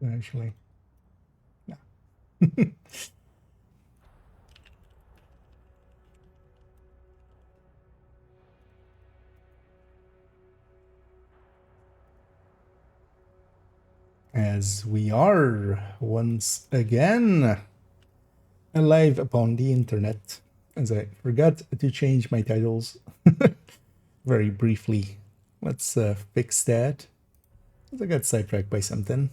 actually. No. As we are once again alive upon the internet, as I forgot to change my titles very briefly. Let's fix that. I got sidetracked by something.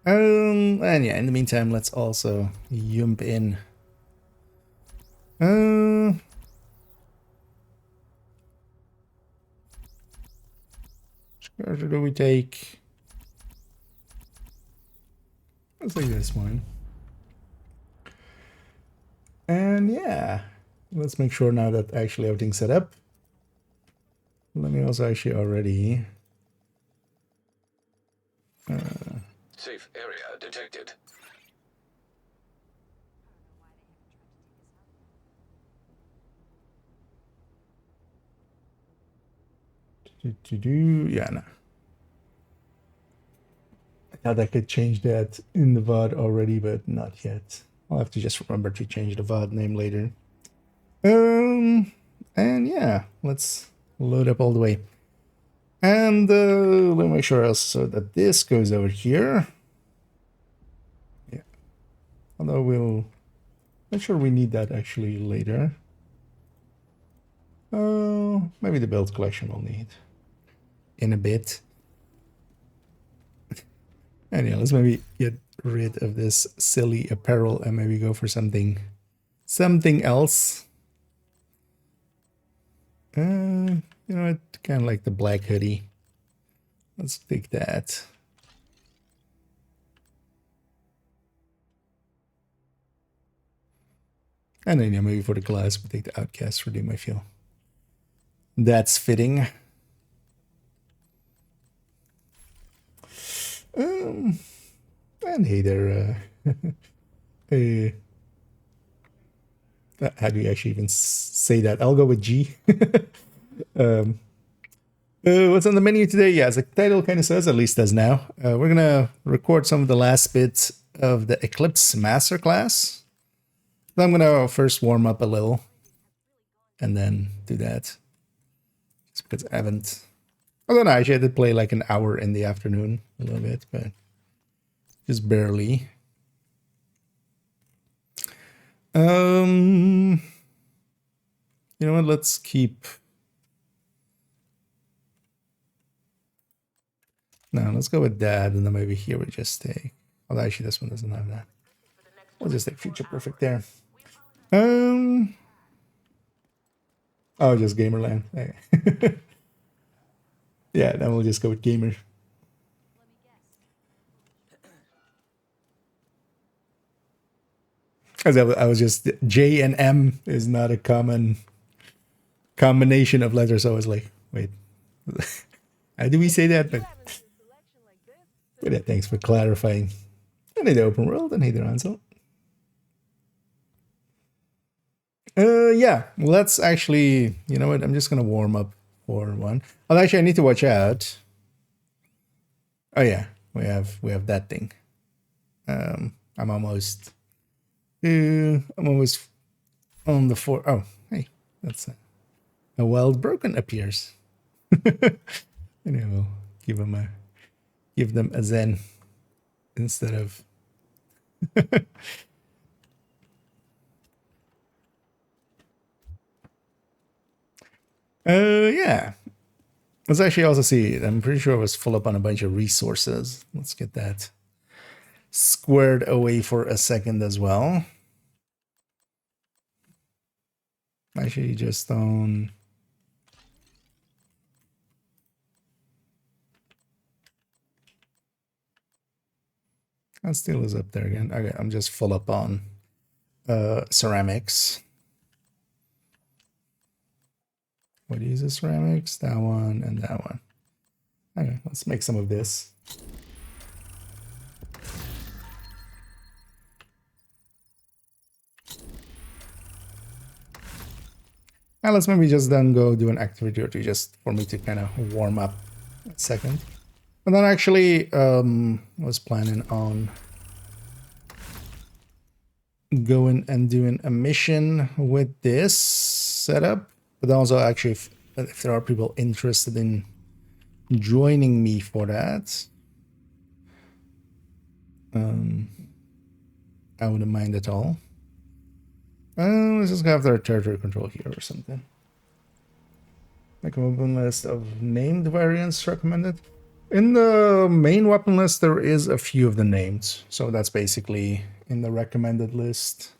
And yeah, in the meantime, let's also jump in. Or do we take? Let's take this one. And yeah, let's make sure now that actually everything's set up. Let me also actually already. Safe area detected. Yeah, no. I thought I could change that in the VOD already, but not yet. I'll have to just remember to change the VOD name later. And yeah, let's load up all the way. And let me make sure also that this goes over here. Yeah. Although we'll not sure we need that actually later. Oh, maybe the build collection will need in a bit. And yeah, let's maybe get rid of this silly apparel and maybe go for something else. You know what? Kind of like the black hoodie. Let's take that. And then yeah, maybe for the glass, we take the Outcast redeem, I feel. That's fitting. And hey there, hey, how do you actually even say that? I'll go with G. What's on the menu today? Yeah, as the title kind of says, at least does now. We're gonna record some of the last bits of the Eclipse Masterclass. So I'm gonna first warm up a little, and then do that. Just because I haven't. I don't know. Actually, I did play like an hour in the afternoon, a little bit, but just barely. You know what? Let's keep. No, let's go with that, and then maybe here we just take. Well, actually, this one doesn't have that. We'll just take Future Perfect there. Oh, just Gamerland. Yeah, then we'll just go with Gamer. Because I was just J and M is not a common combination of letters. So I was like, wait, how do we say that? But yeah, thanks for clarifying. And hey, the open world, and hey there, Ansel. Yeah, well, let's actually, you know what? I'm just gonna warm up for one. Oh, actually, I need to watch out. Oh yeah, we have that thing. I'm almost on the four. Oh, hey, that's a wild broken appears. Anyway, we'll give them a zen instead of. Yeah. Let's actually also see. I'm pretty sure it was full up on a bunch of resources. Let's get that squared away for a second as well. Actually, just on. That still is up there again. Okay, I'm just full up on ceramics. What is the ceramics? That one and that one. Okay, let's make some of this. Now let's maybe just then go do an activity or two just for me to kind of warm up a second. And then actually was planning on going and doing a mission with this setup, but also actually if there are people interested in joining me for that, I wouldn't mind at all. Let's just have their territory control here or something. Make a weapon list of named variants recommended. In the main weapon list, there is a few of the names, so that's basically in the recommended list.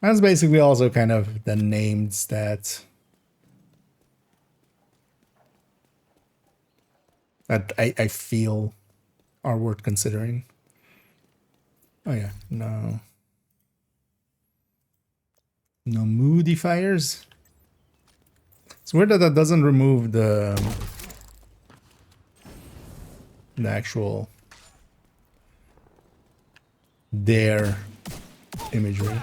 That's basically also kind of the names that I feel are worth considering. Oh yeah, no modifiers. It's weird that that doesn't remove the actual their imagery.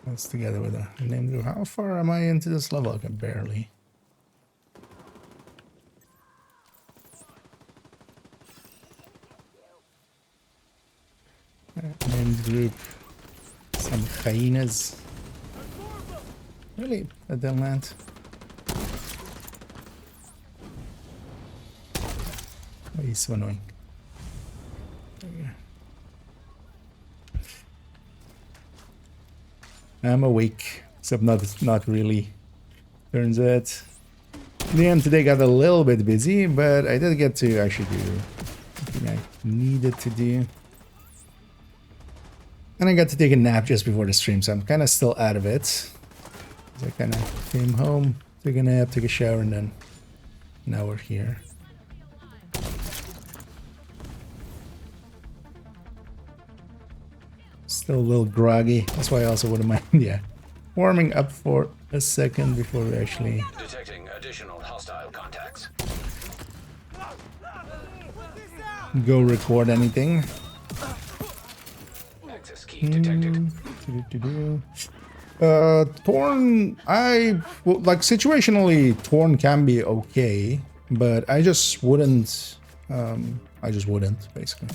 That's together with a name. How far am I into this level? I can barely. Named group. Some hyenas. Really? That didn't land? Oh, he's so annoying. I'm awake, except not really. Turns out the end today got a little bit busy, but I did get to actually do something I needed to do. And I got to take a nap just before the stream, so I'm kind of still out of it. So I kind of came home, took a nap, took a shower, and then now we're here. Still a little groggy. That's why I also wouldn't mind, yeah, warming up for a second before we actually Detecting additional hostile contacts. go record anything. Access key detected. Torn, like situationally, Torn can be okay, but I just wouldn't, basically.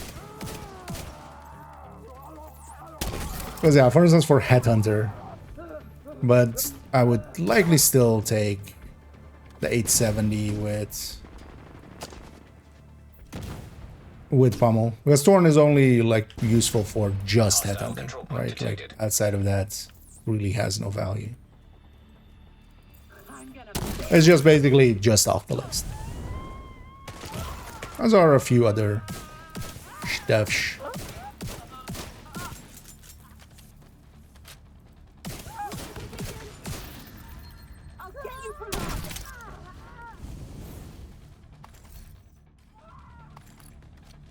Because yeah, for instance, for Headhunter, but I would likely still take the 870 with Pummel, because Torn is only like useful for just Headhunter, right? Like outside of that, really has no value. It's just basically just off the list. Those are a few other stuff.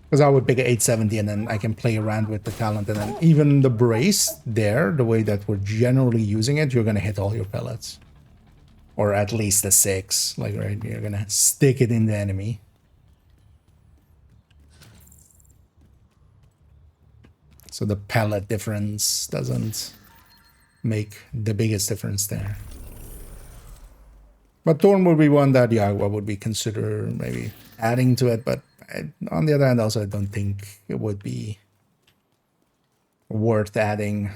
Because I would pick an 870 and then I can play around with the talent, and then even the brace there, the way that we're generally using it, you're gonna hit all your pellets. Or at least a 6. Like, right, you're gonna stick it in the enemy. So the pellet difference doesn't make the biggest difference there. But Thorn would be one that, yeah, I would be consider maybe adding to it, but on the other hand, also, I don't think it would be worth adding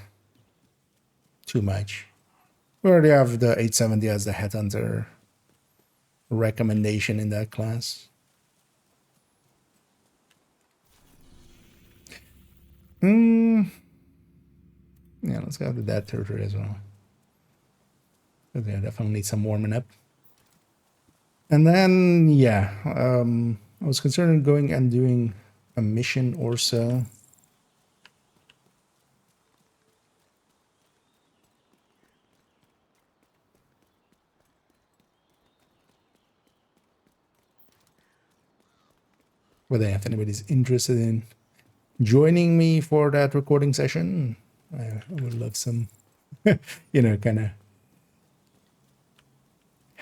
too much. We already have the 870 as the Headhunter recommendation in that class. Yeah, let's go to that territory as well. But yeah, definitely need some warming up. And then, yeah, I was considering going and doing a mission or so. Whether if anybody's interested in joining me for that recording session, I would love some, you know, kind of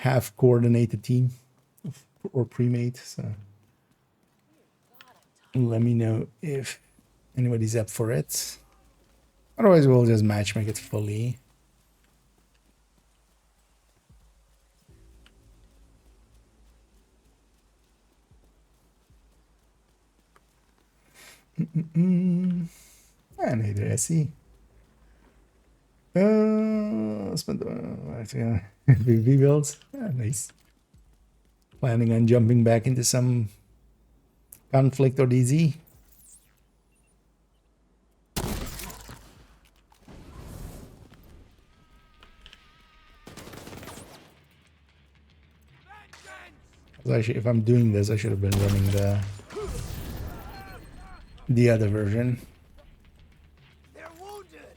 half coordinated team or pre-made. So let me know if anybody's up for it. Otherwise, we'll just matchmake it fully. And neither SE. Spend the VV builds. Yeah, nice. Planning on jumping back into some conflict or DZ. Actually, if I'm doing this, I should have been running the other version. They're wounded.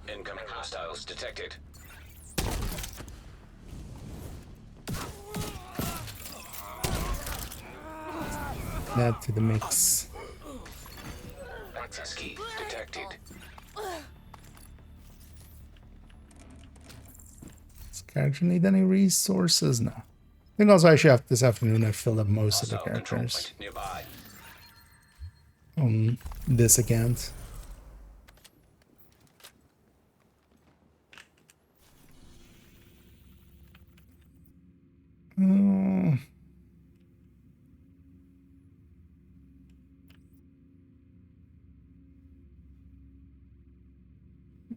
Incoming hostiles detected. Add to the mix. Access key detected. Does character need any resources? No. I think also I should have this afternoon I filled up most of the Hostile control characters point nearby. on this account.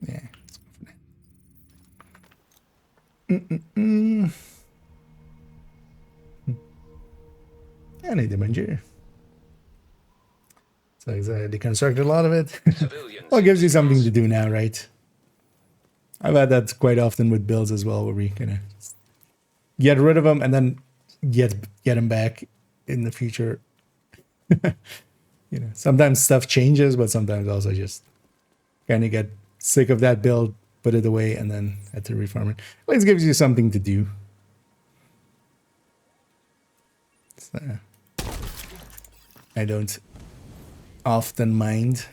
Yeah, let's go for that. I need the Manger. So I deconstructed a lot of it. Civilians. Well, it gives you something to do now, right? I've had that quite often with builds as well, where we kind of get rid of them and then get them back in the future. You know, sometimes stuff changes, but sometimes also just kind of get sick of that build, put it away, and then had to reform it. At least gives you something to do. So, I don't often mind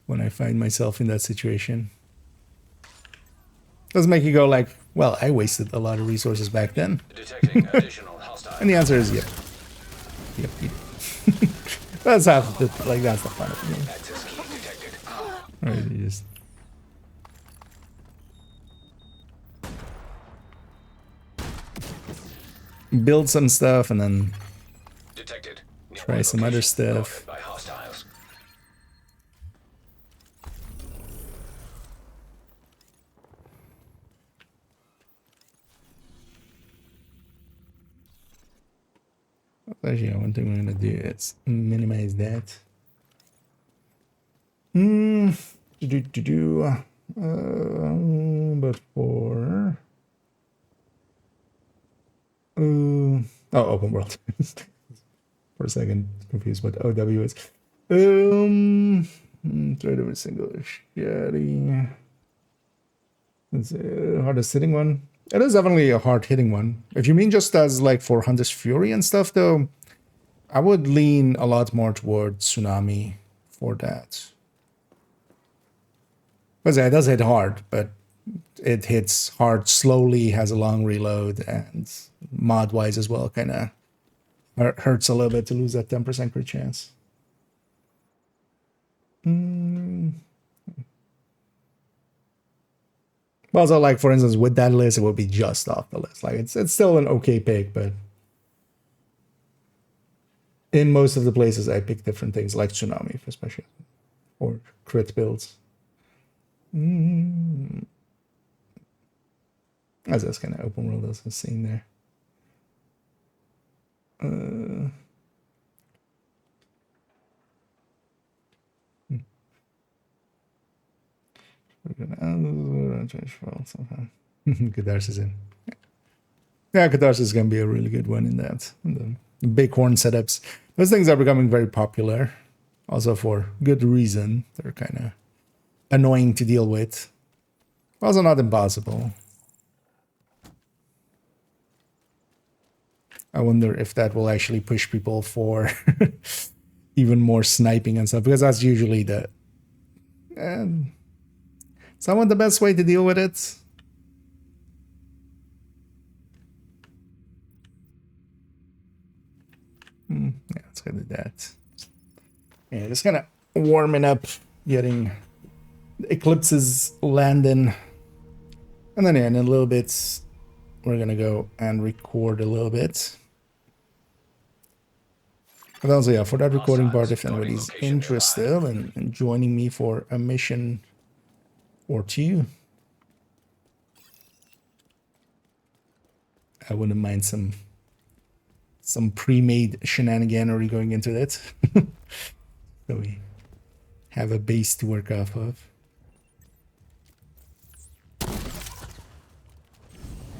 when I find myself in that situation. Doesn't make you go like, well, I wasted a lot of resources back then. Detecting additional hostile. And the answer is yep. Yep, you did. That's half the, like, that's the fun of the game. Access key detected. Right, you just build some stuff and then Detected. try some other stuff. By hostiles. Actually, one thing we're gonna do is minimize that. But for oh, open world. For a second, confused what OW is. Try to be single shitty. It's a hardest hitting one. It is definitely a hard hitting one. If you mean just as like for Hunter's Fury and stuff, though, I would lean a lot more towards Tsunami for that. Because it does hit hard, but it hits hard slowly, has a long reload, and mod-wise as well, kind of hurts a little bit to lose that 10% crit chance. Also, like, for instance, with that list, it would be just off the list. Like, it's still an okay pick, but in most of the places, I pick different things, like Tsunami, especially, or crit builds. As that's kind of open world, as I was saying there. We're gonna change file somehow. Catharsis in. Yeah, Catharsis is gonna be a really good one in that. And the big horn setups. Those things are becoming very popular. Also for good reason. They're kind of annoying to deal with. Also not impossible. I wonder if that will actually push people for even more sniping and stuff, because that's usually and somewhat the best way to deal with it. Yeah, let's go do that. Yeah, just kind of warming up, getting the eclipses landing. And then, yeah, in a little bit, we're going to go and record a little bit. But also, yeah, for that recording part, if anybody's interested in joining me for a mission or two, I wouldn't mind some pre-made shenaniganery going into it. So we have a base to work off of.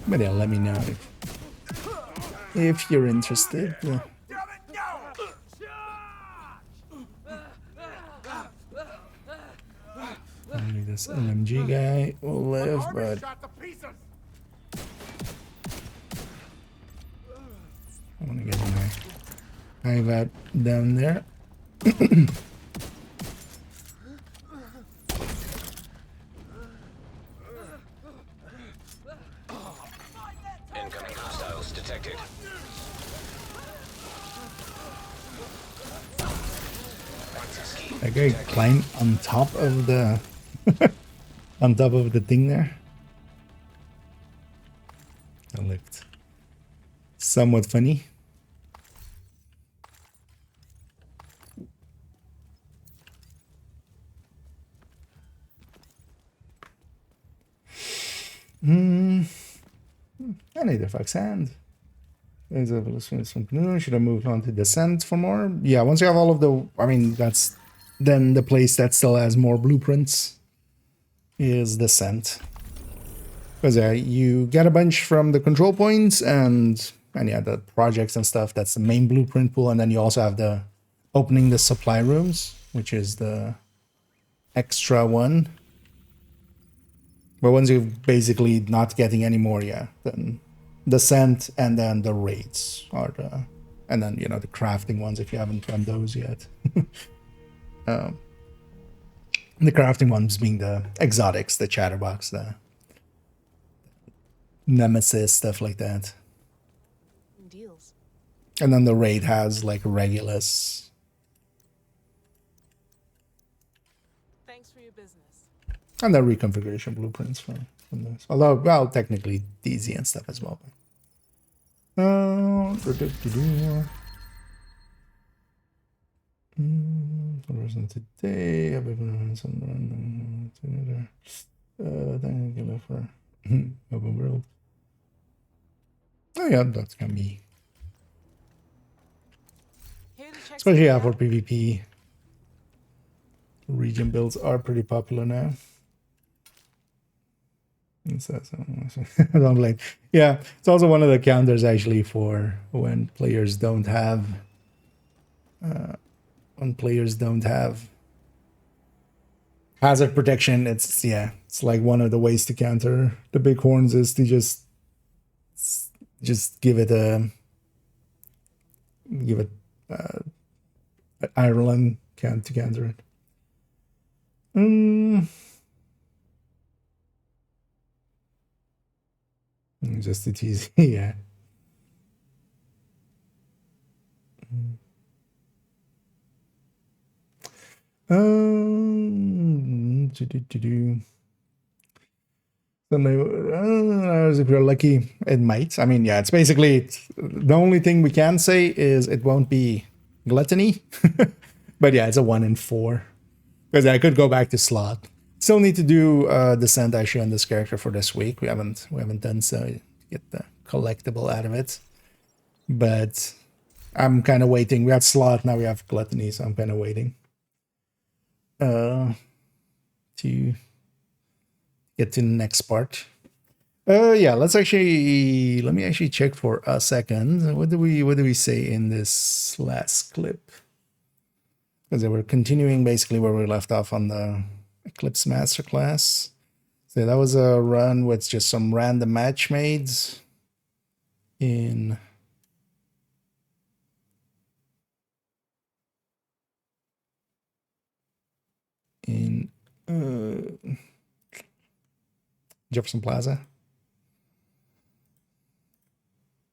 But yeah, let me know if you're interested. Yeah. Only this LMG guy will live, but I want to get my hive out down there. Incoming hostiles detected. That guy climbed on top of the on top of the thing there. That looked somewhat funny. I need a fuck sand. There's a should I move on to descent for more? Yeah, once you have all of the, I mean, that's then the place that still has more blueprints is descent. Because you get a bunch from the control points and yeah, the projects and stuff. That's the main blueprint pool, and then you also have the opening the supply rooms, which is the extra one. But once you're basically not getting any more, yeah, then descent and then the raids are the, and then, you know, the crafting ones if you haven't done those yet. The crafting ones being the exotics, the chatterbox, the nemesis, stuff like that. Deals. And then the raid has like Regulus. Thanks for your business. And the reconfiguration blueprints from this. Although, well, technically DZ and stuff as well. Today, I've been some thank you for open world. Oh yeah, that's gonna be, Here to check especially yeah, something for out. PvP. Region builds are pretty popular now. I don't like. Yeah, it's also one of the counters actually for when players don't have. When players don't have hazard protection, it's yeah, it's like one of the ways to counter the big horns is to just give it Ireland count to counter it. Just to tease, yeah. If you're lucky, it might. I mean, yeah, it's basically the only thing we can say is it won't be gluttony, but yeah, it's a 1 in 4 because I could go back to slot. Still need to do descent actually on this character for this week. We haven't done so to get the collectible out of it, but I'm kind of waiting. We had slot, now we have gluttony, so I'm kind of waiting to get to the next part. Yeah, let me actually check for a second. What do we say in this last clip? Because we're continuing basically where we left off on the Eclipse Masterclass. So that was a run with just some random match mades in Jefferson Plaza.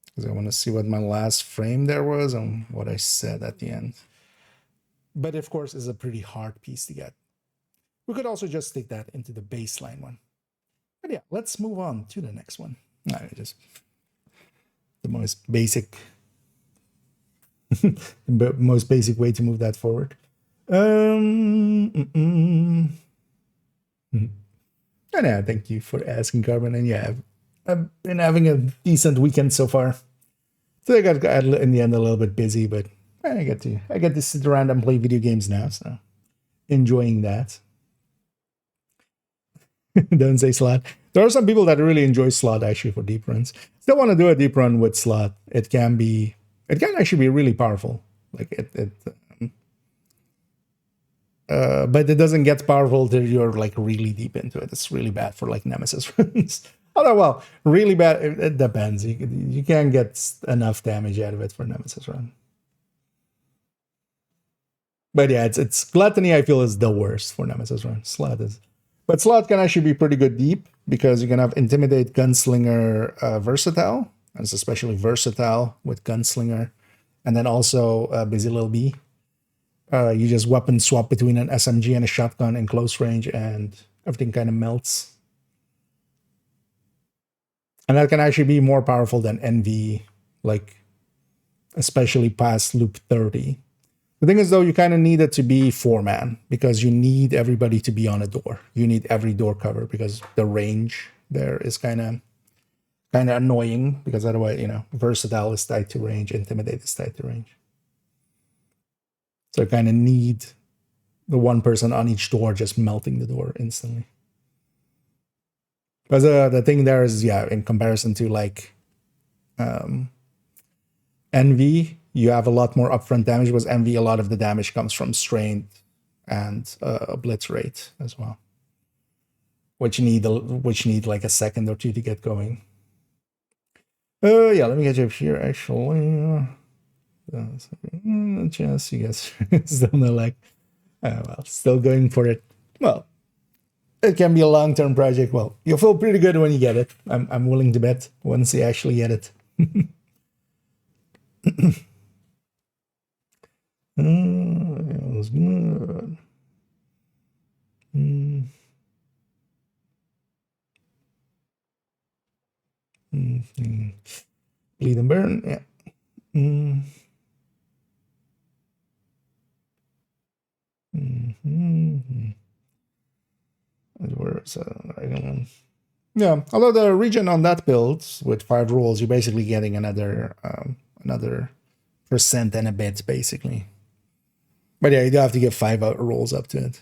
Because I want to see what my last frame there was and what I said at the end. But of course, it's a pretty hard piece to get. We could also just stick that into the baseline one. But yeah, let's move on to the next one. Just the most basic, the most basic way to move that forward. And yeah, thank you for asking, Carmen. And yeah, I've been having a decent weekend so far. So I got in the end a little bit busy, but I get to sit around and play video games now, so enjoying that. Don't say slot. There are some people that really enjoy slot actually for deep runs. Still want to do a deep run with slot. It can actually be really powerful. Like but it doesn't get powerful till you're like really deep into it. It's really bad for like Nemesis runs. Although, well, really bad. It depends. You can't get enough damage out of it for Nemesis run. But yeah, it's Gluttony. I feel is the worst for Nemesis run. Slot is. But Slot can actually be pretty good deep because you can have Intimidate, Gunslinger, Versatile. And it's especially versatile with Gunslinger. And then also Busy Lil B. You just weapon swap between an SMG and a shotgun in close range and everything kind of melts. And that can actually be more powerful than NV, like especially past loop 30. The thing is, though, you kind of need it to be 4-man because you need everybody to be on a door. You need every door cover because the range there is kind of annoying because otherwise, Versatile is tied to range, Intimidate is tied to range. So you kind of need the one person on each door just melting the door instantly. Because the thing there is, yeah, in comparison to like NV, you have a lot more upfront damage, because NV, a lot of the damage comes from strain and blitz rate as well, which need like a second or two to get going. Yeah, let me get you up here actually. Just you guys still no like, well, still going for it. Well, it can be a long-term project. Well, you'll feel pretty good when you get it. I'm willing to bet once you actually get it. It was good. Bleed and burn, yeah. Yeah, although the region on that build with 5 rolls, you're basically getting another percent and a bit, basically. But yeah, you do have to get 5 rolls up to it.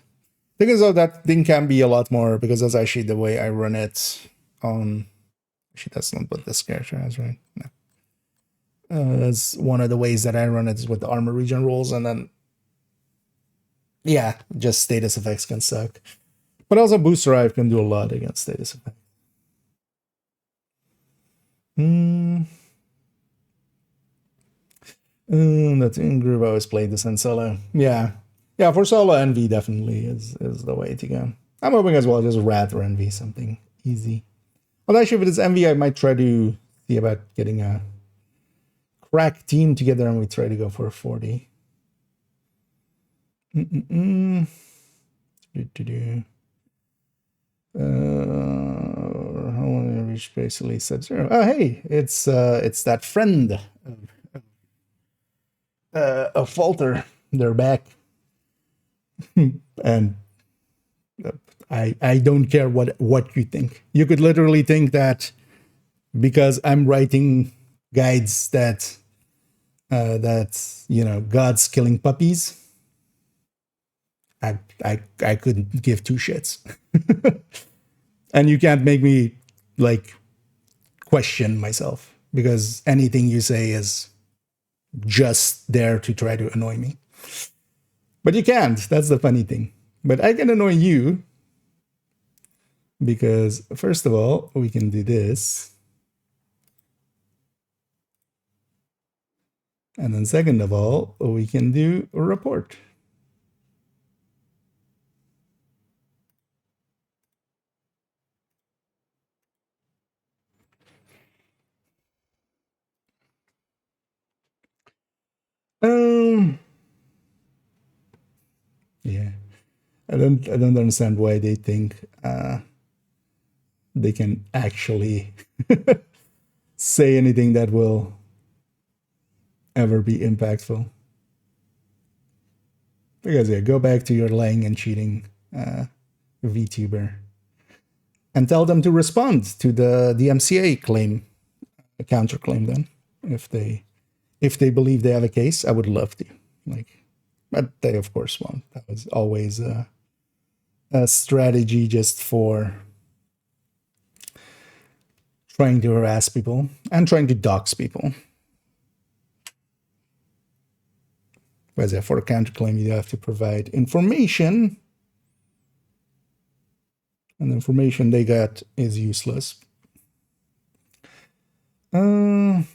Thing is, though, that thing can be a lot more, because that's actually the way I run it on... Actually, that's not what this character has, right? No. That's one of the ways that I run it is with the armor region rolls, and then... Yeah, just status effects can suck. But also Boost Drive can do a lot against status effects. That's in group. I always played this in solo. Yeah, for solo, NV definitely is the way to go. I'm hoping as well just Rat or NV, something easy. Well, actually, if it is NV, I might try to see about getting a crack team together and we try to go for a 40. How long I reach basically set 0. Oh, hey, it's that friend of Falter. They're back. And I don't care what you think. You could literally think that because I'm writing guides that God's killing puppies, I couldn't give 2 shits. And you can't make me like question myself, because anything you say is just there to try to annoy me. But you can't. That's the funny thing. But I can annoy you, because first of all, we can do this. And then second of all, we can do a report. Yeah. I don't understand why they think they can actually say anything that will ever be impactful. Because yeah, go back to your lying and cheating VTuber and tell them to respond to the DMCA claim, a counterclaim. Then, if they believe they have a case, I would love to. Like, but they of course won't. That was always a strategy just for trying to harass people and trying to dox people. Whereas for a counterclaim, you have to provide information, and the information they got is useless. Mhm.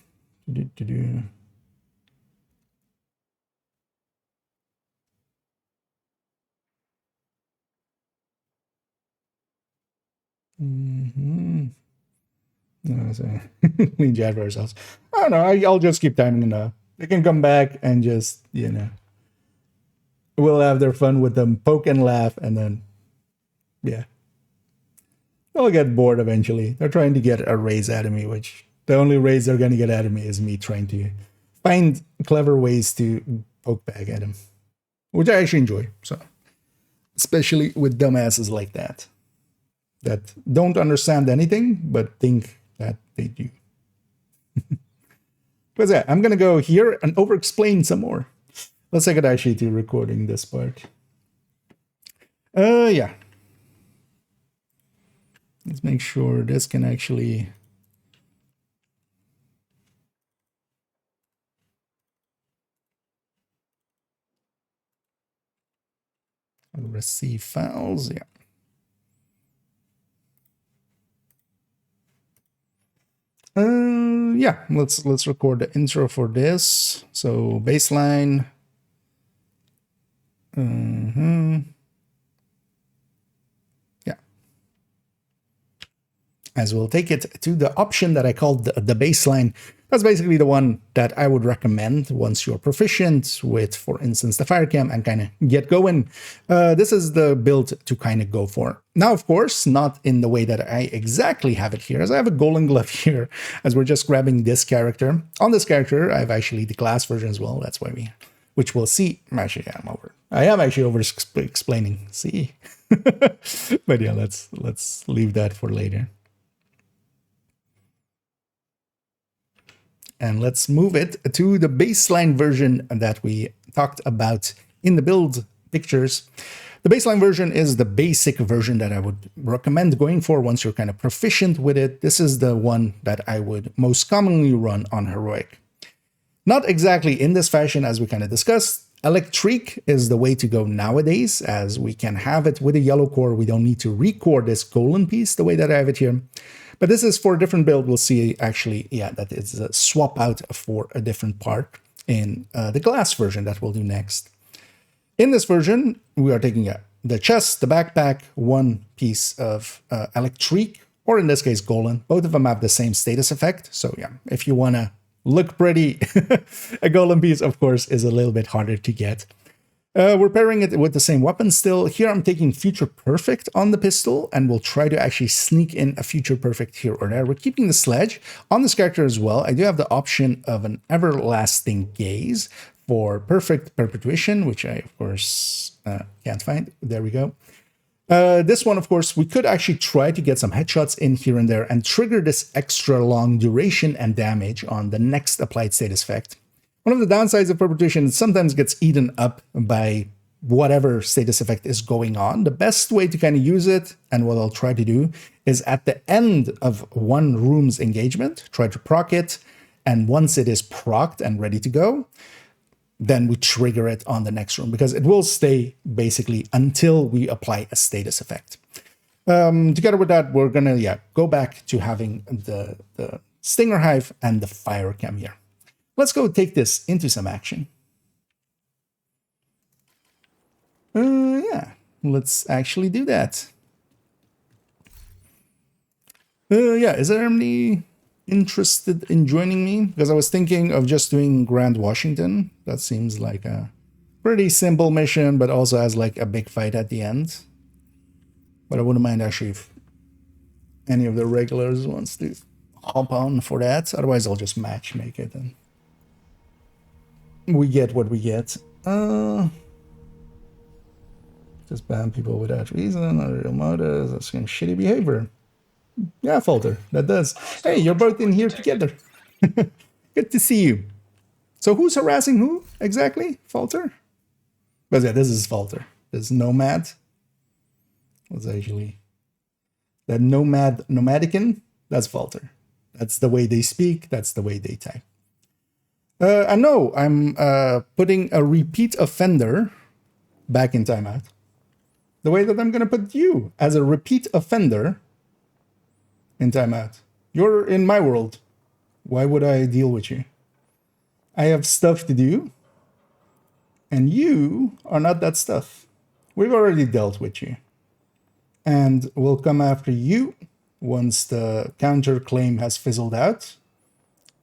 No, so clean chat for ourselves. I don't know. I'll just keep timing enough. They can come back and just, we'll have their fun with them, poke and laugh, and then, yeah. They'll get bored eventually. They're trying to get a raise out of me, which the only raise they're going to get out of me is me trying to find clever ways to poke back at them, which I actually enjoy. So, especially with dumbasses like that don't understand anything but think that they do. What's that? I'm going to go here and over-explain some more. Let's take it actually to recording this part. Yeah. Let's make sure this can actually... receive files, yeah. Yeah, let's record the intro for this. So baseline. Yeah. As we'll take it to the option that I called the baseline. That's basically the one that I would recommend once you're proficient with, for instance, the Firecam and kind of get going. This is the build to kind of go for. Now, of course, not in the way that I exactly have it here, as I have a golden glove here, as we're just grabbing this character. On this character, I have actually the class version as well. That's why which we'll see. Actually, yeah, I am actually over explaining. See, but yeah, let's leave that for later. And let's move it to the baseline version that we talked about in the build pictures. The baseline version is the basic version that I would recommend going for once you're kind of proficient with it. This is the one that I would most commonly run on Heroic. Not exactly in this fashion as we kind of discussed. Electric is the way to go nowadays, as we can have it with a yellow core. We don't need to record this golden piece the way that I have it here. But this is for a different build. We'll see actually, yeah, that it's a swap out for a different part in the glass version that we'll do next. In this version, we are taking the chest, the backpack, one piece of electric, or in this case, golden. Both of them have the same status effect. So yeah, if you want to look pretty, a golden piece, of course, is a little bit harder to get. We're pairing it with the same weapon still. Here I'm taking Future Perfect on the pistol, and we'll try to actually sneak in a Future Perfect here or there. We're keeping the sledge. On this character as well, I do have the option of an Everlasting Gaze for Perfect Perpetuation, which I, of course, can't find. There we go. This one, of course, we could actually try to get some headshots in here and there and trigger this extra long duration and damage on the next applied status effect. One of the downsides of Perpetuation is sometimes gets eaten up by whatever status effect is going on. The best way to kind of use it, and what I'll try to do, is at the end of one room's engagement, try to proc it, and once it is procced and ready to go, then we trigger it on the next room, because it will stay basically until we apply a status effect. Together with that, we're gonna go back to having the Stinger Hive and the Fire Cam here. Let's go take this into some action. Yeah, let's actually do that. Yeah, is there anybody interested in joining me? Because I was thinking of just doing Grand Washington. That seems like a pretty simple mission, but also has like a big fight at the end. But I wouldn't mind actually if any of the regulars wants to hop on for that. Otherwise, I'll just match make it and we get what we get. Just ban people without reason or real motives. That's kind of shitty behavior. Yeah, Falter, that does. Hey, you're both in here together. Good to see you. So who's harassing who exactly? Falter? But yeah, this is Falter. This Nomad. What's actually that Nomadican? That's Falter. That's the way they speak. That's the way they type. I know I'm putting a repeat offender back in timeout. The way that I'm going to put you as a repeat offender in timeout. You're in my world. Why would I deal with you? I have stuff to do. And you are not that stuff. We've already dealt with you. And we'll come after you once the counterclaim has fizzled out.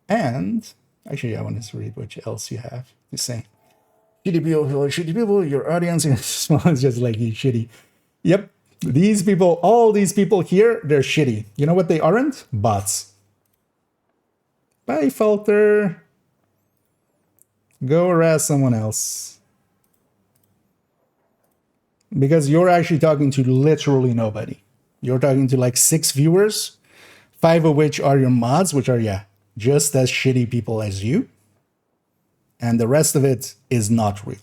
And actually, I want to read what else you have to say. Shitty people, your audience is small, it's just like you shitty. Yep, these people, all these people here, they're shitty. You know what they aren't? Bots. Bye, Falter. Go harass someone else. Because you're actually talking to literally nobody. You're talking to like 6 viewers, 5 of which are your mods, which are, yeah, just as shitty people as you. And the rest of it is not real.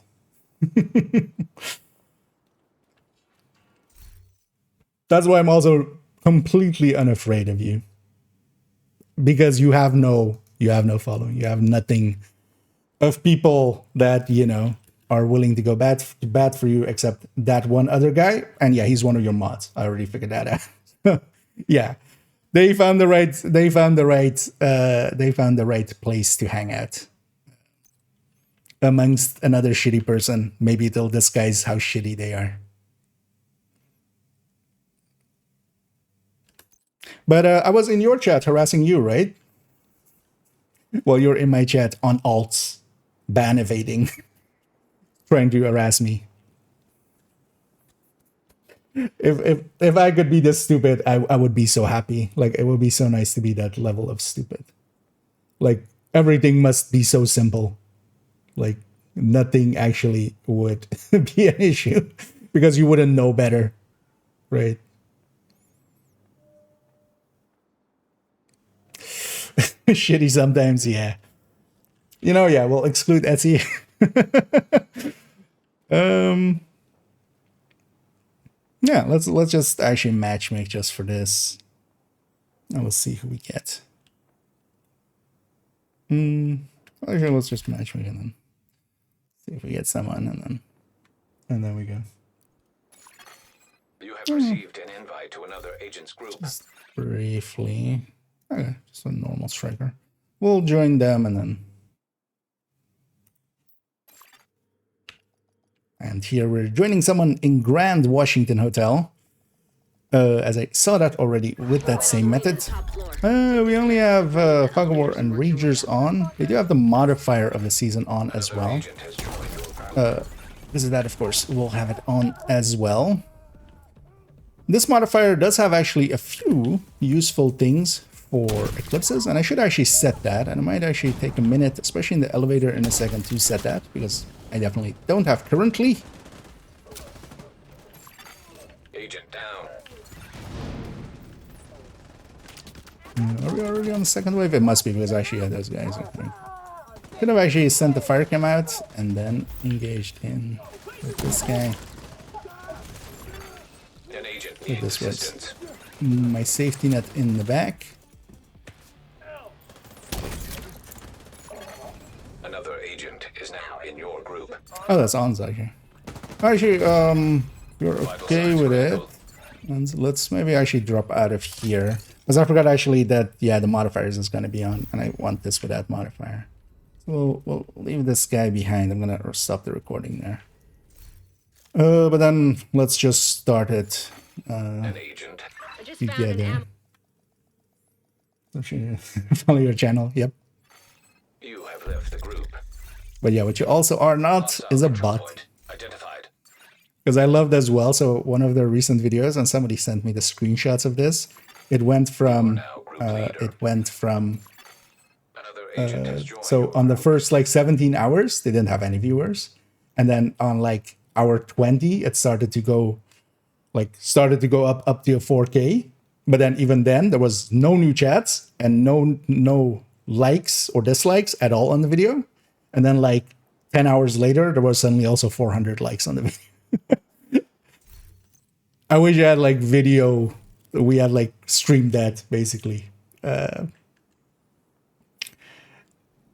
That's why I'm also completely unafraid of you. Because you have no following. You have nothing of people that, you know, are willing to go bad for you, except that one other guy. And yeah, he's one of your mods. I already figured that out. Yeah. They found the right place to hang out. Amongst another shitty person, maybe they'll disguise how shitty they are. But I was in your chat harassing you, right? Well, you're in my chat on alts, ban evading, trying to harass me. If I could be this stupid, I would be so happy. Like, it would be so nice to be that level of stupid. Like, everything must be so simple. Like, nothing actually would be an issue because you wouldn't know better, right? Shitty sometimes, yeah. You know, yeah, we'll exclude Etsy. Yeah, let's just actually matchmake just for this. And we'll see who we get. Actually, let's just matchmake and then see if we get someone, and then we go. You have received an invite to another agent's group. Just briefly. Okay, just a normal striker. We'll join them and then. And here we're joining someone in Grand Washington Hotel. As I saw that already with that same method. We only have Fog of War and Ragers on. They do have the modifier of the season on as well. This is that, of course, we'll have it on as well. This modifier does have actually a few useful things for eclipses, and I should actually set that, and I might actually take a minute, especially in the elevator in a second, to set that, because I definitely don't have currently. Agent down. Are we already on the second wave? It must be, because actually, yeah, those guys are coming. Could have actually sent the fire cam out and then engaged in with this guy. An agent If needs this was assistance. my safety net in the back. Another agent is now in your group. Oh, that's Anza here. Actually, you're okay with it. And let's maybe actually drop out of here. Because I forgot actually that, yeah, the modifiers is going to be on. And I want this without modifier. So we'll leave this guy behind. I'm going to stop the recording there. But then let's just start it An agent. together. Follow your channel. Yep. You have left the group. But yeah, what you also are not Hostile is a control bot. point identified. Because I loved as well. So one of the recent videos, and somebody sent me the screenshots of this. It went from now group leader. Another agent has joined so your on the group. first like 17 hours, they didn't have any viewers, and then on like hour 20, it started to go up to a 4K. But then even then, there was no new chats and no likes or dislikes at all on the video. And then like 10 hours later, there was suddenly also 400 likes on the video. I wish I had like video. We had like streamed that basically. That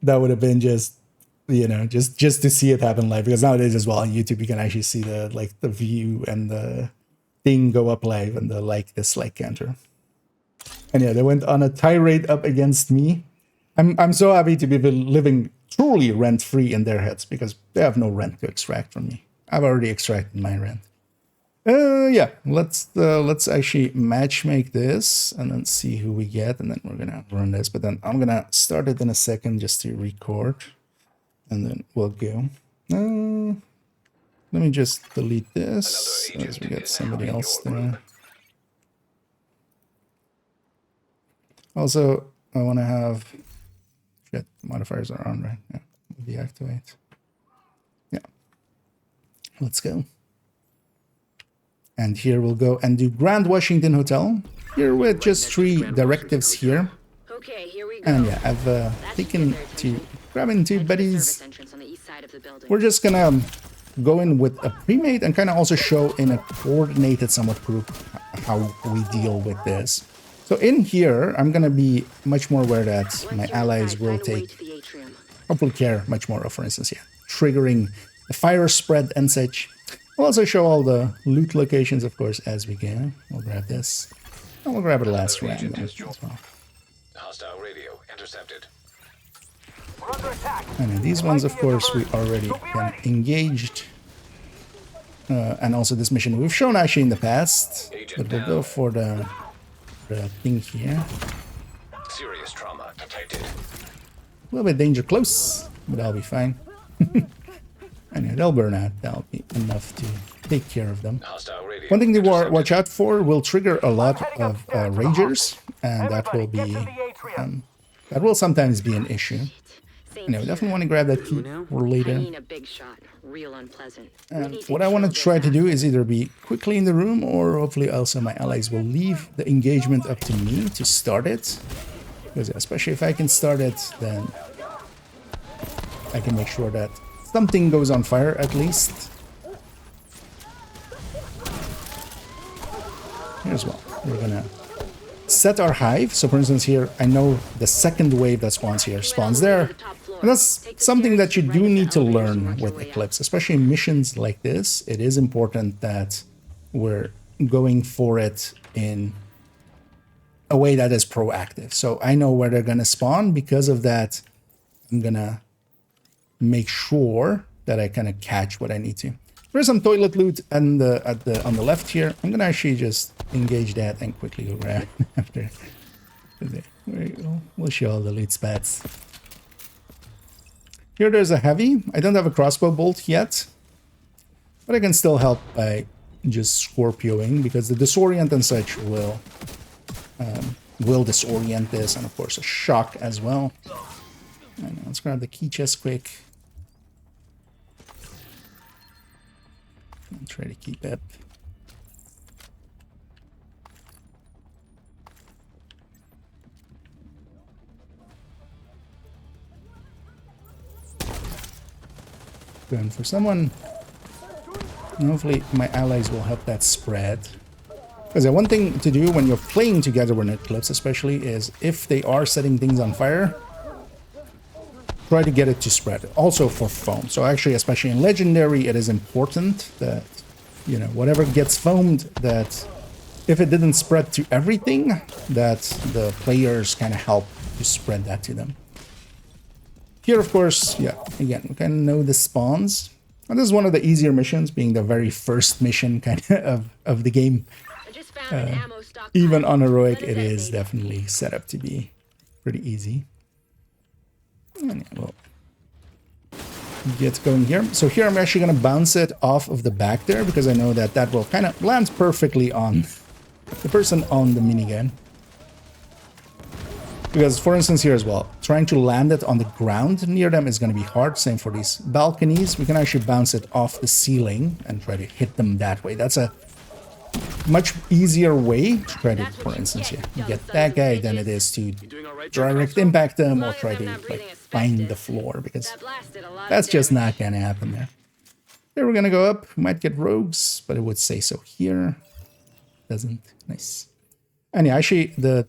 would have been just, just to see it happen live. Because nowadays as well on YouTube, you can actually see the view and the thing go up live and the dislike counter. And yeah, they went on a tirade up against me. I'm so happy to be living truly rent free in their heads because they have no rent to extract from me. I've already extracted my rent. Yeah, let's actually match make this and then see who we get, and then we're gonna run this. But then I'm gonna start it in a second just to record, and then we'll go. Let me just delete this Another as we agent get is somebody now in else your there. group. Also, I want to have shit. Modifiers are on, right? Yeah, deactivate. Yeah, let's go. And here we'll go and do Grand Washington Hotel. Here with just 3 directives here. Okay, here we go. And yeah, I've taken to grabbing 2 buddies. Service entrance on the east side of the building. We're just gonna go in with a pre-made and kind of also show in a coordinated somewhat group how we deal with this. So in here, I'm gonna be much more aware that my allies will take hopefully care much more of, for instance, yeah, triggering the fire spread and such. We'll also show all the loot locations, of course, as we go. We'll grab this. And we'll grab it last Another random agent has as well. Hostile radio intercepted. We're under attack. And then these ones, of course, we already kind of engaged. And also this mission we've shown actually in the past. But we'll go for the thing here. Serious trauma detected. A little bit danger close, but that'll be fine. And yeah, they'll burn out. That'll be enough to take care of them. Hostile radio One thing to intercepted. watch out for will trigger a lot of ragers, and that will be that will sometimes be an issue. Anyway, definitely want to grab that key for I later. mean a big shot, real unpleasant. And what I want to try to do is either be quickly in the room, or hopefully also my allies will leave the engagement up to me to start it. Because especially if I can start it, then I can make sure that something goes on fire at least. Here's one. We're gonna set our hive. So for instance here, I know the second wave that spawns here spawns there. And that's something that you do need to learn with Eclipse, especially in missions like this. It is important that we're going for it in a way that is proactive. So I know where they're gonna spawn. Because of that, I'm gonna make sure that I kind of catch what I need to. There's some toilet loot and on the left here. I'm gonna actually just engage that and quickly go grab it after. There you go. We'll show all the loot spats. Here there's a heavy. I don't have a crossbow bolt yet, but I can still help by just Scorpioing, because the disorient and such will disorient this, and of course a shock as well. And let's grab the key chest quick. And try to keep it. Going for someone. And hopefully my allies will help that spread. Because one thing to do when you're playing together with Eclipse especially is if they are setting things on fire, try to get it to spread. Also for foam. So actually, especially in Legendary, it is important that, you know, whatever gets foamed, that if it didn't spread to everything, that the players kind of help to spread that to them. Here, of course, yeah, again, we kind of know the spawns. And this is one of the easier missions, being the very first mission kind of the game. I just found an ammo stockpile. Even on Heroic, What it does that is say? definitely set up to be pretty easy. And yeah, well, get going here. So here I'm actually going to bounce it off of the back there because I know that that will kind of land perfectly on the person on the minigun. Because, for instance, here as well, trying to land it on the ground near them is going to be hard. Same for these balconies. We can actually bounce it off the ceiling and try to hit them that way. That's a much easier way to try to, for instance, yeah, get that guy than it is to direct impact them or try to like find the floor, because that's just not going to happen there. Here we're going to go up. We might get rogues, but it would say so here. Doesn't. Nice. And yeah, actually, the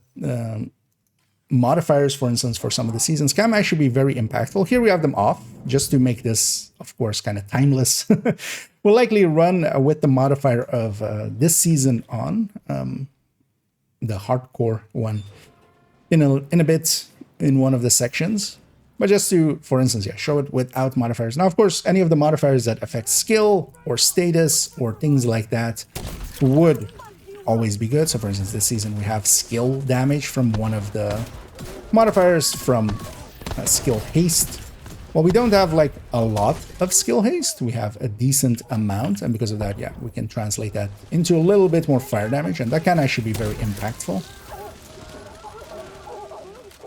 modifiers, for instance, for some of the seasons can actually be very impactful. Here we have them off just to make this, of course, kind of timeless. We'll likely run with the modifier of this season on, the hardcore one, in a bit in one of the sections. But just to, for instance, yeah, show it without modifiers. Now, of course, any of the modifiers that affect skill or status or things like that would always be good. So, for instance, this season we have skill damage from one of the modifiers from skill haste. Well, we don't have like a lot of skill haste. We have a decent amount, and because of that, yeah, we can translate that into a little bit more fire damage, and that can actually be very impactful.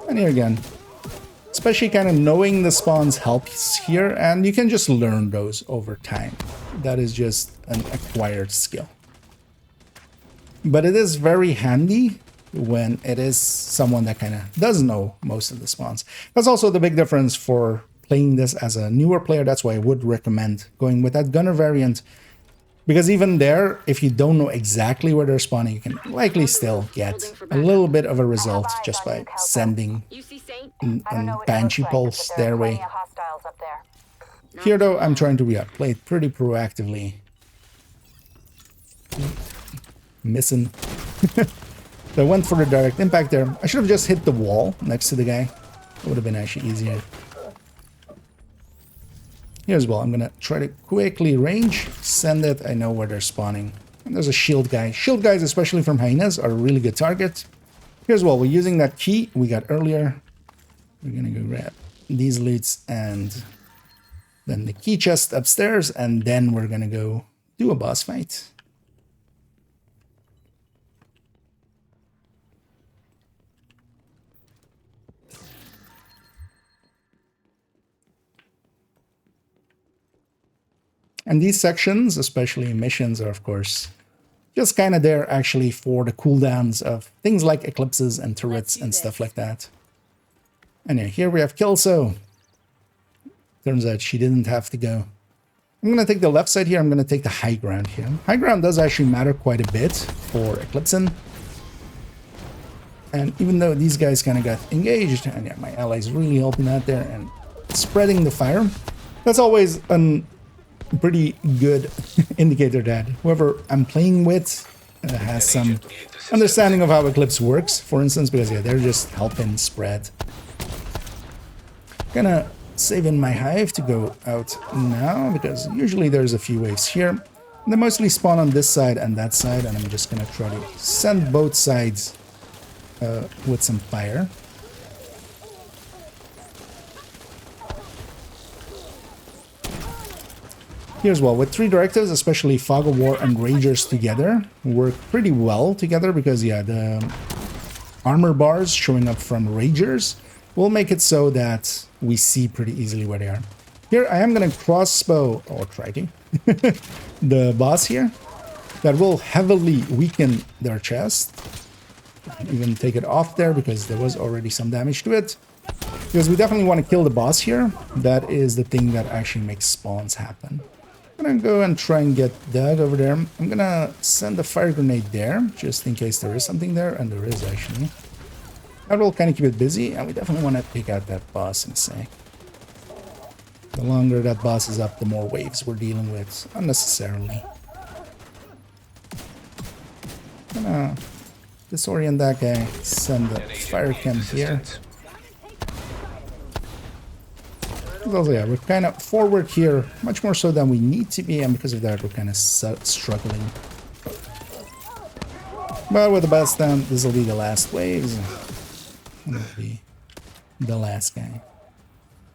And here again, especially kind of knowing the spawns helps here, and you can just learn those over time. That is just an acquired skill. But it is very handy when it is someone that kind of does know most of the spawns. That's also the big difference for playing this as a newer player. That's why I would recommend going with that gunner variant. Because even there, if you don't know exactly where they're spawning, you can likely still get a little bit of a result just by sending a Banshee Pulse their way. Here though, I'm trying to play it pretty proactively. Missing. So I went for the direct impact there. I should have just hit the wall next to the guy. It would have been actually easier. Here as well, I'm gonna try to quickly range, send it. I know where they're spawning. And there's a shield guy. Shield guys, especially from hyenas, are a really good target. Here as well, we're using that key we got earlier. We're gonna go grab these loots and then the key chest upstairs, and then we're gonna go do a boss fight. And these sections, especially missions, are of course just kind of there actually for the cooldowns of things like eclipses and turrets and stuff like that. And yeah, here we have Kelso. Turns out she didn't have to go. I'm going to take the left side here. I'm going to take the high ground here. High ground does actually matter quite a bit for eclipsing. And even though these guys kind of got engaged, and yeah, my allies really helping out there and spreading the fire, that's always an pretty good indicator that whoever I'm playing with has some understanding of how Eclipse works, for instance, because yeah, they're just helping spread. Gonna save in my hive to go out now, because usually there's a few waves here. They mostly spawn on this side and that side, and I'm just gonna try to send both sides with some fire. Here as well, with 3 directives, especially Fog of War and Ragers together, work pretty well together because, yeah, the armor bars showing up from Ragers will make it so that we see pretty easily where they are. Here, I am going to crossbow, or try to, the boss here. That will heavily weaken their chest. Even take it off there because there was already some damage to it. Because we definitely want to kill the boss here. That is the thing that actually makes spawns happen. I'm gonna go and try and get Doug over there. I'm gonna send a fire grenade there, just in case there is something there, and there is actually. That will kind of keep it busy, and we definitely want to take out that boss in a sec. The longer that boss is up, the more waves we're dealing with, unnecessarily. I'm gonna disorient that guy, send the fire chem here. Also, yeah, we're kind of forward here, much more so than we need to be, and because of that, we're kind of struggling. But with the best down, this will be the last waves. And it'll be the last guy.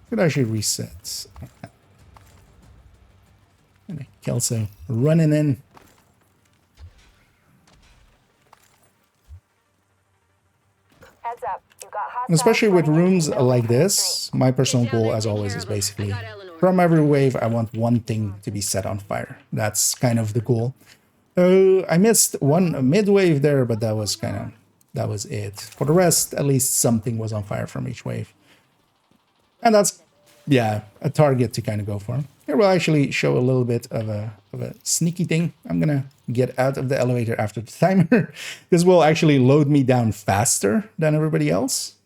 Could actually reset. Kelso running in. Heads up. You got And especially with hostiles rooms running into like the middle of the this, my personal Get down goal, there, as take always, care is of 'em. I basically got Eleanor. from every wave, I want one thing to be set on fire. That's kind of the goal. I missed one mid-wave there, but that was it. For the rest, at least something was on fire from each wave. And that's, yeah, a target to kind of go for. Here we'll actually show a little bit of a sneaky thing. I'm gonna get out of the elevator after the timer. This will actually load me down faster than everybody else,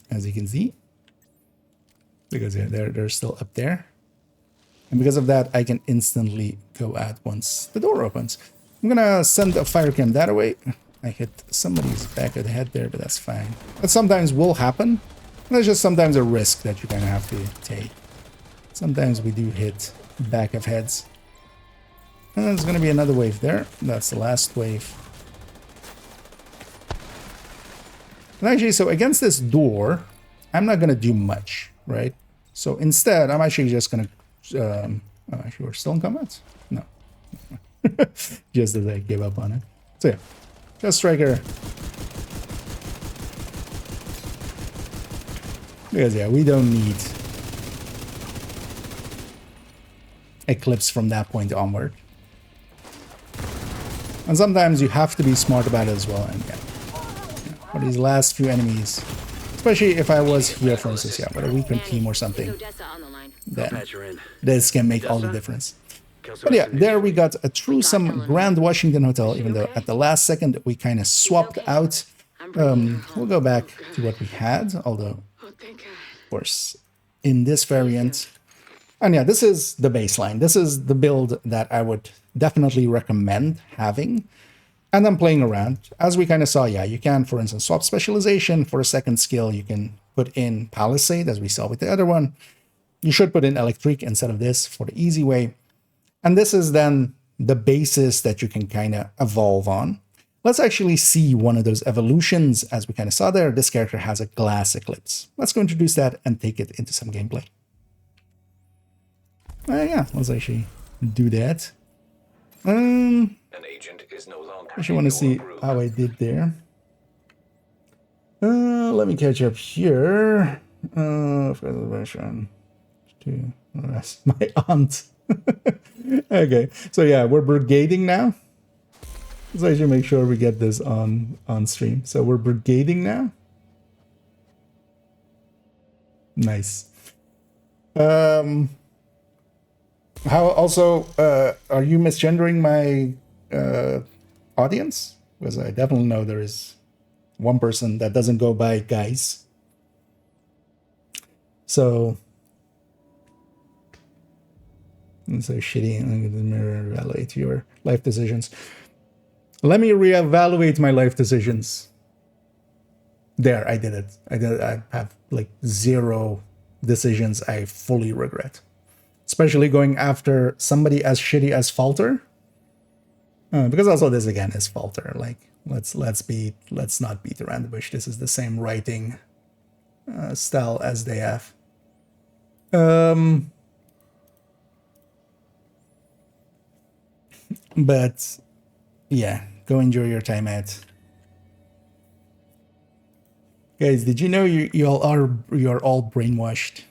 as you can see. Because yeah, they're still up there. And because of that, I can instantly go out once the door opens. I'm gonna send a fire cam that way. I hit somebody's back of the head there, but that's fine. That sometimes will happen. There's just sometimes a risk that you kind of have to take. Sometimes we do hit back of heads. And there's gonna be another wave there. That's the last wave. And actually, so against this door, I'm not gonna do much, right? So instead, I'm actually just gonna oh, actually, we're still in combat? No. Just as I gave up on it. So yeah, just striker. Because yeah, we don't need Eclipse from that point onward. And sometimes you have to be smart about it as well. And yeah, for these last few enemies, especially if I was here, for instance, yeah, with a weaker team or something, Odessa on the line. then this can make all the difference. But yeah, there we got a truesome Grand Washington Hotel, even though at the last second we kind of swapped out. We'll go back to what we had, although, Oh, thank God. of course, in this variant. And yeah, this is the baseline. This is the build that I would definitely recommend having. And then playing around. As we kind of saw, yeah, you can, for instance, swap specialization for a second skill. You can put in Palisade, as we saw with the other one. You should put in Electric instead of this for the easy way. And this is then the basis that you can kind of evolve on. Let's actually see one of those evolutions. As we kind of saw there, this character has a glass eclipse. Let's go introduce that and take it into some gameplay. Yeah, let's actually do that. An agent is no longer I actually want to see how I did there. Let me catch up here. Version to that's my aunt. Okay, so yeah, we're brigading now. Let's actually make sure we get this on stream. So we're brigading now. Nice. How also are you misgendering my audience? Because I definitely know there is one person that doesn't go by guys. So it's so shitty. I'm going to mirror evaluate your life decisions. Let me reevaluate my life decisions. There, I did it. I have like 0 decisions I fully regret. Especially going after somebody as shitty as Falter. Because also this again is Falter. Like let's not beat around the bush. This is the same writing style as they have. But yeah, go enjoy your time out. Guys, did you know you're all brainwashed?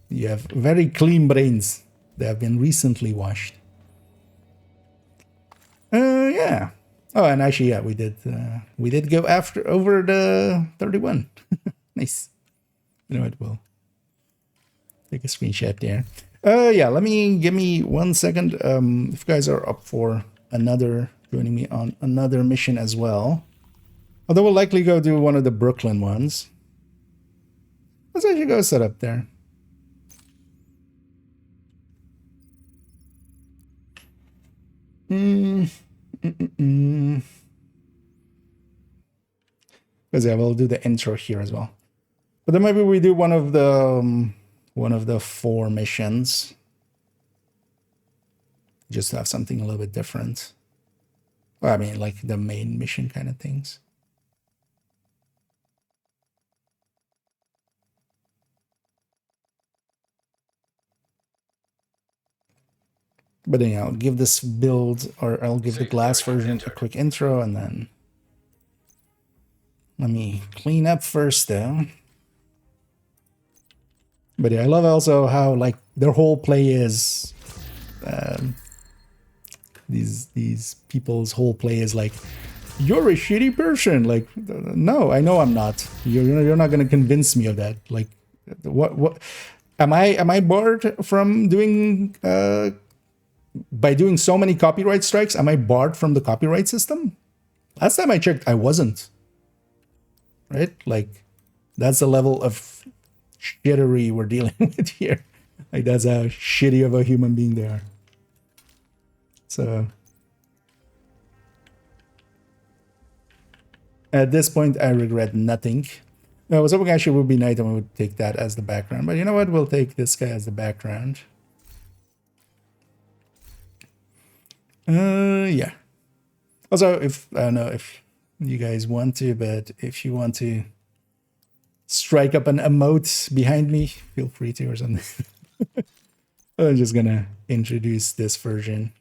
You have very clean brains. They have been recently washed. Yeah. Oh, and actually, yeah, we did go over the 31. Nice. You know what? We'll take a screenshot there. Yeah. Give me 1 second. If you guys are up for joining me on another mission as well. Although we'll likely go do one of the Brooklyn ones. Let's actually go set up there. Because yeah, we'll do the intro here as well. But then maybe we do one of the 4 missions. Just to have something a little bit different. Well, I mean, like the main mission kind of things. But then I'll give this build, or I'll give the glass version a quick intro, and then let me clean up first though. But yeah, I love also how like their whole play is these people's whole play is like, you're a shitty person. Like, no, I know I'm not. You're not gonna convince me of that. Like, what am I barred from doing by doing so many copyright strikes? Am I barred from the copyright system? Last time I checked, I wasn't. Right? Like, that's the level of shittery we're dealing with here. Like, that's how shitty of a human being they are. So at this point, I regret nothing. I was hoping actually it would be night and we would take that as the background. But you know what? We'll take this guy as the background. Yeah. Also, if I don't know if you guys want to, but if you want to strike up an emote behind me, feel free to or something. I'm just gonna introduce this version.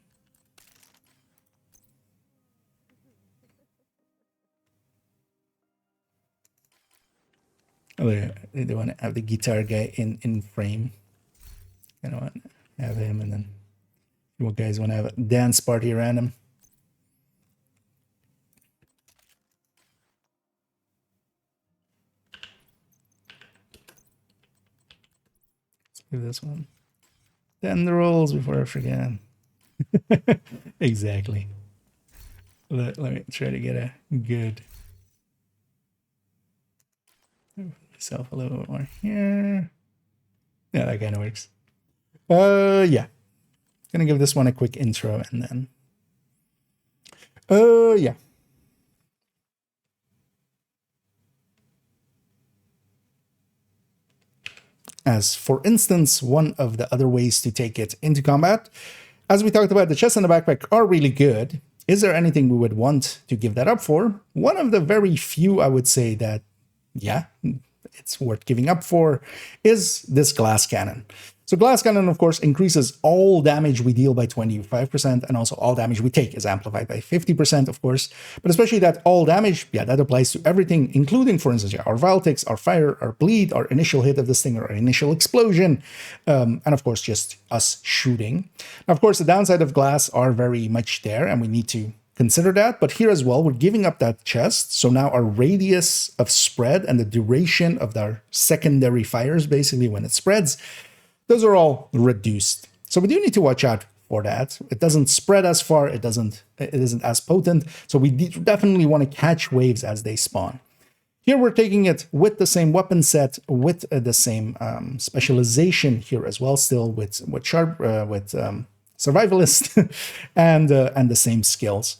Oh, yeah. They want to have the guitar guy in frame. You know what? Have him, and then you guys want to have a dance party around him. Let's do this one. 10 the rolls before I forget. Exactly. Let me try to get a good myself a little bit more here. Yeah, that kind of works. Yeah. Gonna give this one a quick intro and then yeah. As for instance, one of the other ways to take it into combat, as we talked about, the chest and the backpack are really good. Is there anything we would want to give that up for? One of the very few I would say that, yeah, it's worth giving up for is this glass cannon. So glass cannon, of course, increases all damage we deal by 25%, and also all damage we take is amplified by 50%, of course. But especially that all damage, yeah, that applies to everything, including, for instance, yeah, our Valtics, our fire, our bleed, our initial hit of this thing, or our initial explosion, and of course, just us shooting. Now, of course, the downside of glass are very much there, and we need to consider that. But here as well, we're giving up that chest. So now our radius of spread and the duration of our secondary fires, basically when it spreads, those are all reduced. So we do need to watch out for that. It doesn't spread as far. It isn't as potent. So we definitely want to catch waves as they spawn. Here we're taking it with the same weapon set, with the same specialization here as well, still with survivalist and the same skills.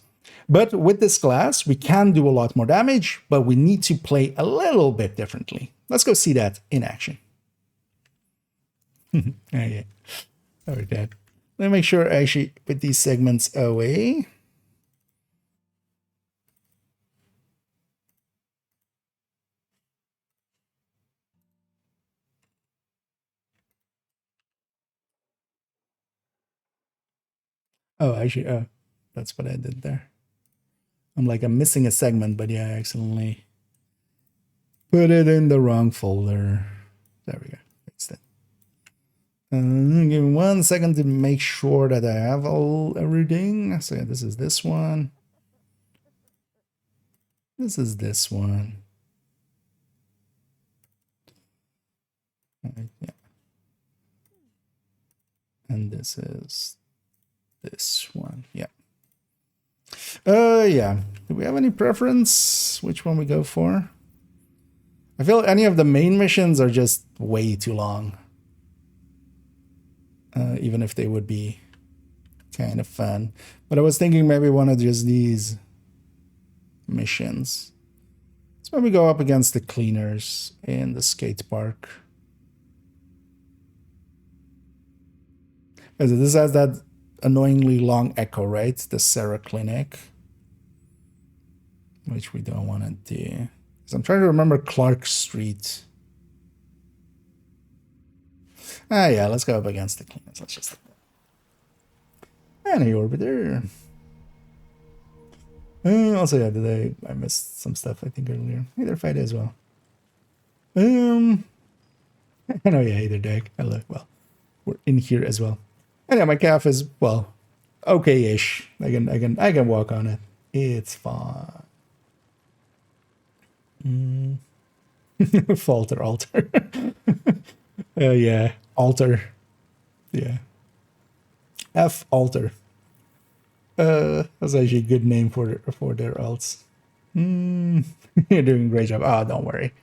But with this class, we can do a lot more damage, but we need to play a little bit differently. Let's go see that in action. Okay. All right, Dad. Let me make sure I actually put these segments away. Oh, actually, that's what I did there. I'm missing a segment, but yeah, I accidentally put it in the wrong folder. There we go. Fixed it. Give me 1 second to make sure that I have everything. So yeah, this is this one. This is this one. Yeah. And this is this one. Yeah. Yeah. Do we have any preference? Which one we go for? I feel any of the main missions are just way too long. Even if they would be kind of fun. But I was thinking maybe one of just these missions. So maybe go up against the cleaners in the skate park. This has that annoyingly long echo, right? The Sarah Clinic. Which we don't want to do. So I'm trying to remember Clark Street. Ah, yeah, let's go up against the cleaners. Let's just... And a orbiter. Also, yeah, I missed some stuff, I think, earlier. Hey there, Fight as well. I know you hate the deck. Hello. Well, we're in here as well. And yeah, my calf is, well, okay-ish. I can walk on it. It's fine. Falter altar. Yeah, altar. Yeah. F altar. That's actually a good name for their alts. You're doing a great job. Ah, don't worry.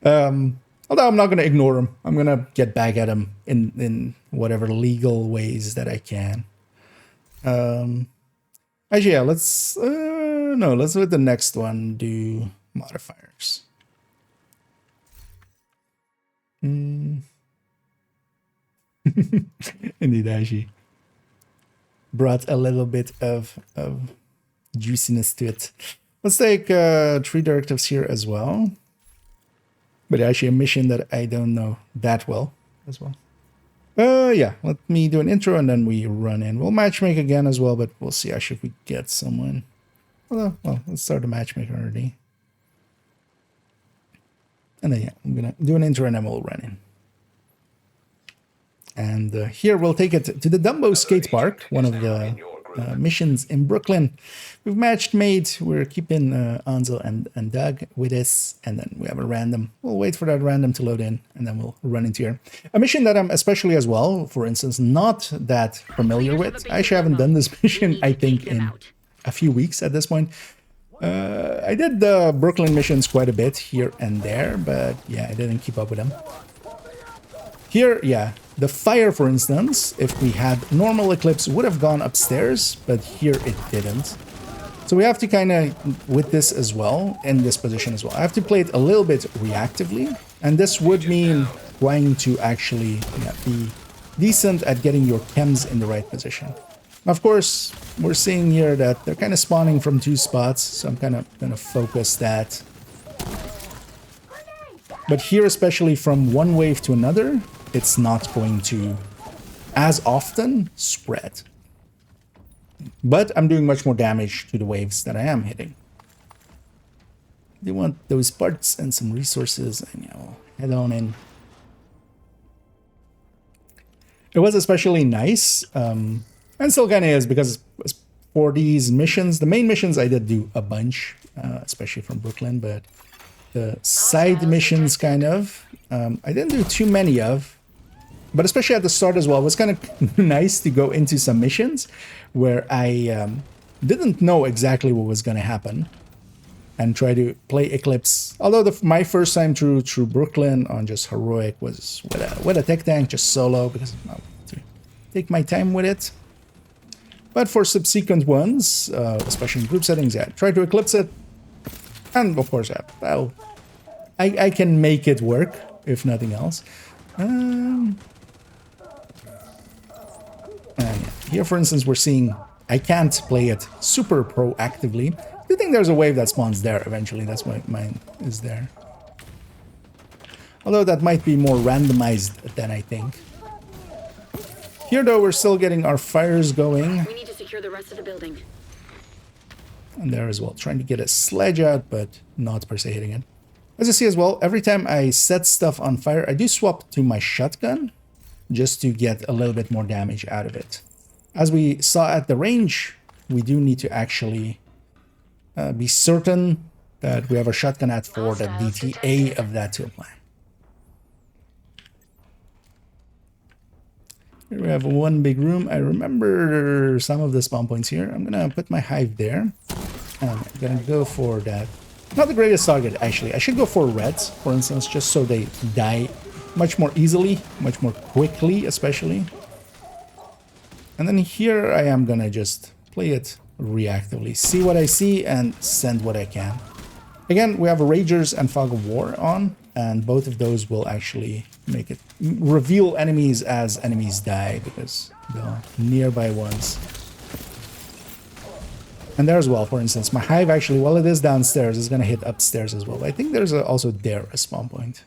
Although I'm not gonna ignore them. I'm gonna get back at them in whatever legal ways that I can. Actually, yeah, let's let the next one do modifiers. Indeed, actually brought a little bit of juiciness to it. Let's take 3 directives here as well. But actually a mission that I don't know that well as well. Yeah, let me do an intro and then we run in. We'll matchmake again as well, but we'll see actually if we get someone. Well, let's start the matchmaker already. And then, yeah, I'm going to do an intro and then we'll run in. And here we'll take it to the Dumbo Skate Park, one of the missions in Brooklyn. We've matched made. We're keeping Ansel and Doug with us, and then we have a random. We'll wait for that random to load in, and then we'll run into here. A mission that I'm especially as well, for instance, not that familiar with. I actually haven't done this mission, I think, in a few weeks at this point. I did the Brooklyn missions quite a bit here and there, but yeah, I didn't keep up with them. Here, yeah, the fire, for instance, if we had normal Eclipse, would have gone upstairs, but here it didn't. So we have to kind of, with this as well, in this position as well, I have to play it a little bit reactively, and this would mean trying to actually be decent at getting your chems in the right position. Of course, we're seeing here that they're kind of spawning from 2 spots, so I'm kind of going to focus that. But here, especially from one wave to another, it's not going to, as often, spread. But I'm doing much more damage to the waves that I am hitting. They want those parts and some resources, and head on in. It was especially nice, and still kind of is, because for these missions, the main missions I did do a bunch, especially from Brooklyn, but the side missions kind of, I didn't do too many of. But especially at the start as well, it was kind of nice to go into some missions where I didn't know exactly what was going to happen and try to play Eclipse. Although my first time through Brooklyn on just Heroic was with a tech tank, just solo, because I wanted to take my time with it. But for subsequent ones, especially in group settings, yeah, try to Eclipse it. And of course, yeah, I can make it work, if nothing else. Here, for instance, we're seeing I can't play it super proactively. I do think there's a wave that spawns there eventually. That's why mine is there. Although that might be more randomized than I think. Here, though, we're still getting our fires going. We need to secure the rest of the building. And there as well, trying to get a sledge out, but not per se hitting it. As you see as well, every time I set stuff on fire, I do swap to my shotgun, just to get a little bit more damage out of it. As we saw at the range, we do need to actually be certain that we have a shotgun at for the DTA of that to apply. Here we have one big room. I remember some of the spawn points here. I'm gonna put my hive there. And I'm gonna go for that. Not the greatest target, actually. I should go for reds, for instance, just so they die much more easily, much more quickly, especially. And then here I am gonna just play it reactively. See what I see and send what I can. Again, we have Ragers and Fog of War on, and both of those will actually make it reveal enemies as enemies die, because the nearby ones. And there as well, for instance, my hive actually, while it is downstairs, is going to hit upstairs as well. But I think there's also there a spawn point.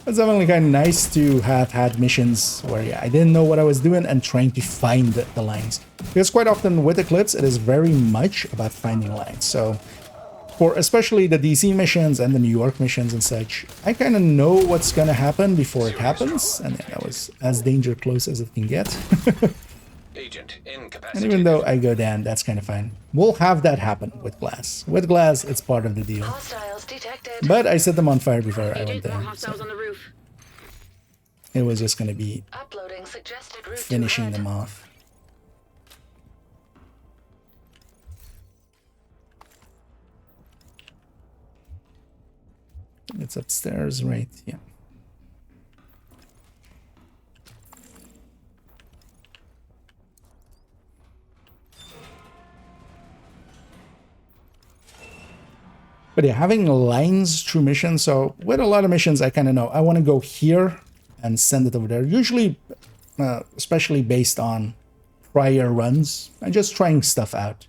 It's definitely kind of nice to have had missions where yeah, I didn't know what I was doing and trying to find the lines. Because quite often with Eclipse, it is very much about finding lines. So for especially the DC missions and the New York missions and such, I kind of know what's going to happen before it happens. And yeah, that was as danger close as it can get. Agent And incapacitated. even though I go down, that's kind of fine. We'll have that happen with Glass. With Glass, it's part of the deal. Hostiles detected. But I set them on fire before I went Agent, more down. hostiles So on the roof. it was just going to be Uploading suggested route to finishing HUD. them off. It's upstairs, right? Yeah. But yeah, having lines through missions. So with a lot of missions, I kind of know I want to go here and send it over there. Usually, especially based on prior runs, I'm just trying stuff out.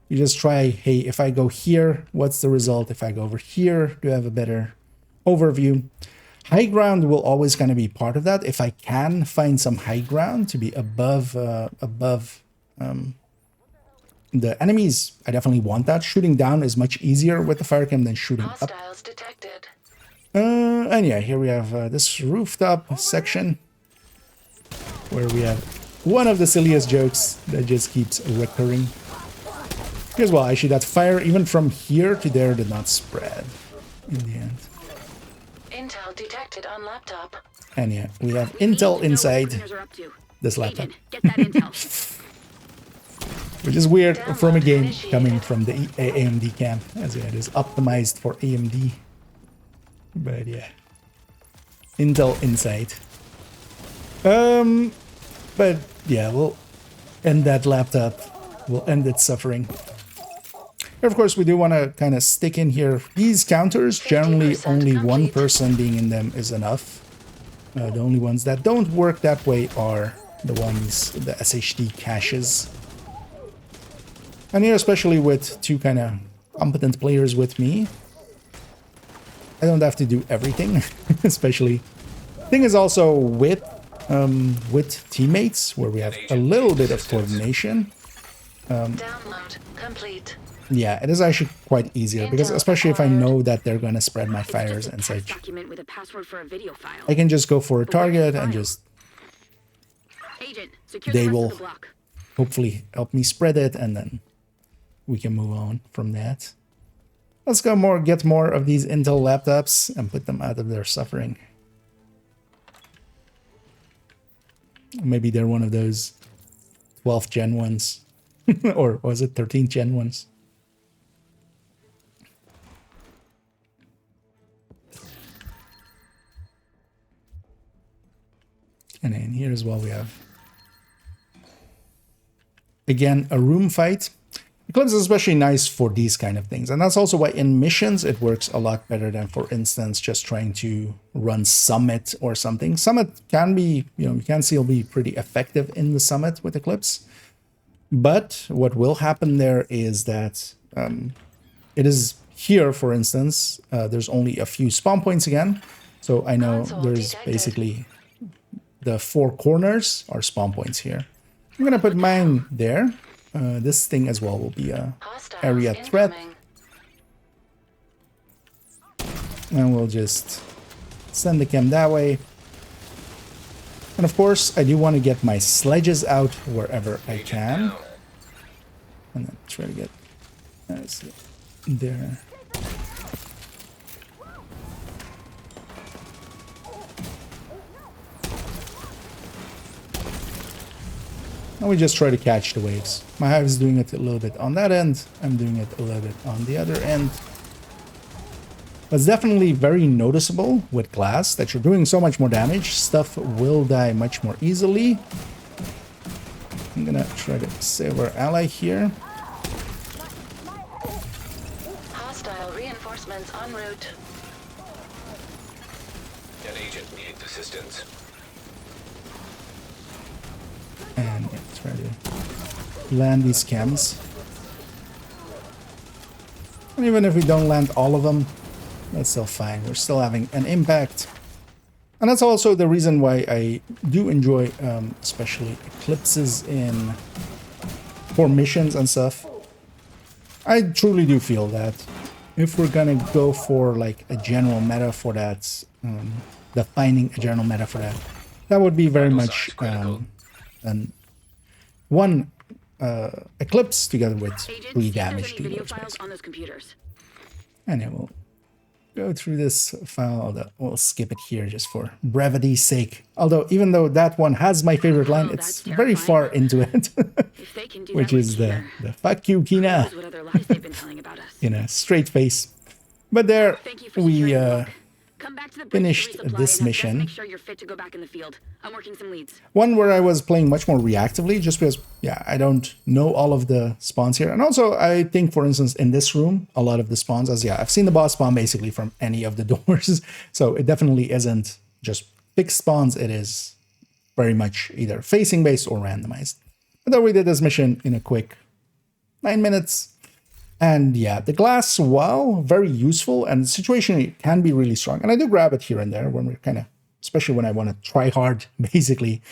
You just try, hey, if I go here, what's the result? If I go over here, do I have a better overview? High ground will always kind of be part of that. If I can find some high ground to be above the enemies, I definitely want that. Shooting down is much easier with the fire cam than shooting up. Hostiles detected. And yeah, here we have this rooftop section where we have one of the silliest jokes that just keeps recurring. Here's well, actually that fire even from here to there did not spread in the end. Intel detected on laptop. And yeah, we have We need intel to know what inside the criminals are up to. this laptop, Agent, get that intel. which is weird from a Download game initiated. coming from the AMD cam, as it is optimized for AMD. But yeah, Intel inside. But yeah, we'll end that laptop. We'll end its suffering. Of course, we do want to kind of stick in here. These counters, generally 50% only one complete. person being in them is enough. The only ones that don't work that way are the ones, the SHD caches. And here, especially with two kind of competent players with me, I don't have to do everything, especially. Thing is also with teammates, where we have a little bit of coordination. Download complete. Yeah, it is actually quite easier, because especially if I know that they're going to spread my fires and such, Document with a password for a video file. I can just go for a target and just Agent, secure They the rest will- of the block. hopefully help me spread it, and then we can move on from that. Let's go get more of these Intel laptops and put them out of their suffering. Maybe they're one of those 12th gen ones. Or was it 13th gen ones? And then here as well we have, again, a room fight. Eclipse is especially nice for these kind of things. And that's also why in missions it works a lot better than, for instance, just trying to run Summit or something. Summit can be, you can still be pretty effective in the Summit with Eclipse. But what will happen there is that it is here, for instance, there's only a few spawn points again. So I know Console there's detected. basically the 4 corners are spawn points here. I'm going to put mine there. This thing as well will be a Hostiles area threat. incoming. And we'll just send the chem that way. And of course, I do want to get my sledges out wherever I can. Down. And then try to get there. And we just try to catch the waves. My hive is doing it a little bit on that end. I'm doing it a little bit on the other end. But it's definitely very noticeable with glass that you're doing so much more damage. Stuff will die much more easily. I'm gonna try to save our ally here. Hostile reinforcements en route. An agent needs assistance. And yeah, try to land these chems. And even if we don't land all of them, that's still fine. We're still having an impact. And that's also the reason why I do enjoy, especially eclipses in for missions and stuff. I truly do feel that if we're gonna go for like a general meta for that, defining a general meta for that, that would be very much an one eclipse together with Agent, 3 see if there's damage any video dealers. files Basically. on those computers. And yeah, we'll go through this file, although we'll skip it here just for brevity's sake. Although, even though that one has my favorite line, Oh, it's that's very far terrifying. into it, If they can do which that is with the, Keener, fuck you, who Kina, knows what other lies they've been telling about us. in a straight face. But there, Thank you for we securing the book. Come back to the bridge finished to resupply this and have Jess mission. make sure you're fit to go back in the field. I'm working some leads. One where I was playing much more reactively, just because, yeah, I don't know all of the spawns here. And also, I think, for instance, in this room, a lot of the spawns, as yeah, I've seen the boss spawn basically from any of the doors. So it definitely isn't just fixed spawns. It is very much either facing based or randomized. But then we did this mission in a quick 9 minutes. And yeah, the glass, while very useful and situationally can be really strong. And I do grab it here and there when we're kind of, especially when I want to try hard, basically.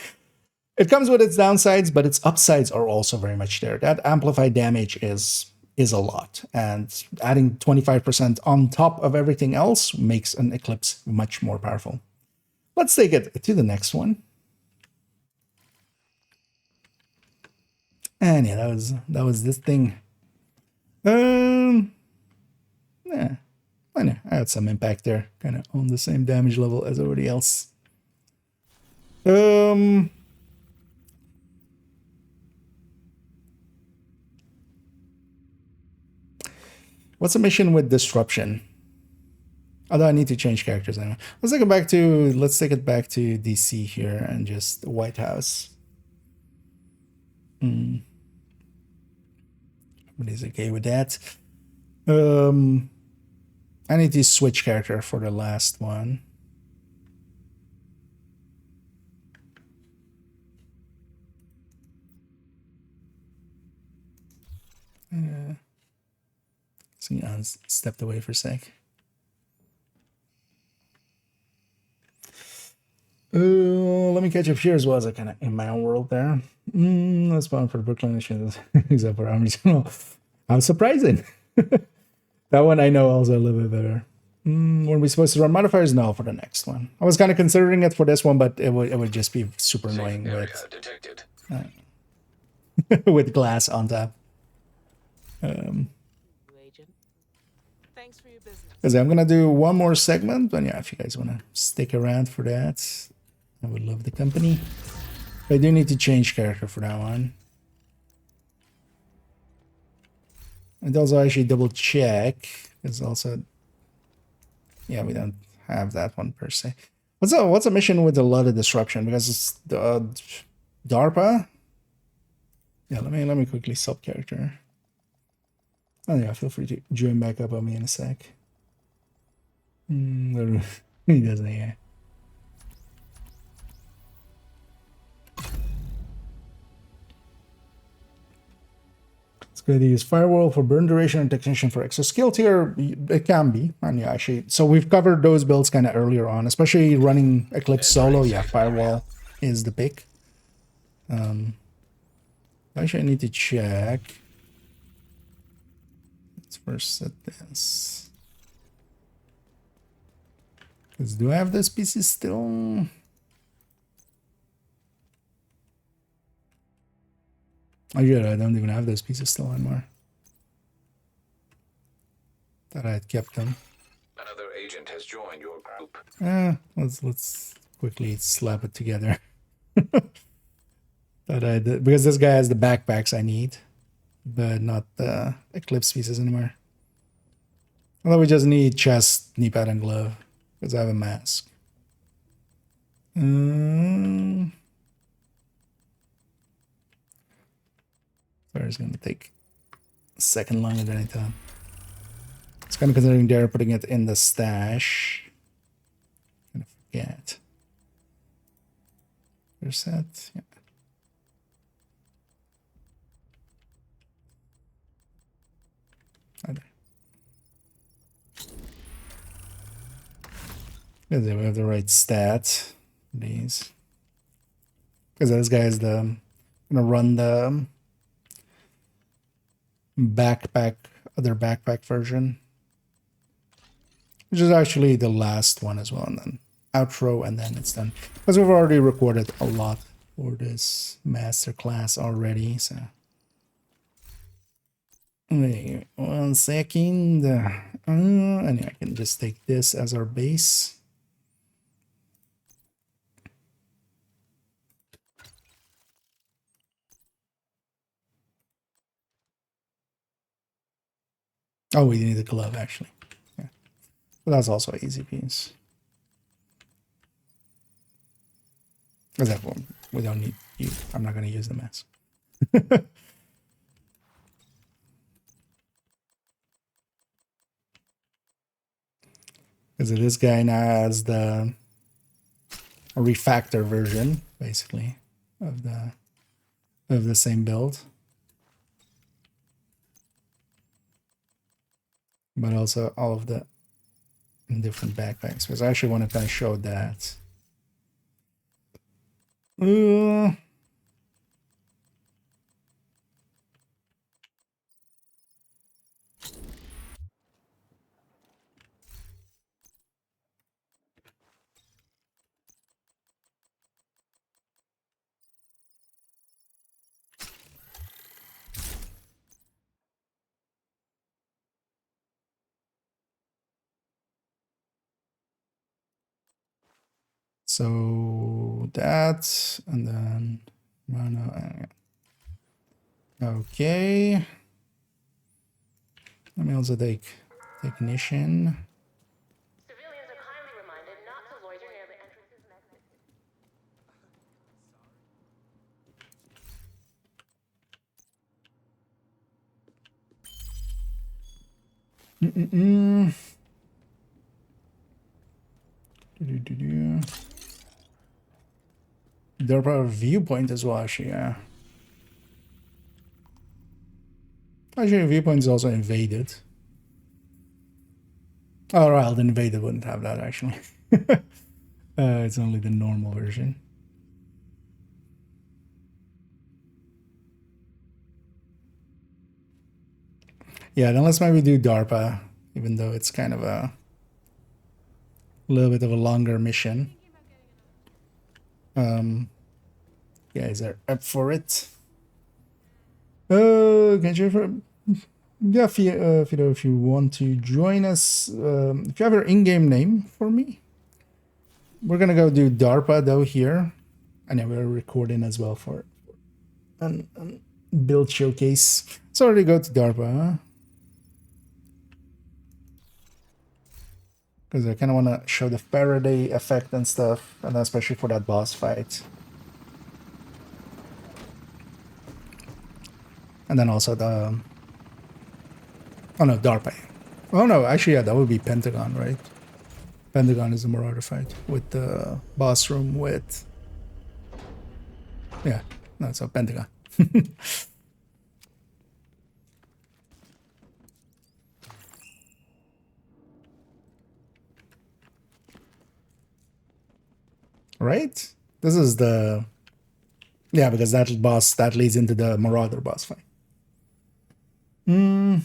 It comes with its downsides, but its upsides are also very much there. That amplified damage is a lot. And adding 25% on top of everything else makes an Eclipse much more powerful. Let's take it to the next one. And yeah, that was this thing. Yeah, I know, I had some impact there, kind of on the same damage level as everybody else. What's a mission with disruption? Although I need to change characters anyway. Let's take it back to DC here and just White House. Everybody's okay with that. I need to switch character for the last one. So yeah, I stepped away for a sec. Let me catch up here as well as I kind of in my own world there. Let's spawn for Brooklyn except for Army General. How surprising. That one I know also a little bit better. Were we supposed to run modifiers? No, for the next one. I was kind of considering it for this one, but it would just be super annoying with, detected. with glass on top. Agent. Thanks for your business. Because I'm going to do one more segment. But yeah, if you guys want to stick around for that, I would love the company. I do need to change character for that one. And also actually double check. Because also, yeah, we don't have that one per se. What's a mission with a lot of disruption? Because it's the DARPA. Yeah, let me quickly sub character. Oh yeah, feel free to join back up on me in a sec. He doesn't, yeah. It's good to use firewall for burn duration and technician for extra skill tier. It can be, and yeah, actually, so we've covered those builds kind of earlier on, especially running Eclipse solo. Yeah, firewall is the pick. Actually, I need to check. Let's first set this. Because do I have those pieces still? Oh yeah, I don't even have those pieces still anymore. Thought I had kept them. Another agent has joined your group. Let's quickly slap it together. Thought I did, because this guy has the backpacks I need, but not the Eclipse pieces anymore. Although we just need chest, knee pad, and glove, because I have a mask. Sorry, it's going to take a second longer than I thought. It's kind of considering they're putting it in the stash. I'm gonna forget. There's that. Yeah. Because we have the right stat. These. Because this guy is the gonna run the other backpack version, which is actually the last one as well, and then outro, and then it's done. Because we've already recorded a lot for this masterclass already, so. Wait 1 second. And I can just take this as our base. Oh, we need a glove actually. Yeah, but that's also an easy piece. Because that one we don't need you. I'm not going to use the mask. Because this guy now has the refactor version, basically, of the same build. But also all of the different backpacks. Because I actually want to kind of show that. So that, and then okay. Let me also take technician. Civilians are kindly reminded not to loiter near the entrances and exits. There are viewpoint as well, actually, yeah. Actually, viewpoint is also invaded. Oh, well, the invaded wouldn't have that, actually. It's only the normal version. Yeah, then let's maybe do DARPA, even though it's kind of a little bit of a longer mission. Yeah, is there up for it? Can you yeah, Fido, if you want to join us, if you have your in-game name for me, we're gonna go do DARPA though here, and then we're recording as well for an build showcase. So already go to DARPA, huh? Because I kind of want to show the Faraday effect and stuff, and especially for that boss fight. And then also the... Oh no, DARPA. Oh no, actually, yeah, that would be Pentagon, right? Pentagon is the Marauder fight with the boss room with... Yeah, no, so Pentagon. Right? This is the... Yeah, because that boss, that leads into the Marauder boss fight. Let me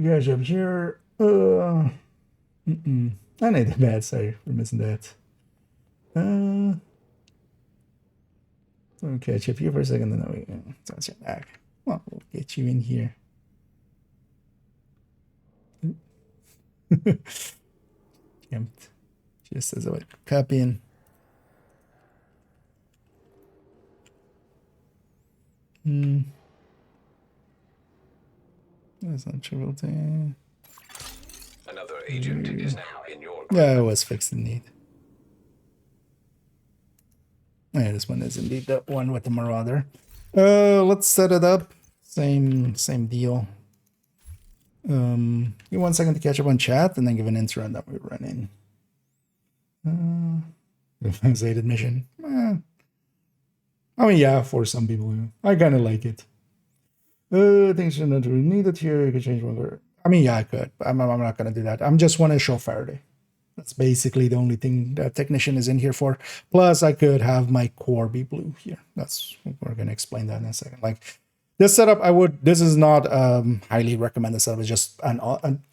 catch up here. I need the bad, sorry for missing that. Let me catch up here for a second, then we sounds back. Well, we'll get you in here. Jumped. Just as I would copy in. That's not trivial thing. Another agent is now in your Yeah, it was fixed indeed. Yeah, this one is indeed the one with the Marauder. Let's set it up. Same deal. Give 1 second to catch up on chat and then give an intro and then we run in. Translated mission. I mean, yeah, for some people, I kind of like it. Things are not really needed here. You can change one. I mean, yeah, I could. I'm not going to do that. I'm just want to show Faraday. That's basically the only thing that Technician is in here for. Plus, I could have my core be blue here. We're going to explain that in a second. Like this setup, this is not highly recommended setup. It's just an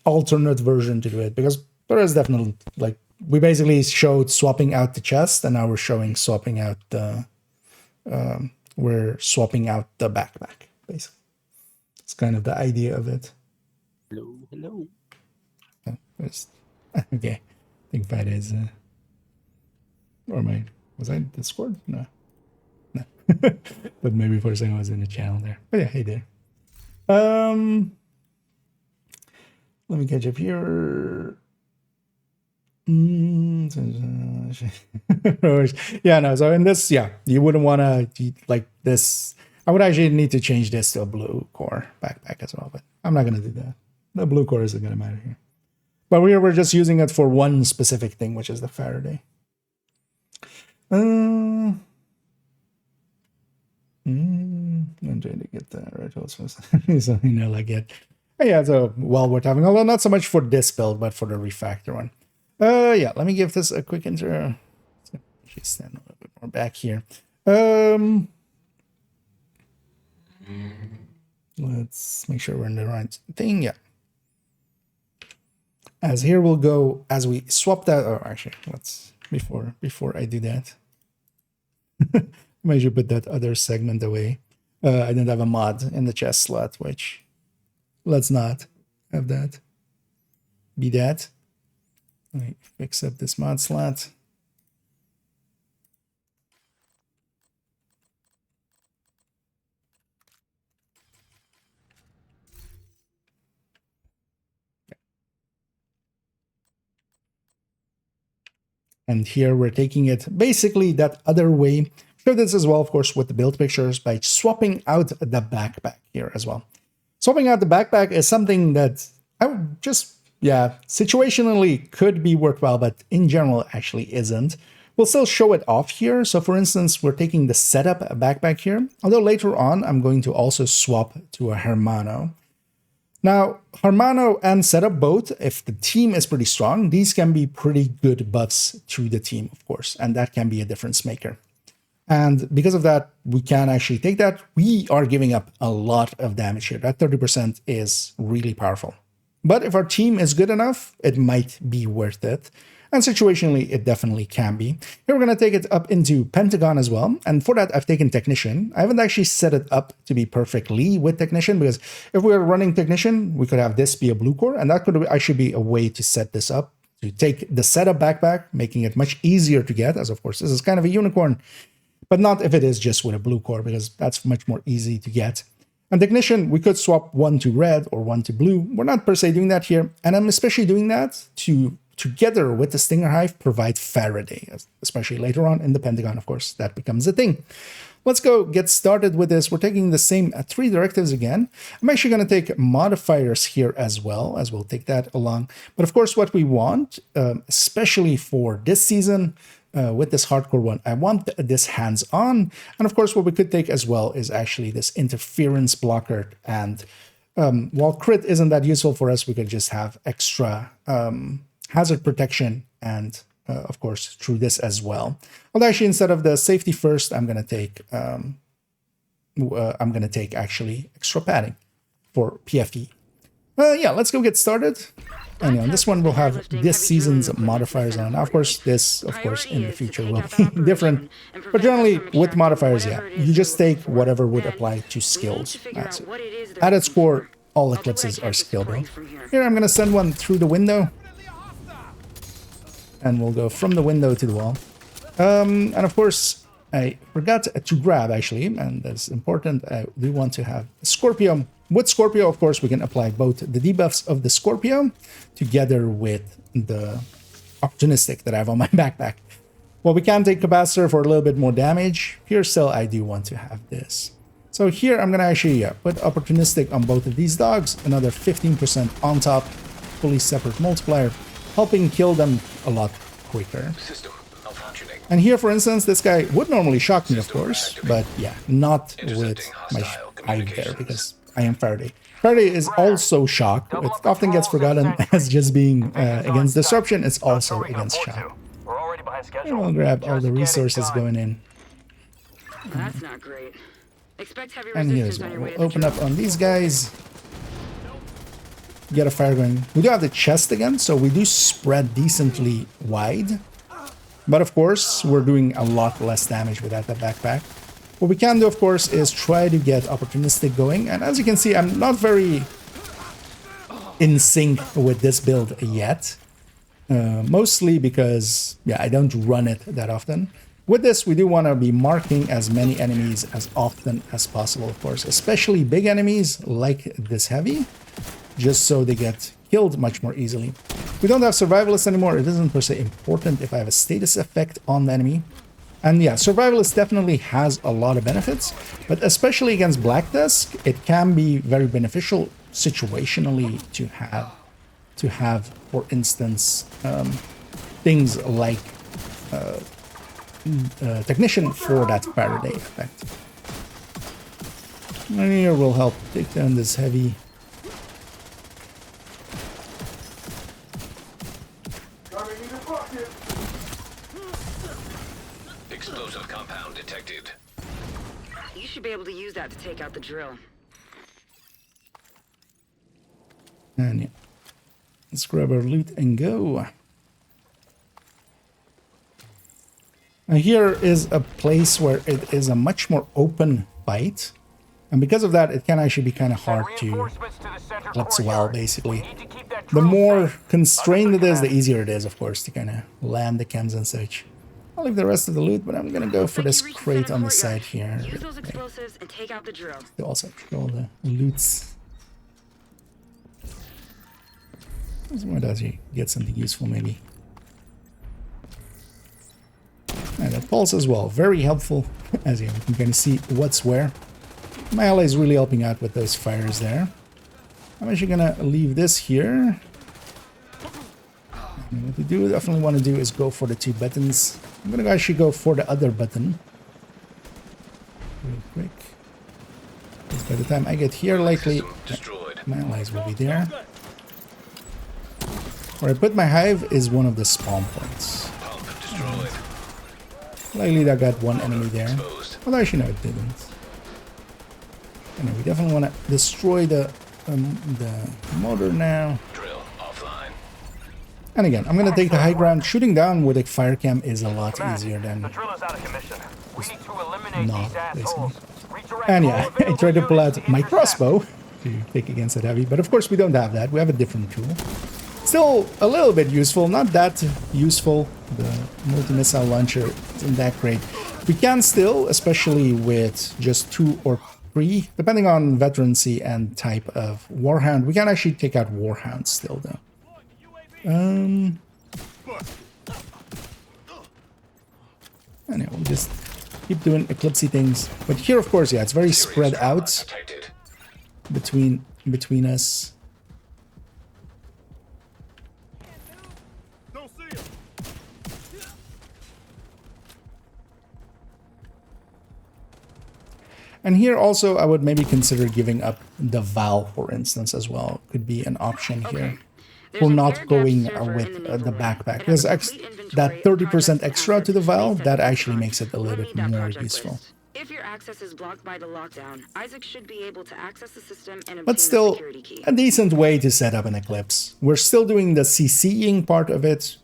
alternate version to do it, because there is definitely, like, we basically showed swapping out the chest, and now we're showing swapping out the, backpack, basically. It's kind of the idea of it. Hello. Okay. I think that is, or was I in Discord? No. But maybe for a second I was in the channel there. But yeah, hey there. Let me catch up here. Yeah, no, so in this, yeah, you wouldn't want to, like this, I would actually need to change this to a blue core backpack as well, but I'm not going to do that. The blue core isn't going to matter here. But we're just using it for one specific thing, which is the Faraday. I'm trying to get that right also. So, you know, like it. Yeah, so well worth having. Although not so much for this build, but for the refactor one. Yeah, let me give this a quick intro. Actually stand a little bit more back here. Let's make sure we're in the right thing. Yeah. As here we'll go as we swap that. Oh, actually, let's before I do that. I should put that other segment away. I didn't have a mod in the chest slot, which let's not have that. Be that. Let me fix up this mod slot. And here we're taking it basically that other way. Show this as well, of course, with the build pictures by swapping out the backpack here as well. Swapping out the backpack is something that I would just, yeah, situationally could be worthwhile, but in general actually isn't. We'll still show it off here. So for instance, we're taking the setup backpack here, although later on I'm going to also swap to a Hermano. Now, Hermano and setup both, if the team is pretty strong, these can be pretty good buffs to the team, of course, and that can be a difference maker. And because of that, we can actually take that. We are giving up a lot of damage here. That 30% is really powerful. But if our team is good enough, it might be worth it. And situationally, it definitely can be. Here we're going to take it up into Pentagon as well. And for that, I've taken Technician. I haven't actually set it up to be perfectly with Technician, because if we were running Technician, we could have this be a blue core. And that could actually be a way to set this up, to take the setup backpack, making it much easier to get, as of course, this is kind of a unicorn. But not if it is just with a blue core, because that's much more easy to get. And Technician, we could swap one to red or one to blue. We're not per se doing that here. And I'm especially doing that to, together with the Stinger Hive, provide Faraday, especially later on in the Pentagon, of course, that becomes a thing. Let's go get started with this. We're taking the same 3 directives again. I'm actually going to take modifiers here as well, as we'll take that along. But of course, what we want, especially for this season, with this hardcore one, I want this hands-on. And of course, what we could take as well is actually this interference blocker. And while crit isn't that useful for us, we could just have extra hazard protection and of course through this as well. Well, actually, instead of the safety first, I'm going to take actually extra padding for PFE. Yeah, let's go get started. And on this one, we'll have this season's modifiers on. Now, of course, this, of course, in the future will be different. But generally, with modifiers, yeah, you just take whatever would apply to skills. That's it. At its core, all eclipses are skill build. Here, I'm going to send one through the window. And we'll go from the window to the wall. And of course, I forgot to grab, actually, and that's important. I do want to have Scorpio. With Scorpio, of course, we can apply both the debuffs of the Scorpio together with the opportunistic that I have on my backpack. Well, we can take Capacitor for a little bit more damage. Here still, I do want to have this. So here, I'm going to actually put opportunistic on both of these dogs. Another 15% on top, fully separate multiplier, helping kill them a lot quicker. System malfunctioning. And here, for instance, this guy would normally shock me, of course, but yeah, not with my hive there, because I am Faraday. Faraday is also shock. It often gets forgotten as just being against disruption. It's also against shock. We're already behind And schedule. we'll grab all Just the get it resources done. going in. That's not great. Expect heavy And here's resistance on one. your way We'll to the open up drill. on these guys. Get a fire going. We do have the chest again, so we do spread decently wide. But of course, we're doing a lot less damage without that backpack. What we can do, of course, is try to get opportunistic going. And as you can see, I'm not very in sync with this build yet. Mostly because, yeah, I don't run it that often. With this, we do want to be marking as many enemies as often as possible, of course. Especially big enemies like this heavy, just so they get killed much more easily. We don't have survivalists anymore. It isn't per se important if I have a status effect on the enemy. And yeah, survivalist definitely has a lot of benefits, but especially against Black Dusk, it can be very beneficial situationally to have, for instance, things like Technician for that Faraday effect. And here will help take down this heavy. Explosive compound detected. You should be able to use that to take out the drill. And yeah, let's grab our loot and go. Now here is a place where it is a much more open fight. And because of that, it can actually be kind of hard to eclipse well, basically. The more constrained it is, the easier it is, of course, to kind of land the chems and such. I'll leave the rest of the loot, but I'm gonna go for this crate on the side here. Use those explosives and take out the drill. They also control the loots. This might actually get something useful, maybe. And a pulse as well, very helpful, as you can kind of see what's where. My ally is really helping out with those fires there. I'm actually gonna leave this here. And what we do definitely want to do is go for the 2 buttons. I'm gonna actually go for the other button real quick, because by the time I get here, likely Destroyed. my allies will be there. Where I put my hive is one of the spawn points. Pump destroyed. Likely that got one enemy there. Exposed. Well, actually, no, it didn't. And we definitely want to destroy the motor now. Drill offline. And again, I'm going to take the high ground. Shooting down with a fire cam is a lot easier The than drill is out of commission. We need to eliminate not, these assholes. Redirect And all yeah, I available tried to pull out units my intercept. crossbow to take against that heavy, but of course we don't have that. We have a different tool. Still a little bit useful, not that useful. The multi-missile launcher isn't that great. We can still, especially with just 2 or 3, depending on veterancy and type of warhound, we can actually take out warhounds still though. Anyway, we'll just keep doing eclipsey things. But here, of course, yeah, it's very spread out Detected. between us. And here also, I would maybe consider giving up the Val, for instance, as well. Could be an option here. There's For an not air gap going server with in the naval room. backpack. It Because has a complete that inventory of 30% projects extra and to the assets Val, based that on actually the makes it a little We'll bit need that more project useful. list. If your access is blocked by the lockdown, Isaac should be able to access the system and obtain But the still, security key. a decent way to set up an Eclipse. We're still doing the CCing part of it,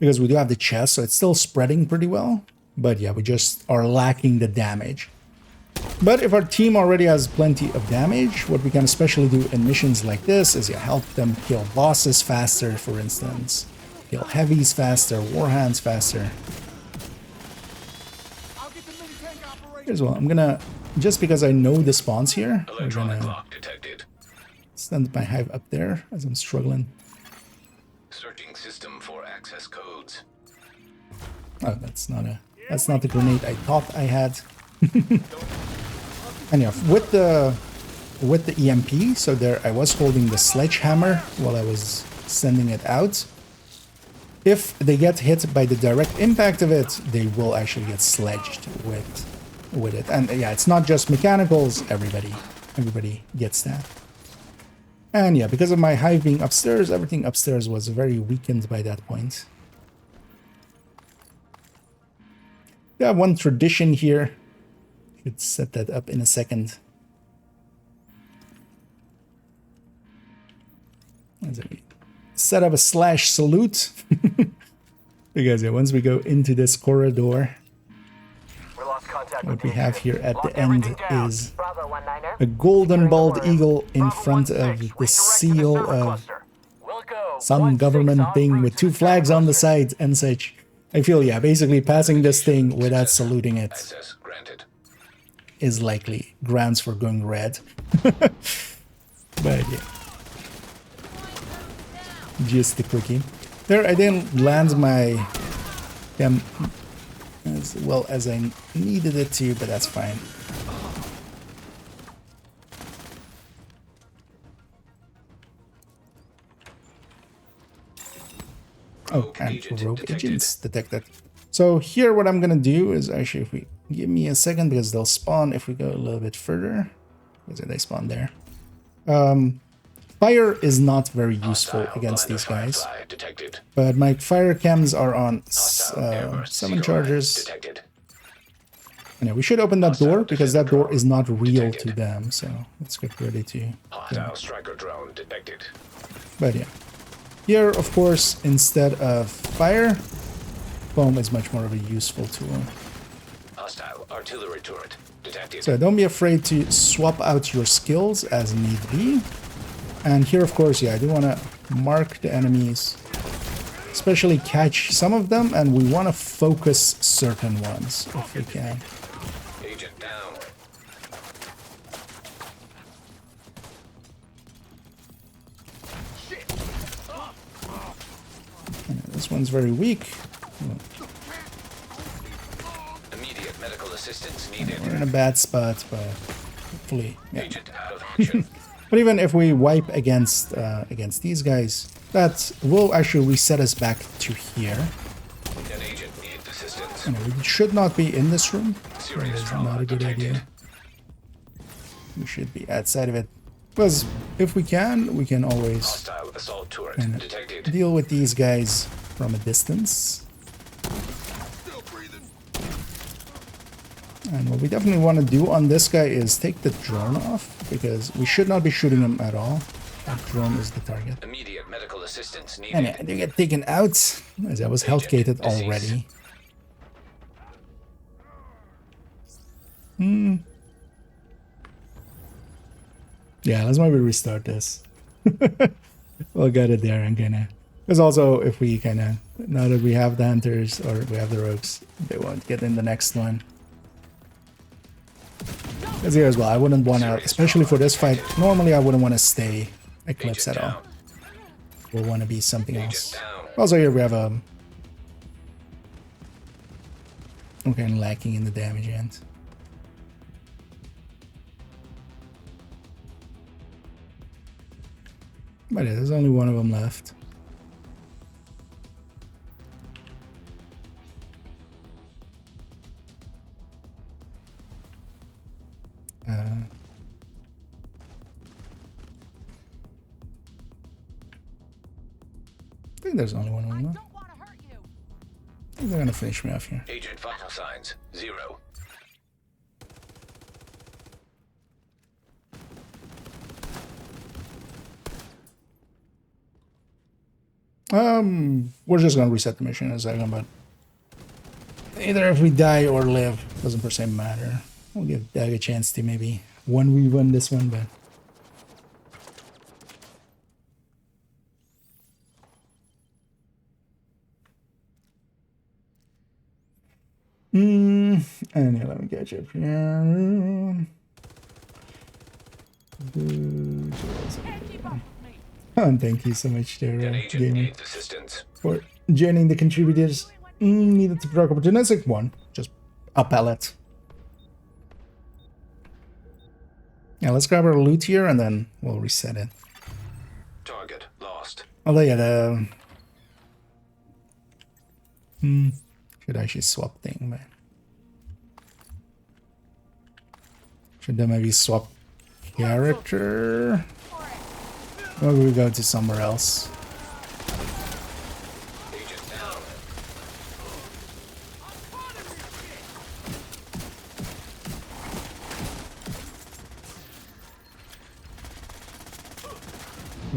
because we do have the chest, so it's still spreading pretty well. But yeah, we just are lacking the damage. But if our team already has plenty of damage, what we can especially do in missions like this is help them kill bosses faster, for instance. Kill heavies faster, warhounds faster. Here's what I'm gonna, just because I know the spawns here, I'm Electronic gonna lock detected. send my hive up there as I'm struggling. Searching system for access codes. Oh, that's not the grenade I thought I had. And yeah, with the EMP, so there I was holding the sledgehammer while I was sending it out. If they get hit by the direct impact of it, they will actually get sledged with it. And yeah, it's not just mechanicals, everybody. everybody gets that. And yeah, because of my hive being upstairs, everything upstairs was very weakened by that point. We have one tradition here. Should set that up in a second. Set up a slash salute. Because yeah, once we go into this corridor, We lost contact what with we the have agent. here at Lock the end everything down. is Bravo 19er. a golden bald Securing eagle in Bravo front 16, of the redirect to seal server of cluster. We'll go. some 16 government en thing route with to two the flags server on the cluster. sides and such. I feel, yeah, basically passing this thing without saluting it Access granted. is likely grounds for going red. But yeah. Just a quickie. There, I didn't land my as well as I needed it to, but that's fine. Oh, and rogue agents detected. So here what I'm gonna do is actually, if we give me a second, because they'll spawn if we go a little bit further. Because they spawn there. Fire is not very useful against these guys. Detected. But my fire cams are on Hostile airburst 7 Seagull charges. detected. And yeah, we should open that door because that door drone is not real to detected. them. So let's get ready to. Hostile striker drone detected. But yeah. Here, of course, instead of fire, foam is much more of a useful tool. Hostile artillery turret detected. So don't be afraid to swap out your skills as need be. And here, of course, yeah, I do want to mark the enemies, especially catch some of them, and we want to focus certain ones if we can. Agent down. Yeah, this one's very weak. Immediate medical assistance needed. We're in a bad spot, but hopefully, yeah. Agent out of action. But even if we wipe against these guys, that will actually reset us back to here. An agent needs assistance. You know, we should not be in this room. That Serious is trauma not a good detected. idea. We should be outside of it. Because if we can always Hostile assault turret kinda detected. deal with these guys from a distance. And what we definitely want to do on this guy is take the drone off, because we should not be shooting him at all. That drone is the target. Immediate medical assistance needed. And yeah, they get taken out, as I was health gated Deceased. already. Yeah, let's maybe restart this. We'll get it there and kinda. Because also, if we kinda, now that we have the hunters or we have the rogues, they won't get in the next one. Because here as well, I wouldn't want to, especially for this fight, normally I wouldn't want to stay Eclipse at all. We'll want to be something else. down. Also here we have a... I'm kind of lacking in the damage end. But yeah, there's only one of them left. I think there's only one of them left. Don't want to hurt you. I think they're gonna finish me off here. Agent vital signs 0. We're just gonna reset the mission in a second, but either if we die or live, doesn't per se matter. We'll give Dag a chance to maybe win this one, but and yeah, let me catch up here. And thank you so much, there, An agent gamer, needs assistance. for joining the contributors. Needed to proc opportunistic one, just a pallet. Yeah, let's grab our loot here and then we'll reset it. Target lost. Although yeah, the should actually swap thing, but should then maybe swap character. Or we go to somewhere else. Agent down.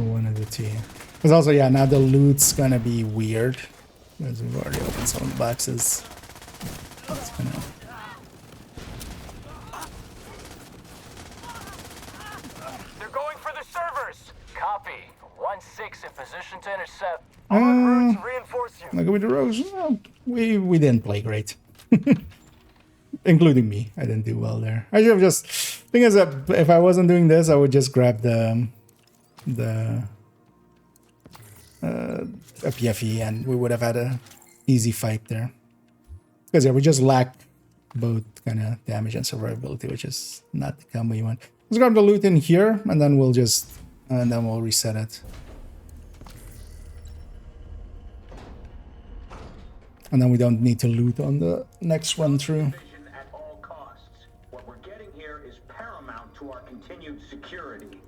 One of the two. Because also, yeah, now the loot's gonna be weird. Because we've already opened some of the boxes. It's gonna... They're going for the servers. Copy. 1-6 in position to intercept. En route to reinforce you. Like with the Rose, well, we didn't play great. Including me. I didn't do well there. I should have just... Thing is that if I wasn't doing this, I would just grab a PFE and we would have had a easy fight there. Because yeah, we just lack both kind of damage and survivability, which is not the combo you want. Let's grab the loot in here and then we'll just we'll reset it. And then we don't need to loot on the next run through. At all costs. What we're getting here is paramount to our continued security.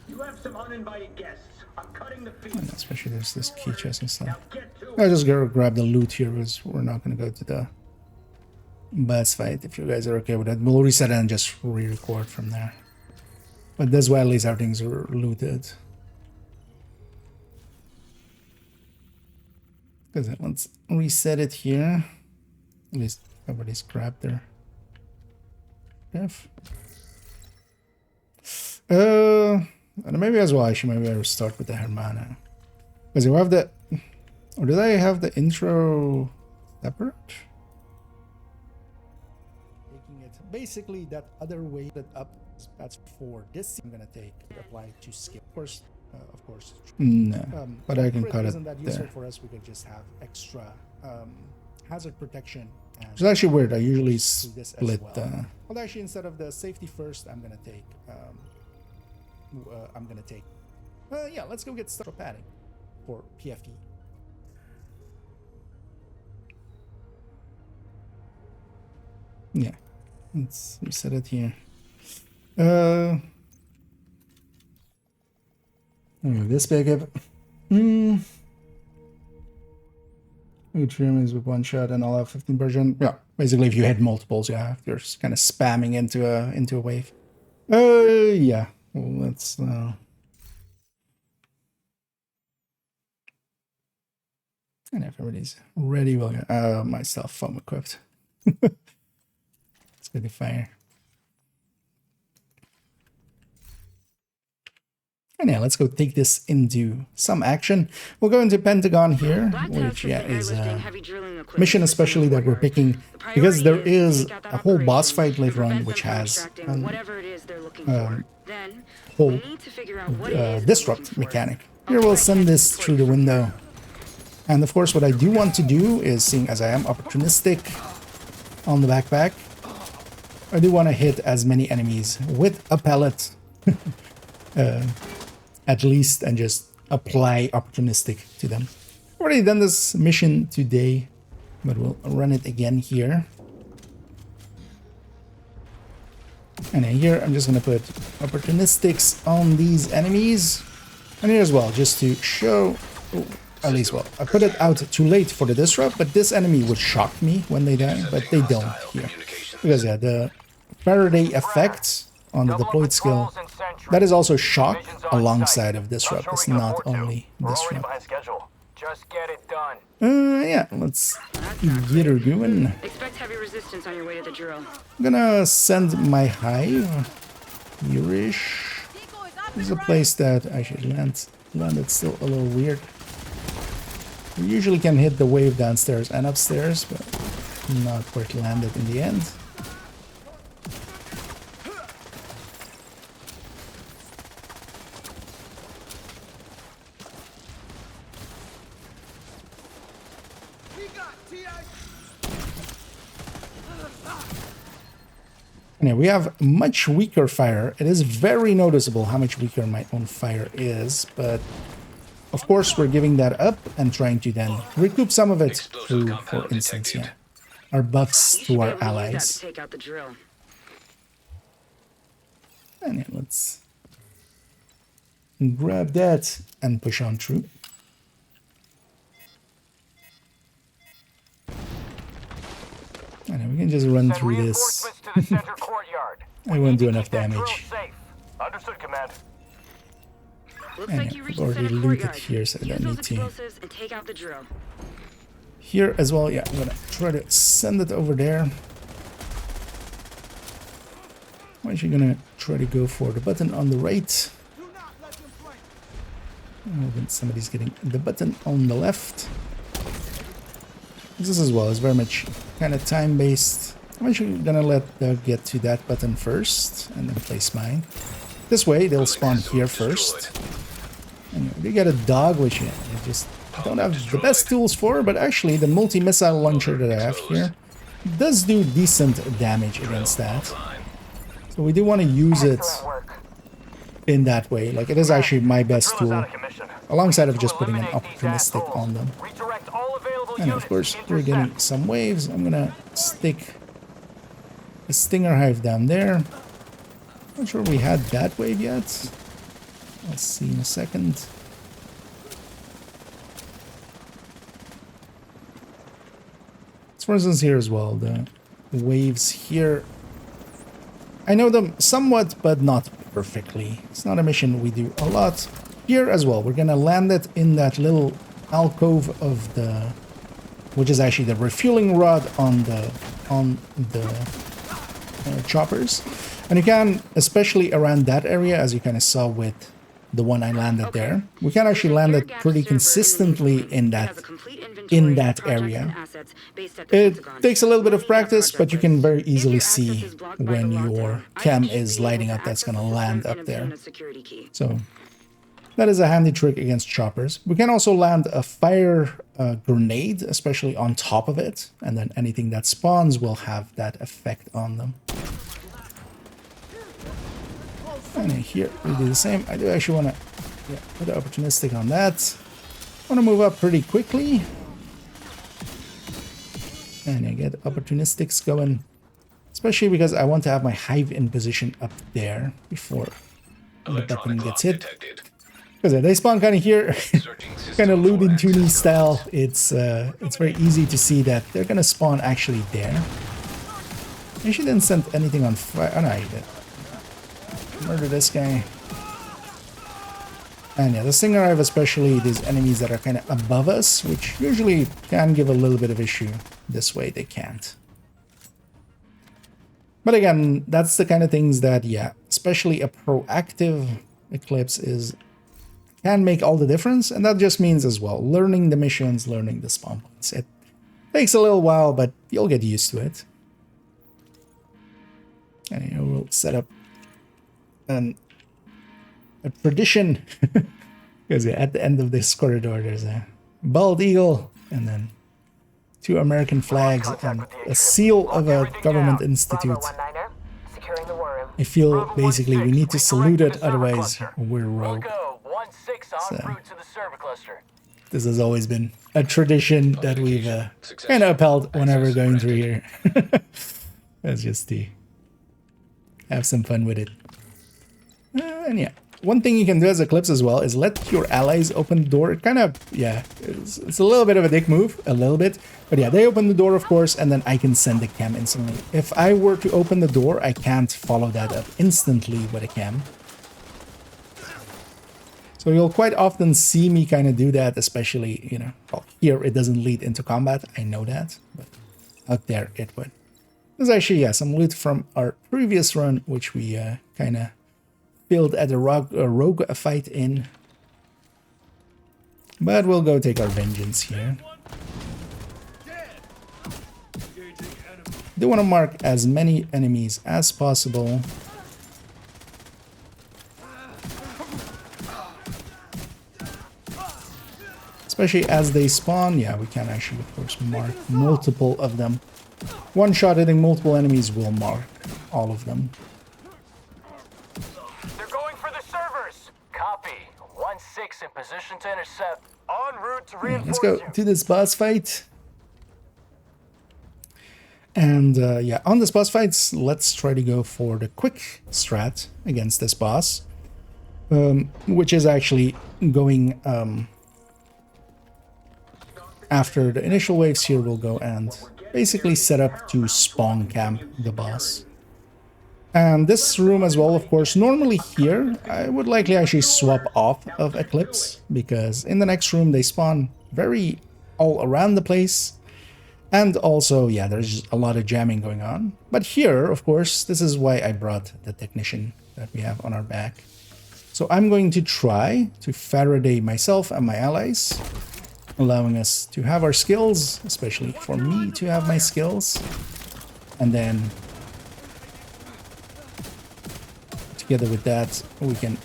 You have some uninvited guests. I'm cutting the feed. And especially there's this key chest and stuff. Now get to I'll just go grab the loot here because we're not going to go to the boss fight. If you guys are okay with that, we'll reset it and just re-record from there. But this way at least everything's looted. Because let's reset it here. At least everybody's grabbed their stuff. And maybe as well, maybe I will start with the Hermana. Because you have the... Or did I have the intro separate? Taking it basically that other way that up. That's for this I'm gonna take apply to skill. Of course. No, but I can cut it that useful for us. We could just have extra hazard protection. It's actually weird. I usually split. Well, actually, instead of the safety first, I'm gonna take. Yeah, let's go get started padding for PFE. Yeah, let's reset it here. This backup. Trim is with one shot and I'll have 15%. Yeah, basically if you hit multiples, yeah, you're just kind of spamming into a wave. Yeah. Well, let's and if everybody's ready, we'll get myself foam equipped. Let's get the fire. And yeah, let's go take this into some action. We'll go into Pentagon here, which yeah is a mission especially that we're picking because there is a whole boss fight later on which has whole disrupt mechanic. Here we'll send this through the window. And of course what I do want to do is, seeing as I am opportunistic on the backpack, I do want to hit as many enemies with a pellet at least, and just apply opportunistic to them. Already done this mission today, but we'll run it again here. And here I'm just going to put opportunistics on these enemies. And here as well, just to show, at least, well, I put it out too late for the disrupt, but this enemy would shock me when they die, but they don't here. Because yeah, the Faraday effect on the deployed skill, that is also shock alongside of disrupt. It's not only disrupt. Just get it done. Yeah, let's get her going. Expect heavy resistance on your way to the drill. I'm gonna send my hive here-ish. This is a place that I should landed still a little weird. We usually can hit the wave downstairs and upstairs, but not where it landed in the end. Yeah, we have much weaker fire. It is very noticeable how much weaker my own fire is, but of course we're giving that up and trying to then recoup some of it through, for instance, yeah, our buffs to our allies. And yeah, let's grab that and push on through. And then we can just run Send through this. reinforcements to the center courtyard. I won't do Keep enough that drill damage. safe. Understood, Command. Looks And like yeah, you I've reached the already center looted courtyard. here, so I Use don't those need to. explosives and take out the drill. Here as well, yeah, I'm gonna try to send it over there. I'm actually gonna try to go for the button on the right. Oh, then somebody's getting the button on the left. This as well is very much kind of time-based. I'm actually gonna let Doug get to that button first and then place mine. This way, they'll spawn here first. And we get a dog, which I just don't have the best tools for, but actually the multi-missile launcher that I have here does do decent damage against that. So we do want to use it Excellent work. in that way. Like, it is actually my best Drill is tool, out of commission. alongside of To just putting an eliminate these opportunistic assholes. on them. Redirect all available And of units course, to we're getting intercept. some waves. I'm gonna stick a Stinger Hive down there. Not sure we had that wave yet. I'll see in a second. So for instance here as well, the waves here, I know them somewhat, but not perfectly. It's not a mission we do a lot. Here as well, we're gonna land it in that little alcove of the, which is actually the refueling rod on the choppers. And you can, especially around that area, as you kind of saw with the one I landed there, we can actually land it pretty consistently in that area. It takes a little bit of practice, but you can very easily see when your cam is lighting up that's going to land up there. So that is a handy trick against choppers. We can also land a fire grenade, especially on top of it, and then anything that spawns will have that effect on them. And here we do the same. I do actually want to put the opportunistic on that. Want to move up pretty quickly. And I get opportunistics going, especially because I want to have my hive in position up there before the button gets hit. Because they spawn kind of here, kind of loot in Tooney style. It's very easy to see that they're gonna spawn actually there. I actually didn't send anything on fire. Oh no, I did. Murder this guy. And yeah, the Stinger Hive, especially these enemies that are kind of above us, which usually can give a little bit of issue. This way they can't. But again, that's the kind of things that, yeah, especially a proactive Eclipse can make all the difference. And that just means as well, learning the missions, learning the spawn points. It takes a little while, but you'll get used to it. And you know, we'll set up a tradition, because at the end of this corridor there's a bald eagle and then 2 American flags and a seal of a government institute. Securing the war room. I feel basically we need to salute it, otherwise we're rogue. Go 1-6 en So. route to the server cluster. This has always been a tradition that we've kind of upheld whenever going through here. That's just to have some fun with it. And yeah, one thing you can do as Eclipse as well is let your allies open the door. It kind of, yeah, it's a little bit of a dick move, a little bit. But yeah, they open the door, of course, and then I can send the cam instantly. If I were to open the door, I can't follow that up instantly with a cam. So you'll quite often see me kind of do that, especially, you know, well, here it doesn't lead into combat, I know that, but out there it would. There's actually, yeah, some loot from our previous run, which we kind of filled at a rogue fight in. But we'll go take our vengeance here. Do want to mark as many enemies as possible. Especially as they spawn, yeah, we can actually, of course, mark multiple of them. One shot hitting multiple enemies will mark all of them. They're going for the servers. Copy. 1-6 in position to intercept. En route to Yeah, reinforce let's go you. to this boss fight. And yeah, on this boss fights, let's try to go for the quick strat against this boss, which is actually going after the initial waves here. We'll go and basically set up to spawn camp the boss. And this room as well, of course, normally here, I would likely actually swap off of Eclipse, because in the next room they spawn very all around the place. And also, yeah, there's a lot of jamming going on. But here, of course, this is why I brought the technician that we have on our back. So I'm going to try to Faraday myself and my allies, allowing us to have our skills, especially for me to have my skills. And then together with that, we can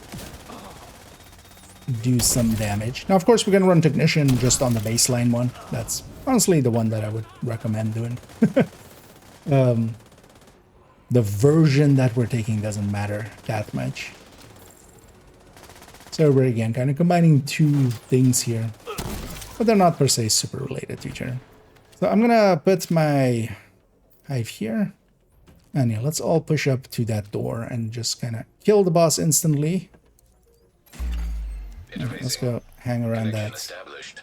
do some damage. Now, of course, we can run Technician just on the baseline one. That's honestly the one that I would recommend doing. The version that we're taking doesn't matter that much. So we're again kind of combining two things here, but they're not per se super related to each other. So I'm gonna put my hive here. And yeah, let's all push up to that door and just kind of kill the boss instantly. Let's go hang around that. Established.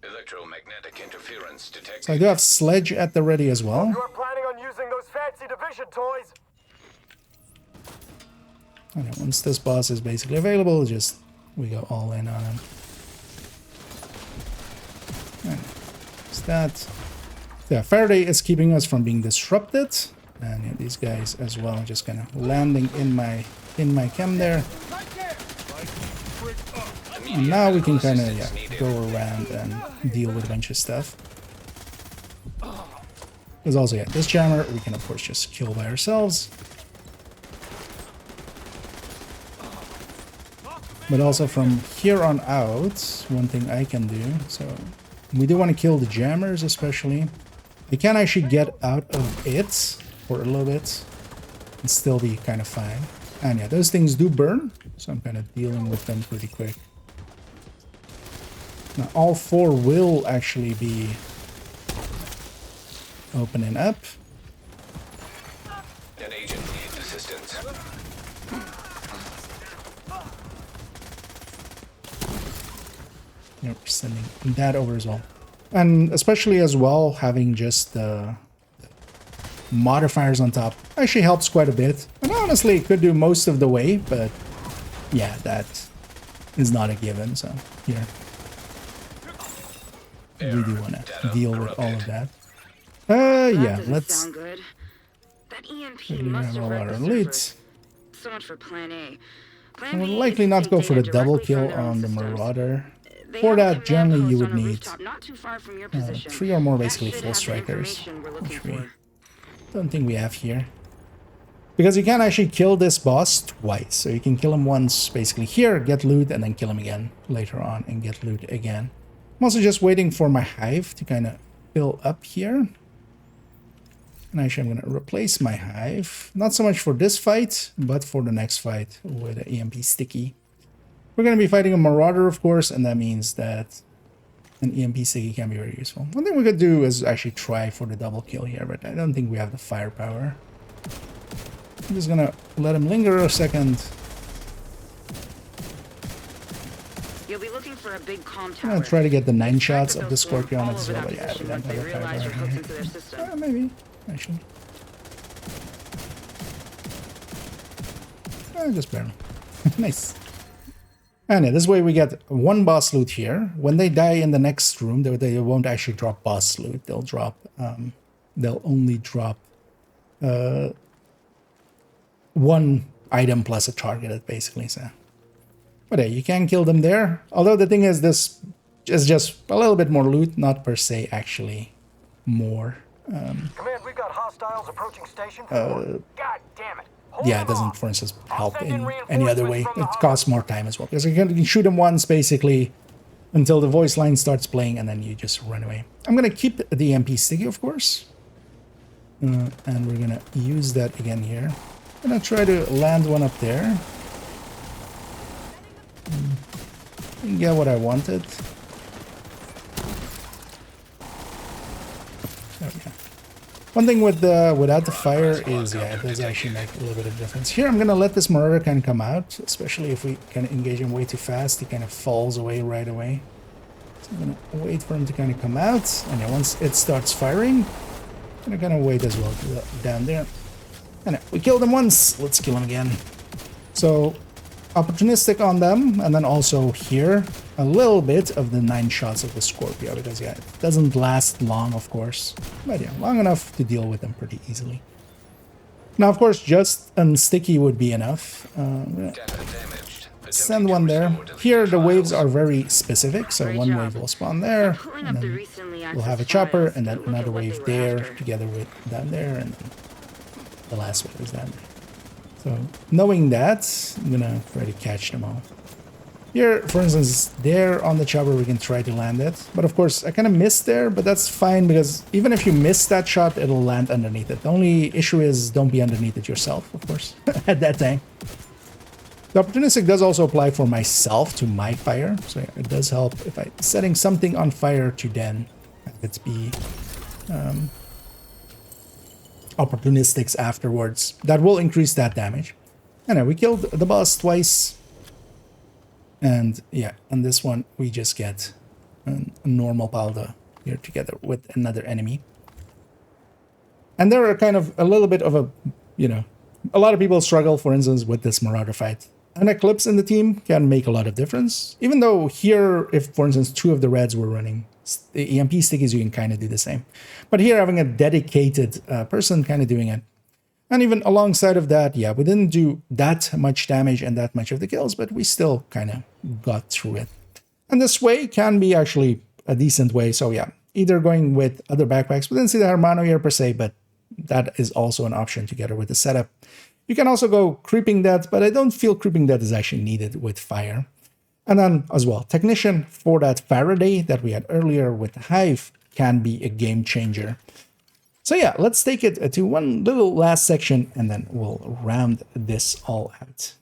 Electromagnetic interference detected. So I do have Sledge at the ready as well. You are planning on using those fancy division toys? And then once this boss is basically available, just we go all in on him. And that's that. Yeah, Faraday is keeping us from being disrupted, and yeah, these guys as well, just kind of landing in my chem there. And now we can kind of go around and deal with a bunch of stuff. There's also this jammer we can of course just kill by ourselves, but also from here on out, one thing I can do. So we do want to kill the jammers especially. They can actually get out of it for a little bit and still be kind of fine. And yeah, those things do burn, so I'm kind of dealing with them pretty quick. Now all four will actually be opening up. An agent needs assistance. Yep, sending that over as well. And especially as well, having just the modifiers on top actually helps quite a bit. And honestly, it could do most of the way, but yeah, that is not a given. So here, we do want to deal with all of that. Yeah, let's Sound good. That EMP we must have have all wrecked our the loot. servers. So much for Plan A. Plan We'll B likely is to not take go for the data double directly from kill their own on the systems. Marauder. They For have a that, command generally you post would on a need rooftop not too far from your position. 3 or more That basically should full have the strikers, information we're looking which we for. don't think we have here. Because you can actually kill this boss twice. So you can kill him once basically here, get loot, and then kill him again later on and get loot again. I'm also just waiting for my hive to kind of fill up here. And actually I'm going to replace my hive. Not so much for this fight, but for the next fight with the EMP sticky. We're going to be fighting a Marauder, of course, and that means that an EMP sticky can be very useful. One thing we could do is actually try for the double kill here, but I don't think we have the firepower. I'm just gonna let him linger a second. You'll be looking for a big comm I'm tower. gonna try to get the 9 shots Expect of the that they'll swarm Scorpion all as over well, that but yeah, we position don't once they have a realize you're firepower hooked here. into their system. Maybe, actually. Just barely. Nice. And yeah, this way we get 1 boss loot here. When they die in the next room, they won't actually drop boss loot. They'll drop, they'll only drop 1 item plus a target, basically. So, but yeah, you can kill them there. Although the thing is, this is just a little bit more loot, not per se actually more. Command, we've got hostiles approaching station 4. God damn it. Hold Yeah, it them doesn't, off. for instance, I'll help send in in any other way. reinforcements from It the costs more time as well. Because you can shoot them once, basically, until the voice line starts playing, and then you just run away. I'm going to keep the MP sticky, of course. And we're going to use that again here. I'm going to try to land one up there. Didn't get what I wanted. There we go. One thing with without the fire is, yeah, it does actually make a little bit of difference. Here, I'm gonna let this Marauder kind of come out, especially if we kind of engage him way too fast. He kind of falls away right away. So I'm gonna wait for him to kind of come out, and then once it starts firing, I'm gonna wait as well down there. And we killed him once. Let's kill him again. So opportunistic on them, and then also here a little bit of the 9 shots of the Scorpio, because yeah, it doesn't last long, of course, but yeah, long enough to deal with them pretty easily. Now, of course, just unsticky would be enough. Send one there. Here the waves are very specific, so one wave will spawn there, and then we'll have a chopper, and then another wave there together with down there, and then the last wave is down there. So knowing that, I'm gonna try to catch them all. Here, for instance, there on the chopper, we can try to land it. But of course, I kind of missed there, but that's fine, because even if you miss that shot, it'll land underneath it. The only issue is don't be underneath it yourself, of course, at that time. The opportunistic does also apply for myself to my fire. So yeah, it does help if I'm setting something on fire to then have it be opportunistics afterwards. That will increase that damage. Anyway, we killed the boss twice. And yeah, on this one, we just get a normal Palda here together with another enemy. And there are kind of a little bit of a, you know, a lot of people struggle, for instance, with this Marauder fight. An Eclipse in the team can make a lot of difference. Even though here, if, for instance, 2 of the reds were running the EMP stickies, you can kind of do the same. But here, having a dedicated person kind of doing it. And even alongside of that, yeah, we didn't do that much damage and that much of the kills, but we still kind of got through it. And this way can be actually a decent way. So yeah, either going with other backpacks. We didn't see the Hermano here per se, but that is also an option together with the setup. You can also go Creeping Death, but I don't feel Creeping Death is actually needed with fire. And then as well, Technician for that Faraday that we had earlier with the Hive can be a game changer. So yeah, let's take it to one little last section, and then we'll round this all out.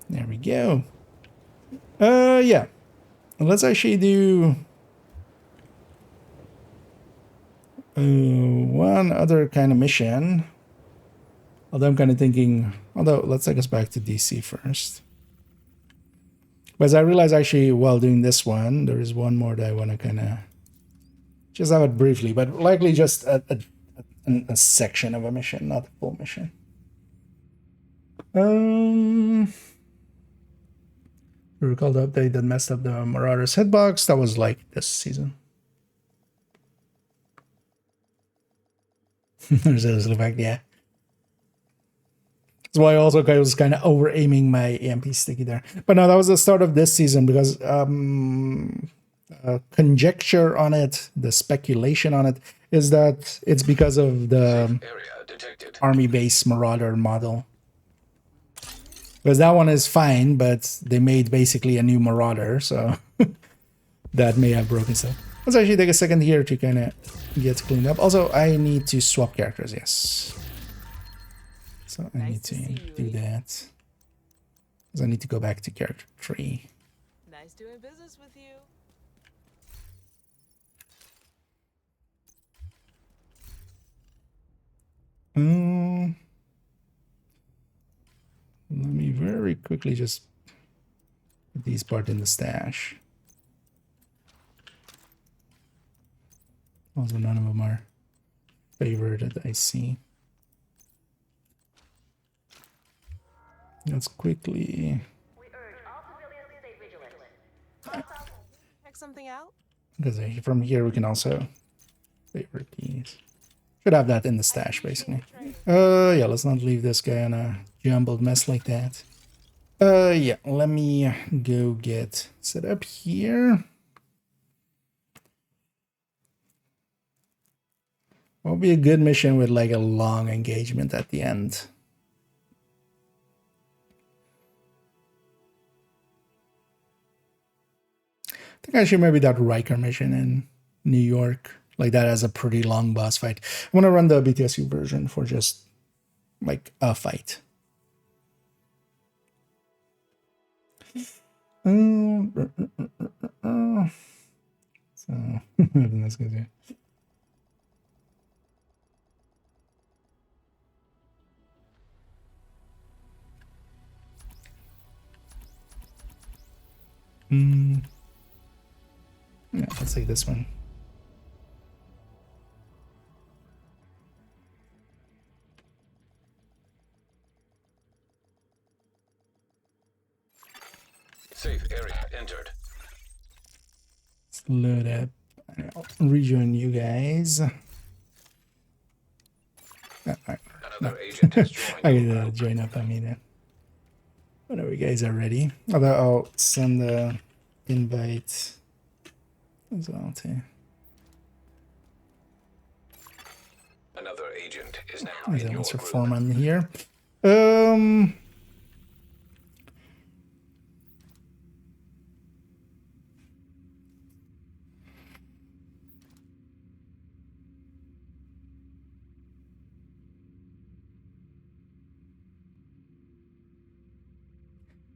There we go. Yeah. Let's actually do one other kind of mission. Although I'm kind of thinking, let's take us back to DC first. But as I realize actually while doing this one, there is one more that I want to kind of just have it briefly, but likely just a section of a mission, not a full mission. You recall the update that messed up the Marauder's hitbox? That was like this season. There's a little fact, yeah. That's why I also was kind of over-aiming my EMP sticky there. But no, that was the start of this season, because conjecture on it, the speculation on it, is that it's because of the army base Marauder model. Because that one is fine, but they made basically a new Marauder, so that may have broken stuff. Let's actually take a second here to kind of get cleaned up. Also, I need to swap characters, yes. So I need to do that. Because I need to go back to character 3. Nice doing business with you. Let me very quickly just put these part in the stash. Also, none of them are favorited, I see. Let's quickly... We urge all civilians to stay vigilant. Check something out? Because from here we can also favorite these. Should have that in the stash, basically. Yeah, let's not leave this guy in a jumbled mess like that. Yeah, let me go get set up here. Will be a good mission with like a long engagement at the end. I think actually maybe that Riker mission in New York, like that has a pretty long boss fight. I want to run the BTSU version for just like a fight. So that's good. Yeah, let's take this one. Safe area entered. Let's load up. I'll rejoin you guys. Another agent has joined. I gotta join up. I mean, whenever you guys are ready. Although I'll send the invite as well too. Another agent is now There's in an your answer group. form on here.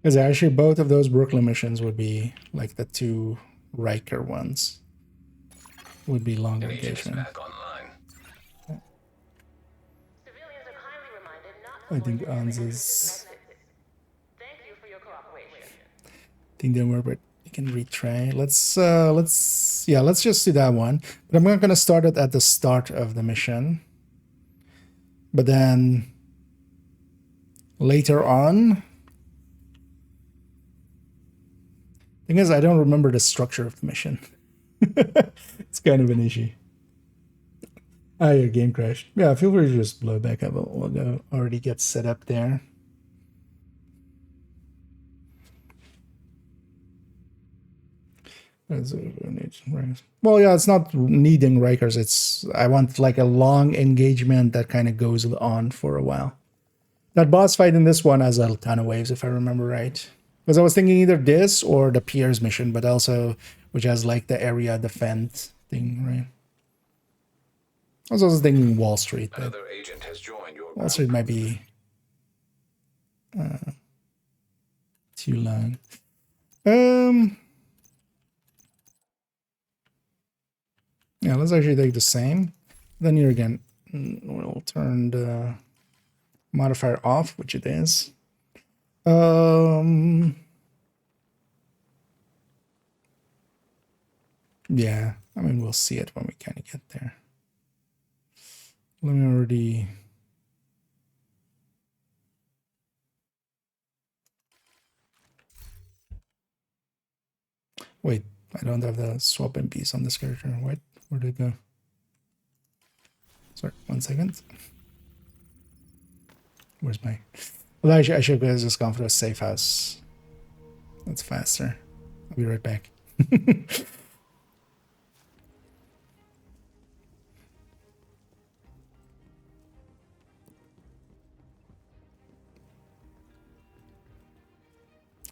Because actually both of those Brooklyn missions would be like the two Riker ones. Would be long An agent is engagement. back online. Civilians are kindly reminded not to I think loiter near the Ans entrances is... and exits. Thank you for your cooperation. I think don't worry, but you can retry. Let's just do that one. But I'm not gonna start it at the start of the mission. But then later on. Thing is, I don't remember the structure of the mission. It's kind of an issue. Ah, your game crashed. Yeah, feel free to just blow back up. We'll already get set up there. Well, yeah, it's not needing Rikers. It's I want like a long engagement that kind of goes on for a while. That boss fight in this one has a ton of waves, if I remember right. Because I was thinking either this or the Piers mission, but also which has like the area defend thing, right? I was also thinking Wall Street. But Another agent has joined your Wall group. Street might be too long. Yeah, let's actually take the same. Then here again, we'll turn the modifier off, which it is. Yeah, I mean, we'll see it when we kind of get there. Let me already... Wait, I don't have the swap MPs on this character. What? Where did it go? Sorry, 1 second. Where's my... Well, I should have just gone for a safe house. That's faster. I'll be right back.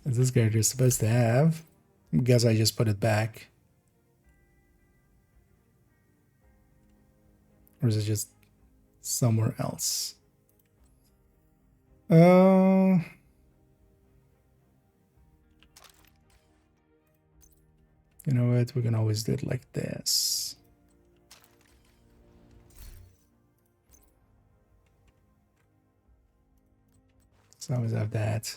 Is this character supposed to have? I guess I just put it back. Or is it just somewhere else? You know what? We can always do it like this. So I always have that.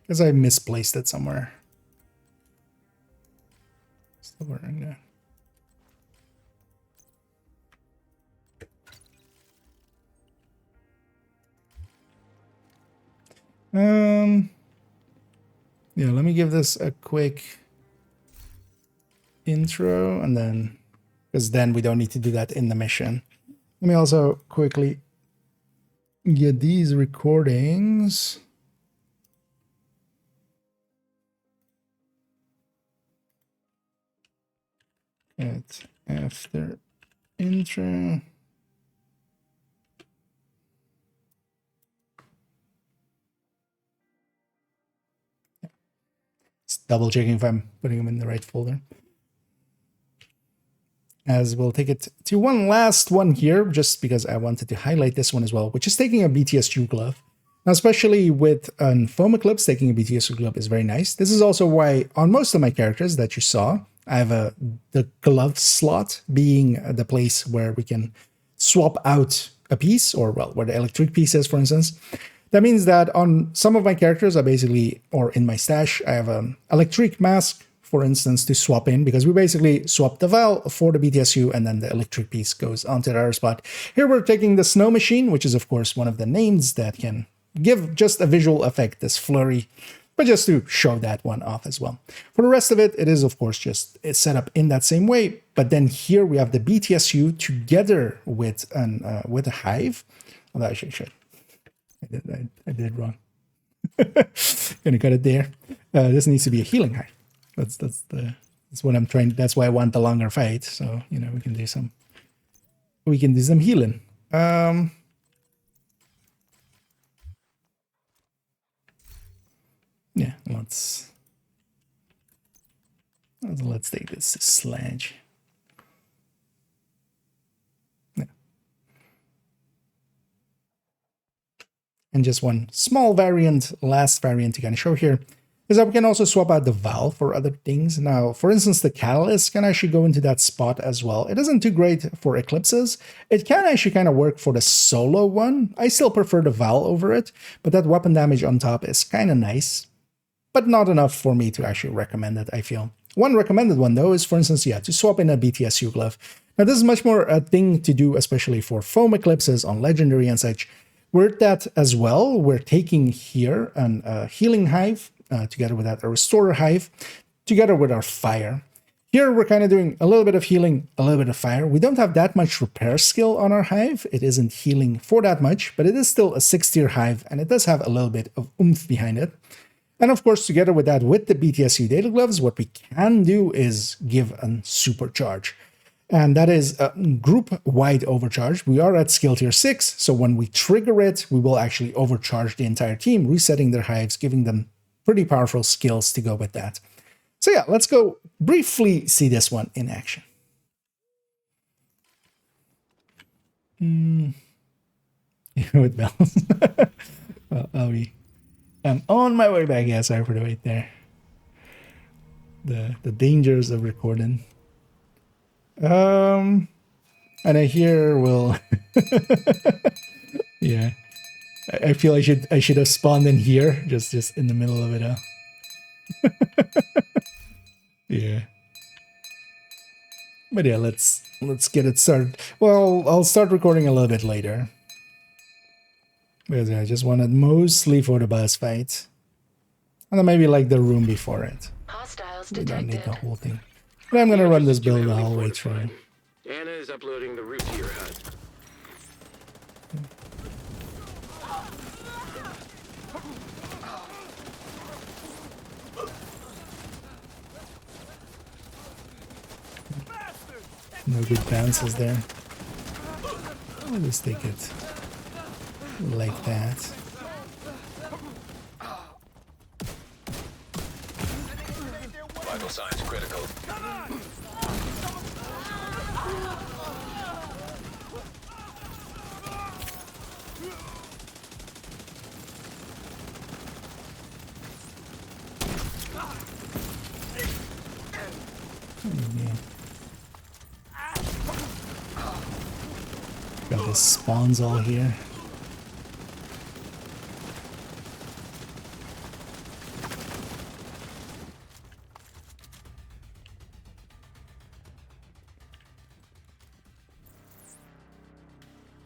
Because I misplaced it somewhere. Still wearing that. Yeah, let me give this a quick intro and then, because then we don't need to do that in the mission. Let me also quickly get these recordings. After intro. Just double checking if I'm putting them in the right folder. As we'll take it to one last one here, just because I wanted to highlight this one as well, which is taking a BTSU glove. Now, especially with Foam Eclipse, taking a BTSU glove is very nice. This is also why on most of my characters that you saw, I have the glove slot being the place where we can swap out a piece, or well, where the electric piece is, for instance. That means that on some of my characters, I basically, or in my stash, I have an electric mask, for instance, to swap in, because we basically swap the Val for the BTSU, and then the electric piece goes onto the other spot. Here we're taking the Snow Machine, which is, of course, one of the names that can give just a visual effect, this flurry, but just to show that one off as well. For the rest of it, it is, of course, just it's set up in that same way. But then here we have the BTSU together with a hive. Although I should. I did it wrong. Gonna cut it there. This needs to be a healing hive. That's what I'm trying. That's why I want the longer fight. So you know we can do some healing. Yeah, let's take this sledge. Yeah. And just one small variant, last variant to kind of show here, is that we can also swap out the valve for other things. Now, for instance, the catalyst can actually go into that spot as well. It isn't too great for eclipses. It can actually kind of work for the solo one. I still prefer the valve over it, but that weapon damage on top is kind of nice, but not enough for me to actually recommend it, I feel. One recommended one, though, is, for instance, yeah, to swap in a BTSU glove. Now, this is much more a thing to do, especially for foam eclipses on Legendary and such. With that as well, we're taking here a healing hive, together with that, a restorer hive, together with our fire. Here, we're kind of doing a little bit of healing, a little bit of fire. We don't have that much repair skill on our hive. It isn't healing for that much, but it is still a 6-tier hive, and it does have a little bit of oomph behind it. And of course, together with that, with the BTSU data gloves, what we can do is give a supercharge. And that is a group-wide overcharge. We are at skill tier 6, so when we trigger it, we will actually overcharge the entire team, resetting their hives, giving them pretty powerful skills to go with that. So yeah, let's go briefly see this one in action. With bells. Well, I'm on my way back. Yeah, sorry for the wait there. The dangers of recording. And I hear will yeah. I feel I should have spawned in here, just in the middle of it all. Yeah. But yeah, let's get it started. Well, I'll start recording a little bit later. Because I just wanted mostly for the boss fight. And then maybe like the room before it. Hostiles We don't need detected. the whole thing. But I'm gonna run this build the whole way through. Anna is uploading the route to your hut. No good bounces there. I'll just take it like that. Vital signs critical. Yeah. Got the spawns all here.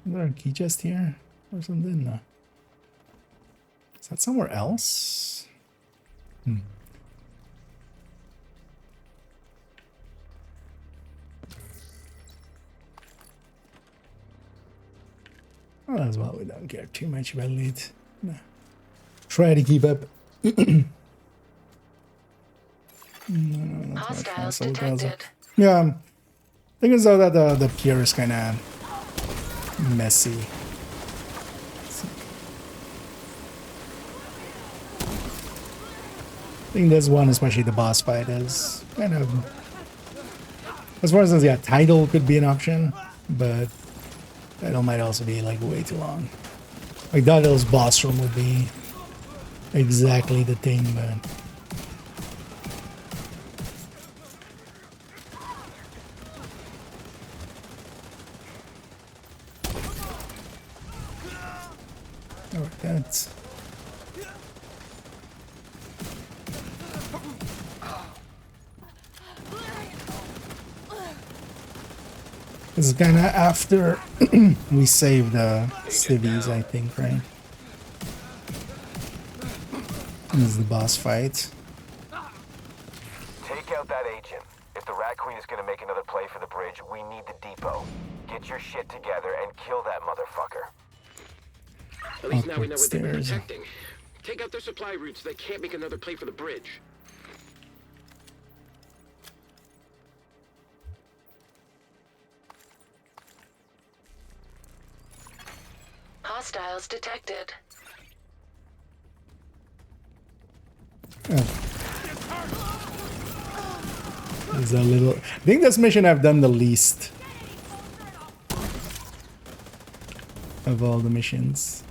Is there a key chest here or something? No. Is that somewhere else? Oh, as well, we don't care too much about it. No. Try to keep up. No, that's not Hostiles castle, Gaza. detected. Yeah, I think as though that the pier is kind of messy. I think this one, especially the boss fight, is kind of, as far as yeah, title could be an option, but title might also be like way too long. Like Title's boss room would be exactly the thing, but Oh, that's... This is kind of after we saved civvies, I think, right? This is the boss fight. Take out that agent. If the Rat Queen is gonna make another play for the bridge, we need the depot. Get your shit together and kill that motherfucker. At least now we know what they've been Upstairs. protecting. Take out their supply routes so they can't make another play for the bridge. Hostiles detected. There's a little... I think this mission I've done the least of all the missions.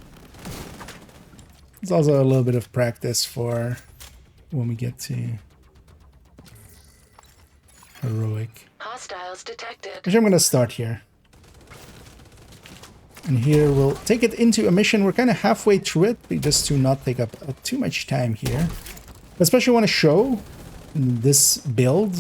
It's also a little bit of practice for when we get to heroic. Hostiles detected. Actually, I'm gonna start here. And here we'll take it into a mission. We're kind of halfway through it, just to not take up too much time here. Especially want to show this build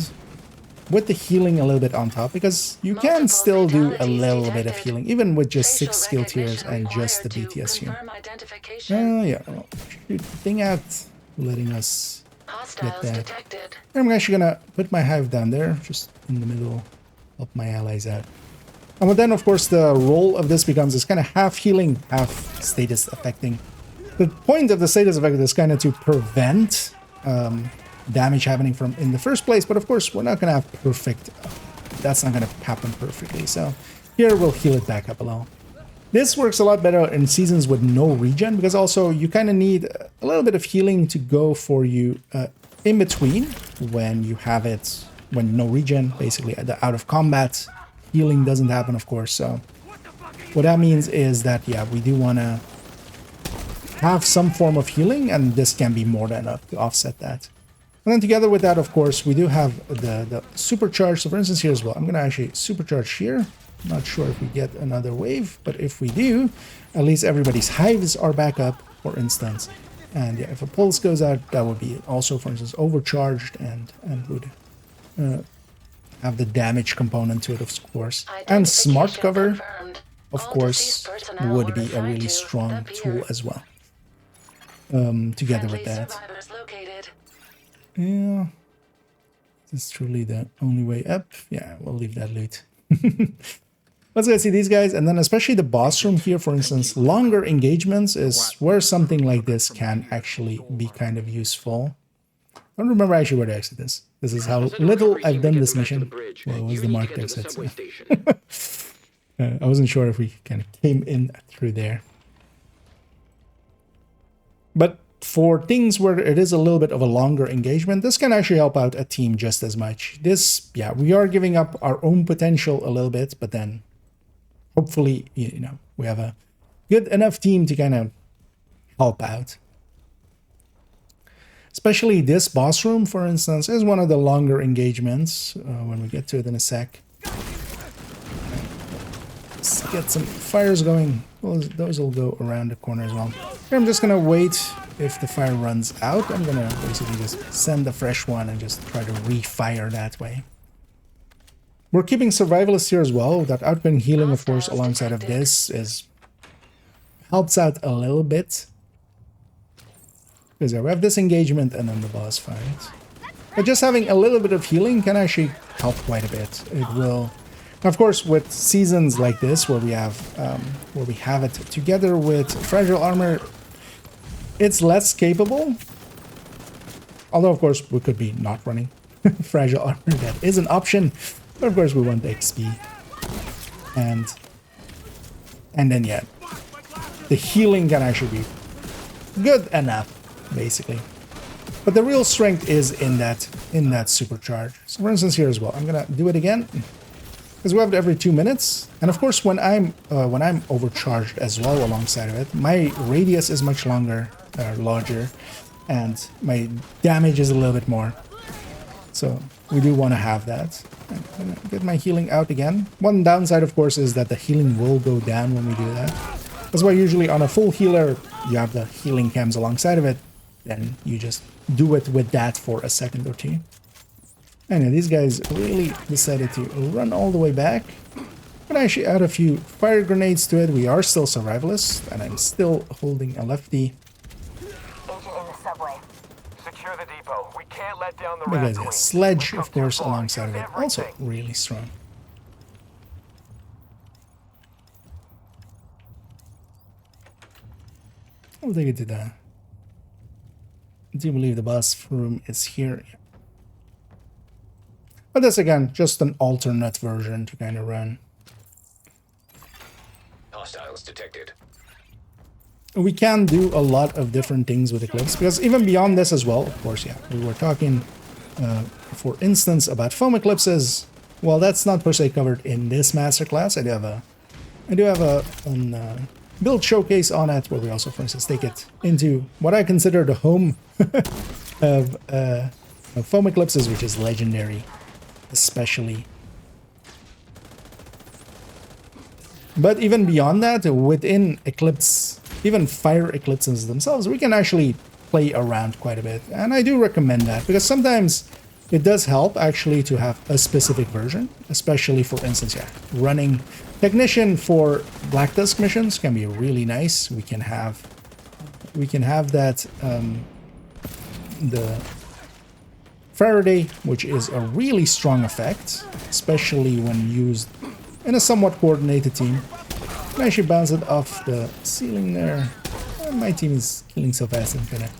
with the healing a little bit on top, because you can Multiple still do a fatalities little bit of detected. healing, even with just 6 Facial skill tiers recognition and just the required to BTS here. confirm identification. Yeah, well, shoot the thing out, letting us Hostiles that. detected. I'm actually gonna put my hive down there, just in the middle, help my allies out. And then, of course, the role of this becomes is kind of half healing, half status affecting. The point of the status effect is kind of to prevent damage happening from in the first place, but of course, we're not gonna have perfect. That's not gonna happen perfectly. So here we'll heal it back up a little. This works a lot better in seasons with no regen, because also you kind of need a little bit of healing to go for you in between when you have it, when no regen, basically the out of combat healing doesn't happen, of course. So what that means is that, yeah, we do want to have some form of healing, and this can be more than enough to offset that. And then together with that, of course, we do have the supercharge. So for instance, here as well, I'm going to actually supercharge here. Not sure if we get another wave, but if we do, at least everybody's hives are back up, for instance. And yeah, if a pulse goes out, that would be also, for instance, overcharged and would have the damage component to it, of course. And smart Identification cover, confirmed. of All course, deceased personnel would were be a assigned really to strong the tool pier. as well. Together with Friendly that. survivors located. Yeah. Is this truly the only way up? Yeah, we'll leave that loot. Let's go see these guys, and then especially the boss room here, for instance, longer engagements is where something like this can actually be kind of useful. I don't remember actually where to exit this. This is how little I've done this mission. Well, it was the marked exit. So. I wasn't sure if we kind of came in through there. But for things where it is a little bit of a longer engagement, this can actually help out a team just as much. This, yeah, we are giving up our own potential a little bit, but then hopefully, you know, we have a good enough team to kind of help out. Especially this boss room, for instance, is one of the longer engagements when we get to it in a sec. Let's get some fires going. Well, those will go around the corner as well. I'm just going to wait. If the fire runs out, I'm going to basically just send a fresh one and just try to refire that way. We're keeping survivalists here as well. That outgoing healing, of course, alongside of this helps out a little bit. Because we have this engagement and then the boss fight. But just having a little bit of healing can actually help quite a bit. It will, of course, with seasons like this where we have it together with fragile armor, it's less capable. Although, of course, we could be not running fragile armor. That is an option. But of course, we want the XP. And then, yeah, the healing can actually be good enough, basically. But the real strength is in that supercharge. So for instance, here as well, I'm gonna do it again because we have it every 2 minutes. And of course, when I'm overcharged as well alongside of it, my radius is much larger, and my damage is a little bit more. So we do want to have that. I'm gonna get my healing out again. One downside, of course, is that the healing will go down when we do that. That's why usually on a full healer, you have the healing cams alongside of it. Then you just do it with that for a second or two. Anyway, these guys really decided to run all the way back. But I actually add a few fire grenades to it. We are still survivalists, and I'm still holding a lefty. Agent in the subway. Secure the depot. We can't let down the Because rat a queen. sledge, We've of come too course, far. alongside of Use it. Also everything. really strong. I'll take it to the... I do believe the bus room is here. But that's again just an alternate version to kind of run. Hostiles detected. We can do a lot of different things with Eclipse, because even beyond this as well, of course, yeah, we were talking, for instance, about foam eclipses. Well, that's not per se covered in this masterclass. I do have a build showcase on it, where we also, for instance, take it into what I consider the home of foam eclipses, which is legendary, especially. But even beyond that, within Eclipse, even fire eclipses themselves, we can actually play around quite a bit. And I do recommend that, because sometimes it does help actually to have a specific version, especially for instance, yeah, running Technician for Black Dusk missions can be really nice. We can have that the Faraday, which is a really strong effect, especially when used in a somewhat coordinated team. And I should bounce it off the ceiling there. My team is killing so fast and kind of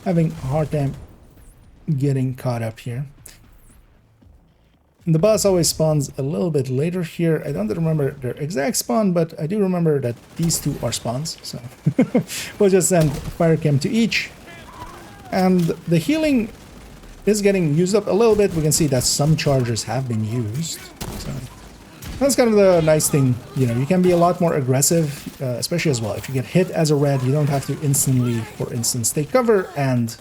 having a hard time getting caught up here. And the boss always spawns a little bit later here. I don't remember their exact spawn, but I do remember that these two are spawns. So we'll just send fire chem to each. And the healing is getting used up a little bit. We can see that some chargers have been used. So that's kind of the nice thing. You know, you can be a lot more aggressive, especially as well. If you get hit as a red, you don't have to instantly, for instance, take cover and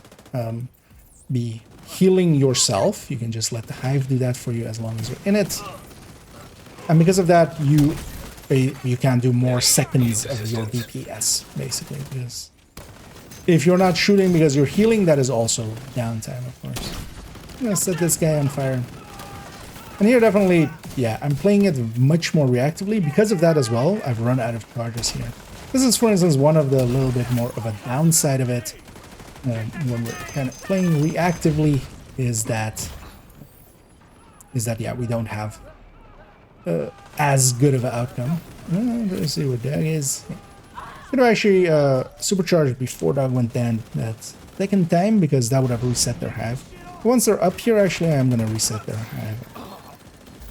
be healing yourself. You can just let the hive do that for you as long as you're in it. And because of that, you can do more seconds of your DPS, basically. Because if you're not shooting because you're healing, that is also downtime, of course. I'm gonna set this guy on fire. And here definitely, yeah, I'm playing it much more reactively. Because of that as well, I've run out of charges here. This is, for instance, one of the little bit more of a downside of it. When we're kind of playing reactively, is that yeah, we don't have as good of an outcome. Let's see what Doug is. Could have actually supercharged before Doug went down that second time, because that would have reset their hive. Once they're up here, actually, I'm gonna reset their hive.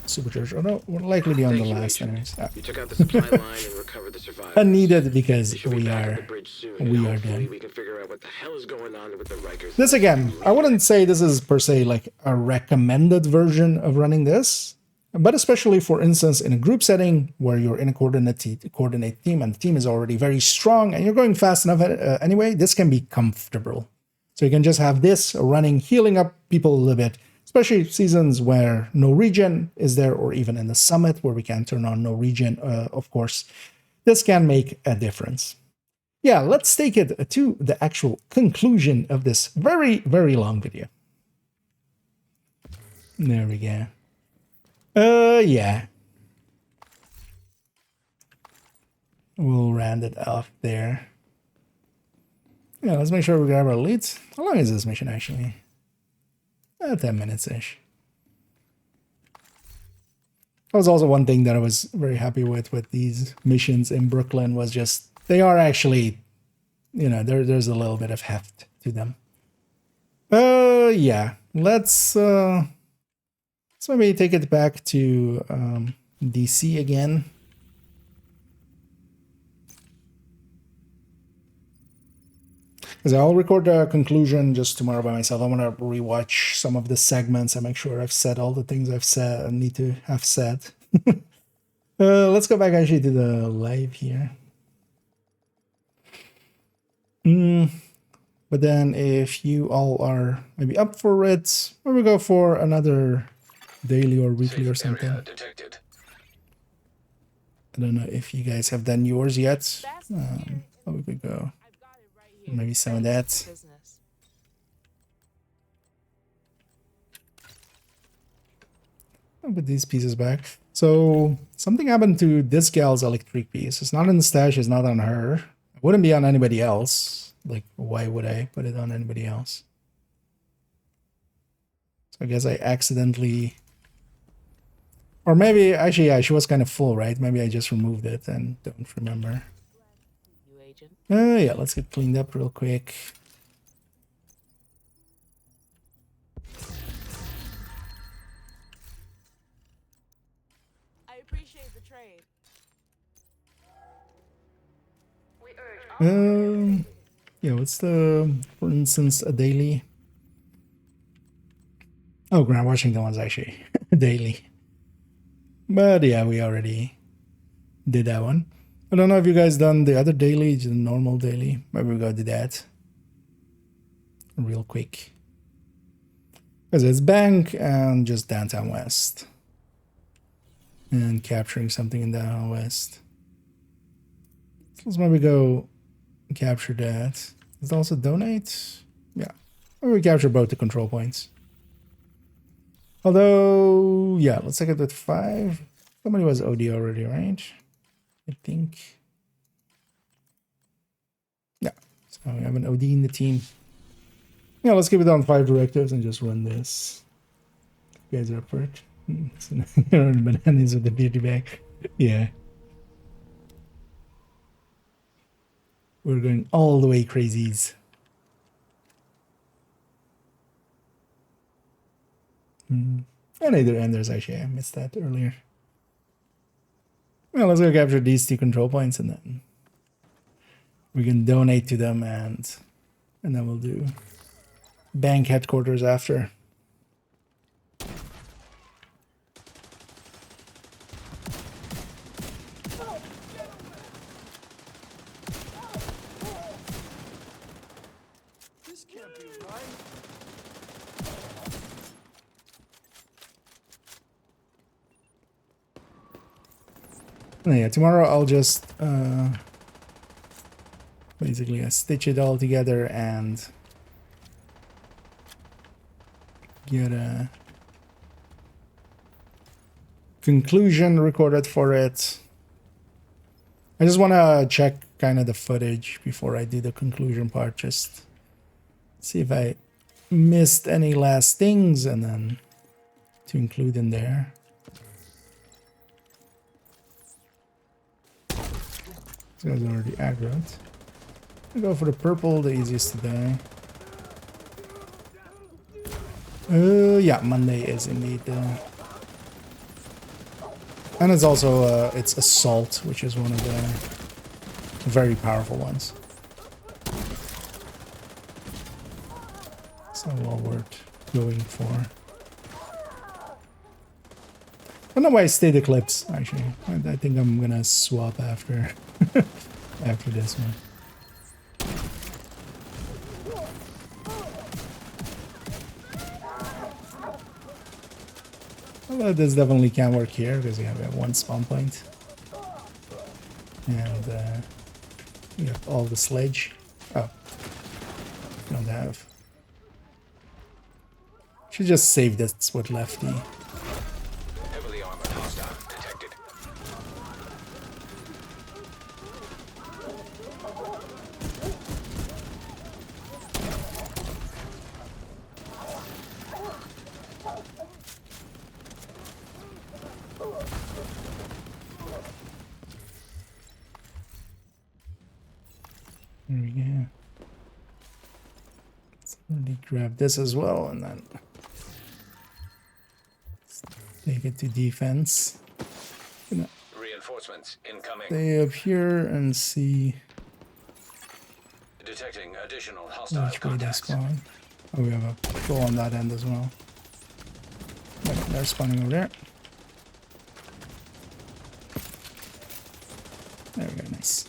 Supercharge, although we'll likely be on the last anyways. You took out the supply line and recovered the survivors. Unneeded, because They should be we back at are the bridge soon, and hopefully done. we can figure out what the hell is going on with the Rikers. This again, I wouldn't say this is per se like a recommended version of running this, but especially for instance in a group setting where you're in a coordinate team and the team is already very strong and you're going fast enough anyway, this can be comfortable. So you can just have this running, healing up people a little bit, especially seasons where no regen is there, or even in the summit where we can turn on no regen, of course. This can make a difference. Yeah, let's take it to the actual conclusion of this very, very long video. There we go. Yeah. We'll round it off there. Yeah, let's make sure we grab our loot. How long is this mission actually? 10 minutes-ish. That was also one thing that I was very happy with these missions in Brooklyn, was just, they are actually, you know, there's a little bit of heft to them. Yeah, let's maybe take it back to DC again. Because I'll record the conclusion just tomorrow by myself. I want to rewatch some of the segments and make sure I've said all the things I've said and need to have said. Let's go back actually to the live here. But then if you all are maybe up for it, maybe go for another daily or weekly or something. Detected. I don't know if you guys have done yours yet. Oh, we could go. I've got it right here. Maybe some of that. Business. I'll put these pieces back. So something happened to this gal's electric piece. It's not in the stash. It's not on her. It wouldn't be on anybody else. Like, why would I put it on anybody else? So I guess I accidentally... Or maybe, actually, yeah, she was kind of full, right? Maybe I just removed it and don't remember. You agent. Yeah, let's get cleaned up real quick. I appreciate the trade. We urge all Yeah, what's the, for instance, a daily? Oh, Grant Washington one's actually a daily. But yeah, we already did that one. I don't know if you guys done the other daily, just the normal daily. Maybe we go do that real quick. Because it's bank and just downtown west. And capturing something in downtown west. So let's maybe go capture that. Let's also donate. Yeah. Maybe we capture both the control points. Although, yeah, let's take it with 5. Somebody was OD already, right? I think. Yeah, so we have an OD in the team. Yeah, let's keep it on 5 directives and just run this. You guys are up for it? You're on bananas with the beauty bag. Yeah. We're going all the way crazies. And either enders, actually, I missed that earlier. Well, let's go capture these 2 control points and then we can donate to them and then we'll do bank headquarters after. This can't be right. Yeah, tomorrow I'll just basically stitch it all together and get a conclusion recorded for it. I just want to check kind of the footage before I do the conclusion part, just see if I missed any last things and then to include in there. This guy's already aggroed. I'll go for the purple, the easiest to die. Yeah, Monday is indeed and it's also it's assault, which is one of the very powerful ones. So well worth going for. I don't know why I stayed Eclipse, actually. I think I'm gonna swap after after this one. Although this definitely can work here because we have 1 spawn point. And we have all the sledge. Oh, don't have. Should just save this with lefty. Heavily armored hostile detected. There we go. Let's already grab this as well and then take it to defense. Gonna Reinforcements incoming. stay up here and see Detecting additional hostile which way they contacts. spawn. Oh, we have a patrol on that end as well. Yep, they're spawning over there. There we go, nice.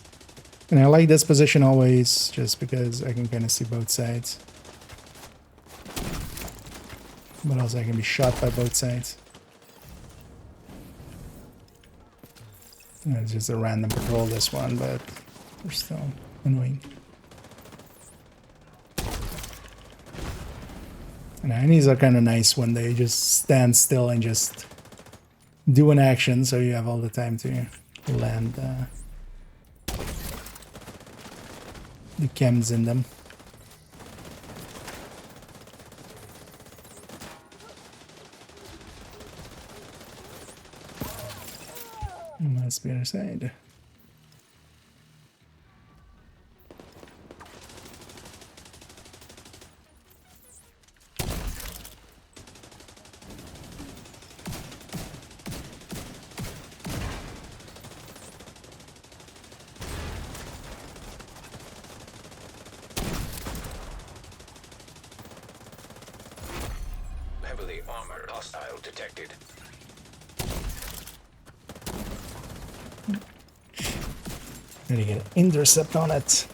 And I like this position always, just because I can kind of see both sides. But also I can be shot by both sides. It's just a random patrol, this one, but they're still annoying. And enemies are kind of nice when they just stand still and just do an action, so you have all the time to land the chems in them. Must be other side. Heavily armored hostile detected. Gonna get an intercept on it.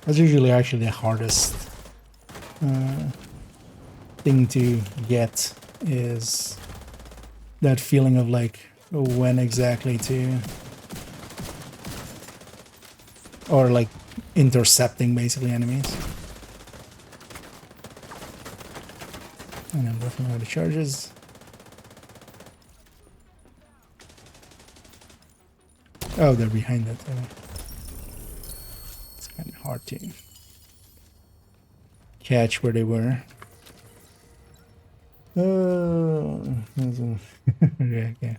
That's usually actually the hardest thing to get, is that feeling of like when exactly to, or like intercepting basically enemies. And I'm working on the charges. Oh, they're behind that. It's kind of hard to catch where they were. Oh, yeah.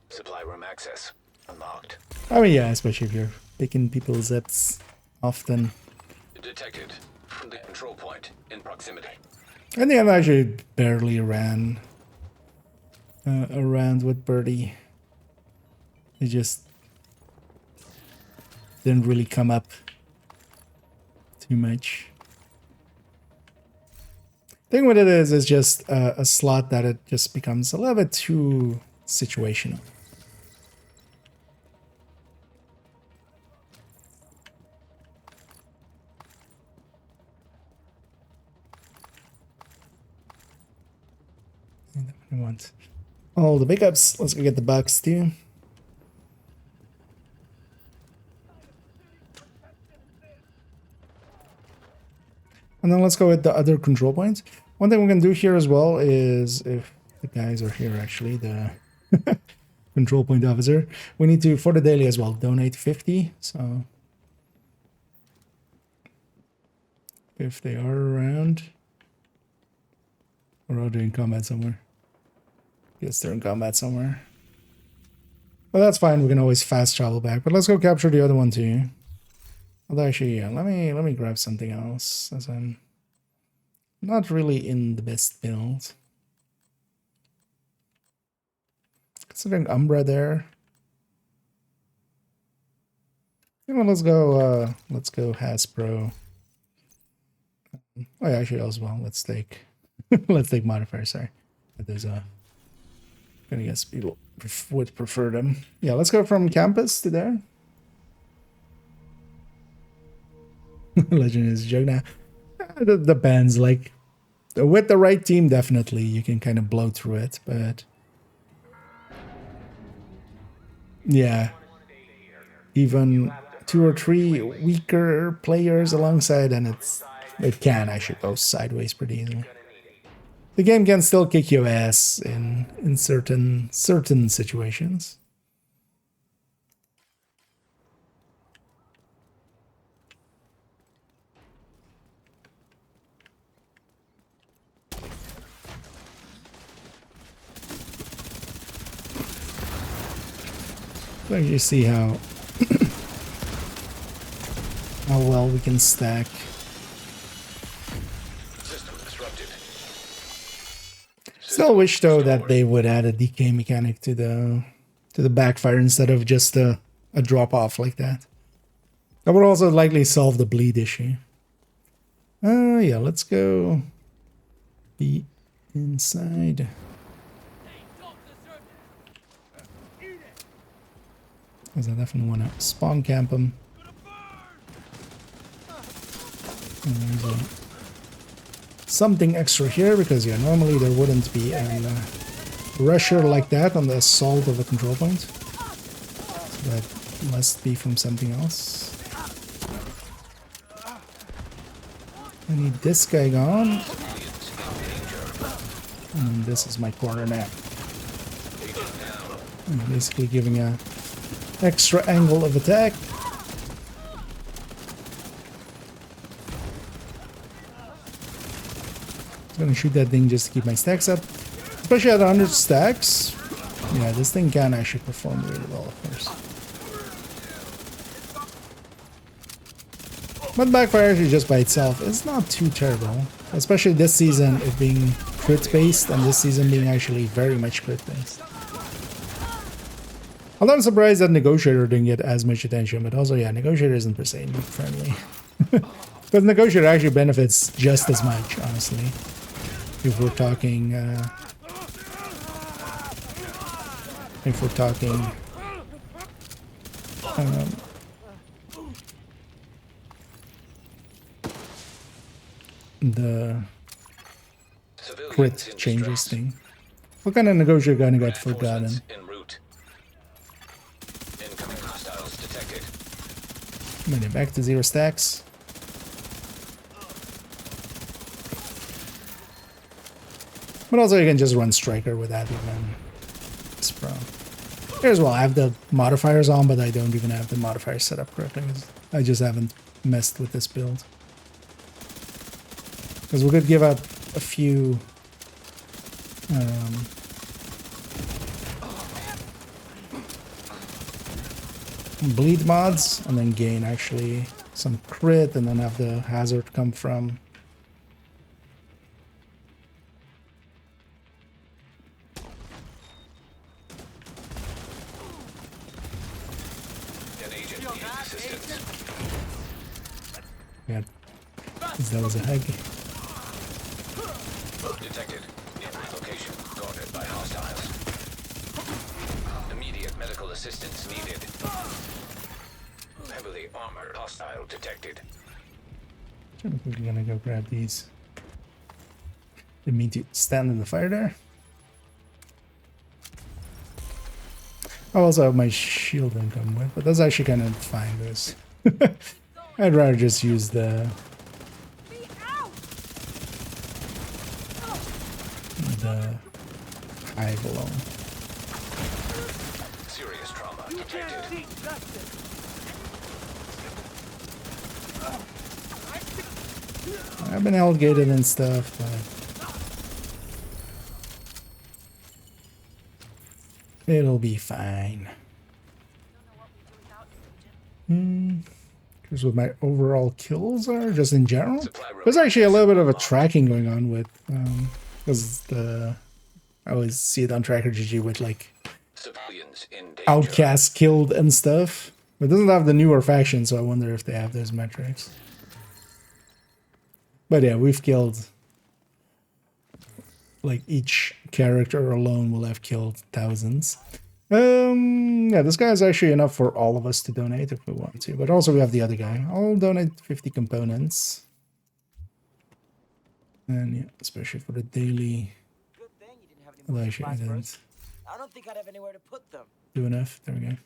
Supply room access unlocked. I mean, yeah, especially if you're picking people's zips often. Detected. The control point in proximity. I think I actually barely ran around with Birdie. It just didn't really come up too much. Thing with it is, it's just a slot that it just becomes a little bit too situational. I want all the pickups. Let's go get the box too. And then let's go with the other control points. One thing we can do here as well is, if the guys are here actually, the control point officer, we need to, for the daily as well, donate 50. So if they are around, or are they in combat somewhere? Yes, they're in combat somewhere. Well, that's fine. We can always fast travel back. But let's go capture the other one too. Although actually, yeah, let me grab something else, as I'm not really in the best build. Considering Umbra there. Yeah, well, let's go Hasbro. Oh yeah, actually as well, let's take let's take modifier, sorry. But there's a gonna guess people would prefer them. Yeah, let's go from campus to there. Legend is a joke now. It depends, like with the right team definitely you can kind of blow through it, but yeah, even 2 or 3 weaker players alongside and it can actually go sideways pretty easily. The game can still kick your ass in certain situations. So you see how well we can stack. System disrupted. Still wish though that they would add a decay mechanic to the backfire instead of just a drop off like that. That would also likely solve the bleed issue. Yeah, let's go be inside. Because I definitely want to spawn camp them. And there's something extra here because yeah, normally there wouldn't be, and pressure like that on the assault of a control point. So that must be from something else. I need this guy gone. And this is my corner now. I'm basically giving a extra angle of attack. I'm gonna shoot that thing just to keep my stacks up. Especially at 100 stacks. Yeah, this thing can actually perform really well, of course. But backfire actually just by itself is not too terrible. Especially this season, it being crit based, and this season being actually very much crit based. Although I'm surprised that Negotiator didn't get as much attention, but also, yeah, Negotiator isn't per se nuke friendly. Because Negotiator actually benefits just as much, honestly. If we're talking, the crit changes thing. What kind of Negotiator gonna get forgotten? En route. Incoming hostiles detected. Minute back to 0 stacks. But also you can just run Striker with that even. It's pro. Here as well, I have the modifiers on, but I don't even have the modifiers set up correctly. I just haven't messed with this build. Because we could give up a few bleed mods and then gain actually some crit and then have the hazard come from An agent needs assistance. yeah, that was a hug. Detected. Nearby location guarded by hostiles. Immediate medical assistance needed. Heavily armored hostile detected. I'm quickly gonna go grab these. Didn't mean to stand in the fire there. I also have my shield income with, but that's actually kind of fine. This I'd rather just use the hive alone. Serious trauma detected. I've been alligated and stuff, but it'll be fine. Here's what my overall kills are, just in general. There's actually a little bit of a tracking going on with, because I always see it on Tracker GG with like Civilians in danger. outcasts killed and stuff. It doesn't have the newer faction, so I wonder if they have those metrics. But yeah, we've killed, like each character alone will have killed thousands. Yeah, this guy is actually enough for all of us to donate if we want to, but also we have the other guy. I'll donate 50 components. And yeah, especially for the daily. Good thing you didn't have any Well, more actually, I supplies for didn't us. I don't think I'd have anywhere to put them. do enough. There we go.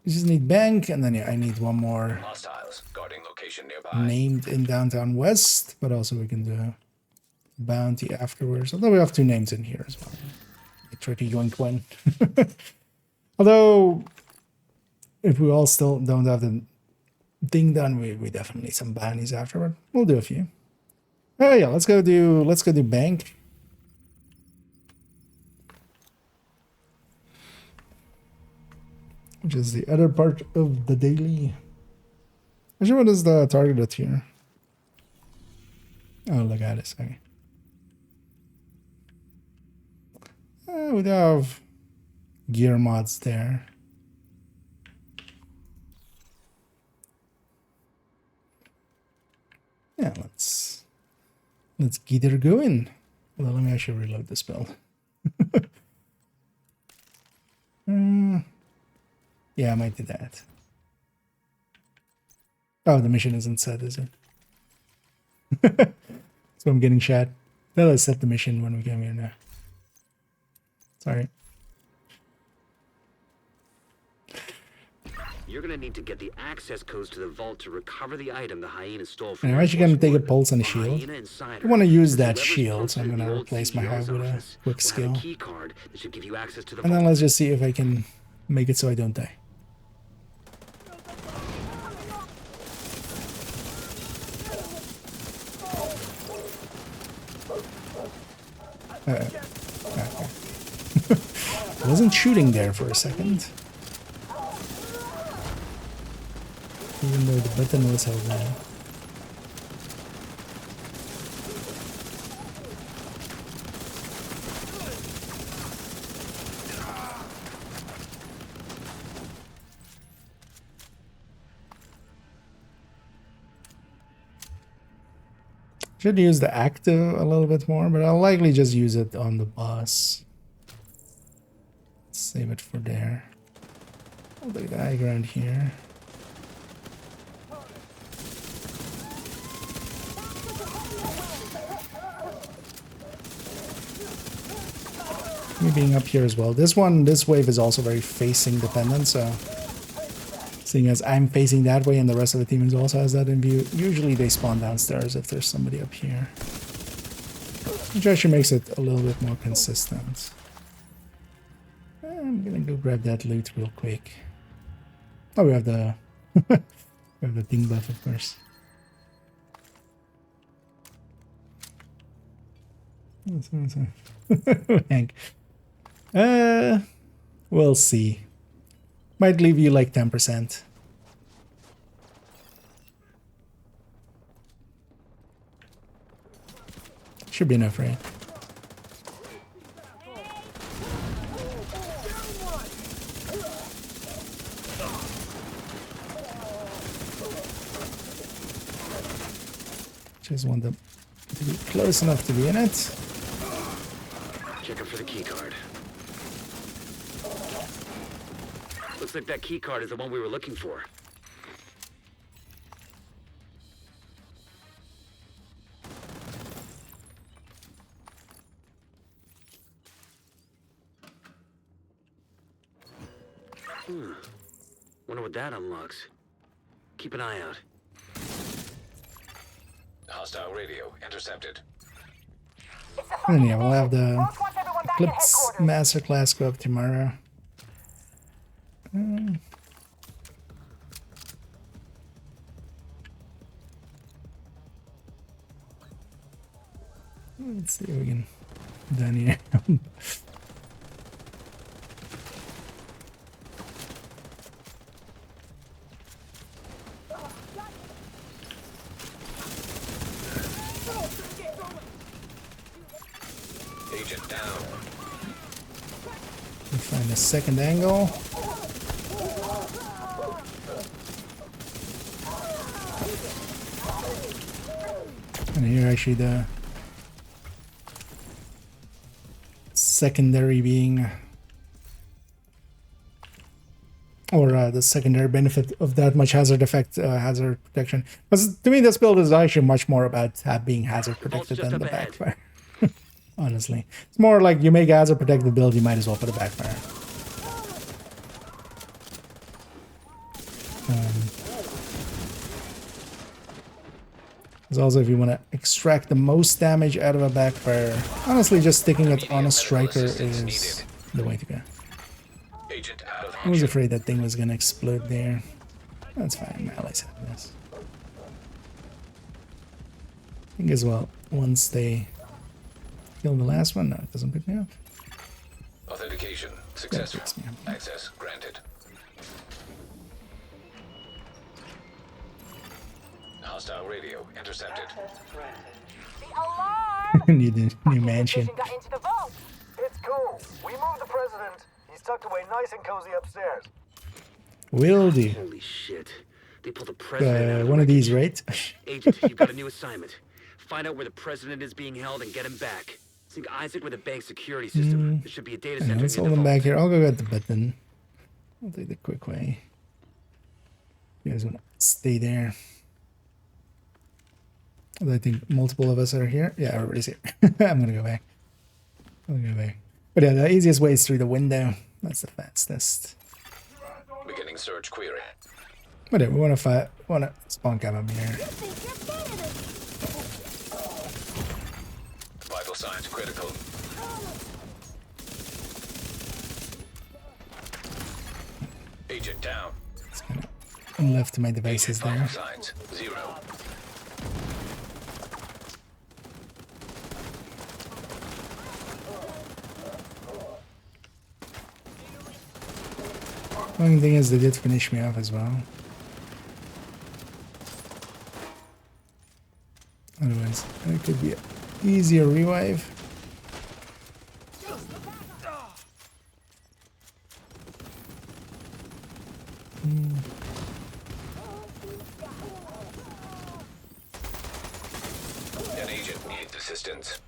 We just need bank, and then yeah, I need one more Hostiles guarding location nearby. named in downtown west, but also we can do bounty afterwards. Although we have 2 names in here as well. I try to yoink one. Although, if we all still don't have the thing done, we definitely need some bounties afterward. We'll do a few. Oh yeah, let's go do bank. Which is the other part of the daily. Actually, what is the targeted here? Oh, look at it. Okay. We do have gear mods there. Yeah, let's get her going. Well, let me actually reload this build. Yeah, I might do that. Oh, the mission isn't set, is it? So I'm getting shot. Let's set the mission when we come here now. Sorry. You're gonna need to get the access codes to the vault to recover the item the hyena stole from. I'm actually gonna take a pulse on the shield. I want to use that Whoever's shield, so I'm posted in gonna the old replace my hive CEO's with a office quick will have skill. a key card that should give you access to the And then vault. let's just see if I can make it so I don't die. Okay. I wasn't shooting there for a second. Even though the button was held down. Should use the active a little bit more, but I'll likely just use it on the boss. Save it for there. I'll take the high ground here. Me being up here as well. This wave is also very facing dependent, so seeing as I'm facing that way and the rest of the team is also has that in view, usually they spawn downstairs if there's somebody up here. Which actually makes it a little bit more consistent. I'm gonna go grab that loot real quick. Oh, we have the we have the thing buff, of course. Hank. We'll see. Might leave you like 10%. Should be enough, right? Just want them to be close enough to be in it. Checking for the key card. Looks like that key card is the one we were looking for. Wonder what that unlocks. Keep an eye out. Hostile radio intercepted. And yeah, we'll have the Eclipse Masterclass go up tomorrow. Let's see if we can down here. Agent down. Find a second angle. And here actually the secondary being, or the secondary benefit of that much hazard effect, hazard protection. Because to me this build is actually much more about being hazard protected than the backfire. Honestly, it's more like you make a hazard protected build, you might as well put a backfire. Because also if you want to extract the most damage out of a backfire, honestly just sticking it on a striker is the way to go. Agent out of I was afraid that thing was going to explode there. That's fine, my allies have this. I think as well, once they kill the last one, no, it doesn't pick me up. authentication That successful. picks me up. Access granted. Hostile radio intercepted. The alarm! Need a new mansion. Got into the vault. It's cool. We moved the president. He's tucked away nice and cozy upstairs. Will do. Holy shit. They pulled the president out of the One of these, wreckage. right? Agent, you've got a new assignment. Find out where the president is being held and get him back. Sync Isaac with a bank security system. There should be a data center Let's near hold the them vault. back here. I'll go get the button. I'll take the quick way. You guys want to stay there? I think multiple of us are here. Yeah, everybody's here. I'm gonna go back. I'm gonna go back. But yeah, the easiest way is through the window. That's the fastest. Beginning search query. But yeah, we want to spawn cam up here. Vital signs critical. Agent down. It's kind of left my devices Vital there. signs 0. Only thing is, they did finish me off as well. Otherwise, it could be an easier revive. An agent needs assistance.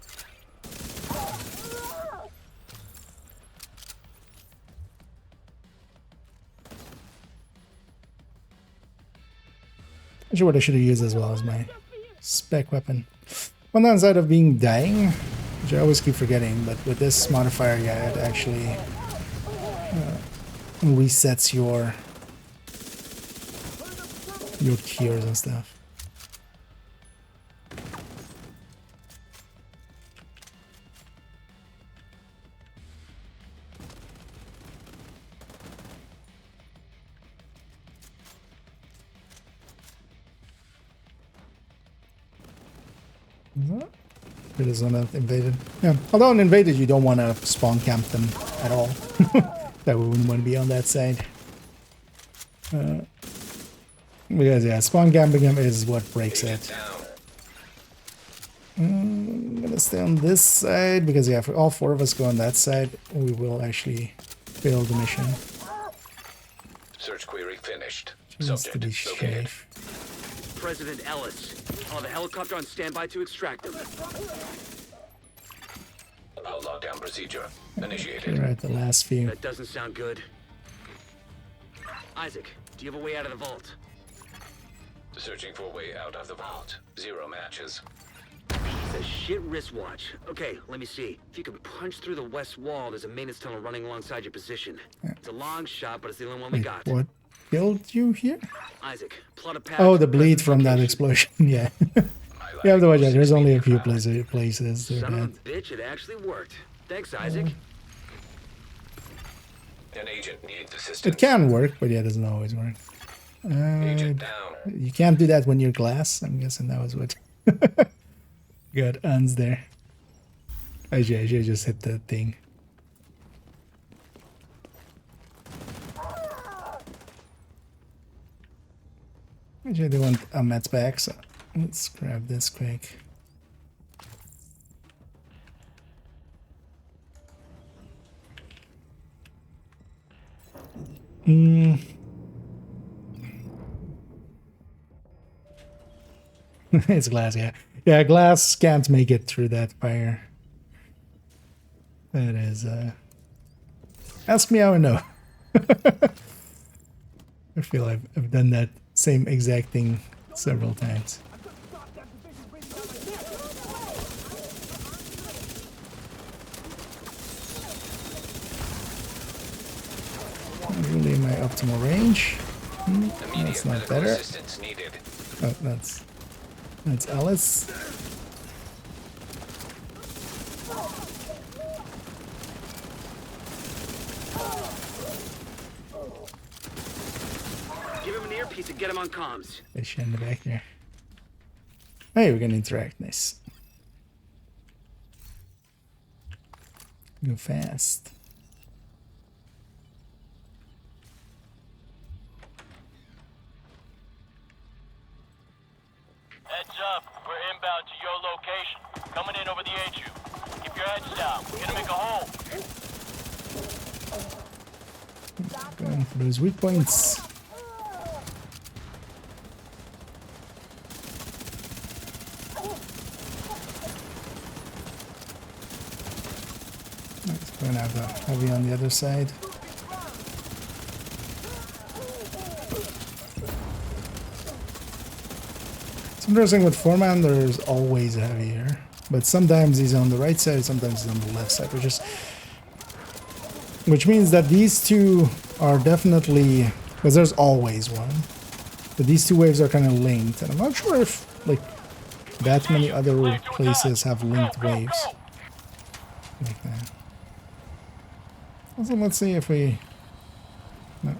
Actually, what I should have used as well as my spec weapon. One downside of being dying, which I always keep forgetting, but with this modifier, yeah, it actually resets your cures and stuff. It is not invaded. Yeah, although on invaded, you don't want to spawn camp them at all. That we wouldn't want to be on that side. Because yeah, spawn camping them is what breaks it. I'm gonna stay on this side because yeah, if all 4 of us go on that side, we will actually fail the mission. Search query finished. Just to be Subject located. safe. President Ellis. Oh, the helicopter on standby to extract him. Lockdown procedure initiated. We're at the last few. That doesn't sound good. Isaac, do you have a way out of the vault? Searching for a way out of the vault. 0 matches. It's a shit wristwatch. Okay, let me see. If you can punch through the west wall, there's a maintenance tunnel running alongside your position. It's a long shot, but it's the only one we Wait, got. what killed you here? Isaac, plot a path. Oh, to the bleed President's from that location. explosion. Yeah. You have to watch out. There's only a few places. They're Son bad. of a bitch, it actually worked. Thanks, Isaac. An agent needs assistance. It can work, but yeah, it doesn't always work. Agent down. You can't do that when you're glass. I'm guessing that was what got uns there. I should just hit the thing. Actually, they want a Matt's back, so let's grab this quick. It's glass, yeah. Yeah, glass can't make it through that fire. That is, ask me how I know. I feel I've done that same exact thing several times. Not really my optimal range. That's not Medical better. assistance needed. Oh, that's Alice. Give him an earpiece and get him on comms. Fish in the back there. Hey, we can interact. Nice. Go fast. Heads up, we're inbound to your location. Coming in over the HU. Keep your heads down. We're gonna make a hole. Going for those weak points. Let's go and have the heavy on the other side. It's interesting with 4-man, there's always a heavy here. But sometimes he's on the right side, sometimes he's on the left side, which is Which means that these two are definitely, because there's always one, but these two waves are kind of linked, and I'm not sure if like that many other places have linked waves like that. Also, let's see if we. No.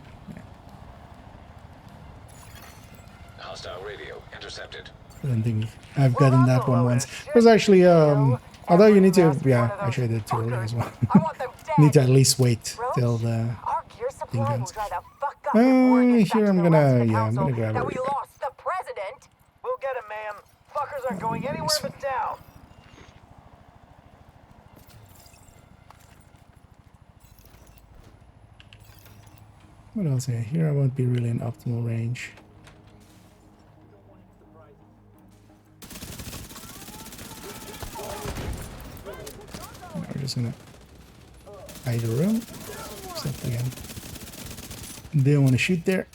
Hostile radio intercepted. I don't think I've gotten that one once. It was actually, although you need to, yeah, actually I did too early as well. Need to at least wait till the thing comes. Here I'm gonna, yeah, I'm gonna grab it. We lost the president. We'll get him, ma'am. Fuckers aren't going anywhere but down. What else here? Here I won't be really in optimal range. We're just gonna hide the room. Except again. They don't want to shoot there.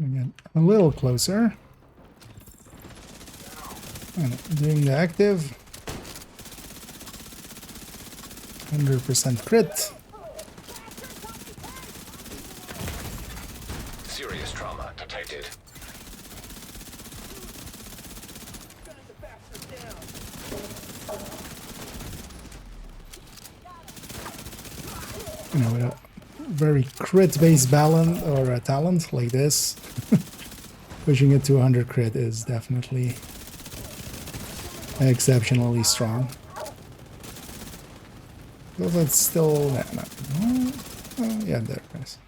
Again, a little closer. And doing the active. 100% crit. Serious trauma detected. You know, with a very crit-based balance or a talent like this, pushing it to 100 crit is definitely exceptionally strong. Though it's still, yeah, there it is.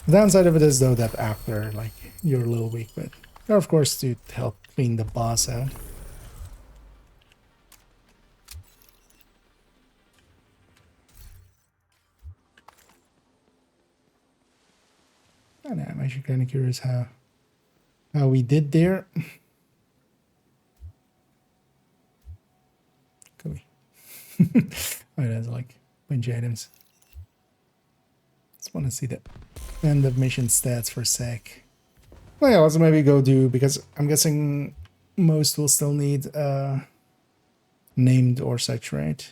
The downside of it is though that after, like, you're a little weak, but you're of course to help clean the boss out. I know, I'm actually kind of curious how we did there. Cool. Oh, it has like a bunch of items. Just want to see the end of mission stats for a sec. Well, yeah, let's maybe go do, because I'm guessing most will still need named or such, right?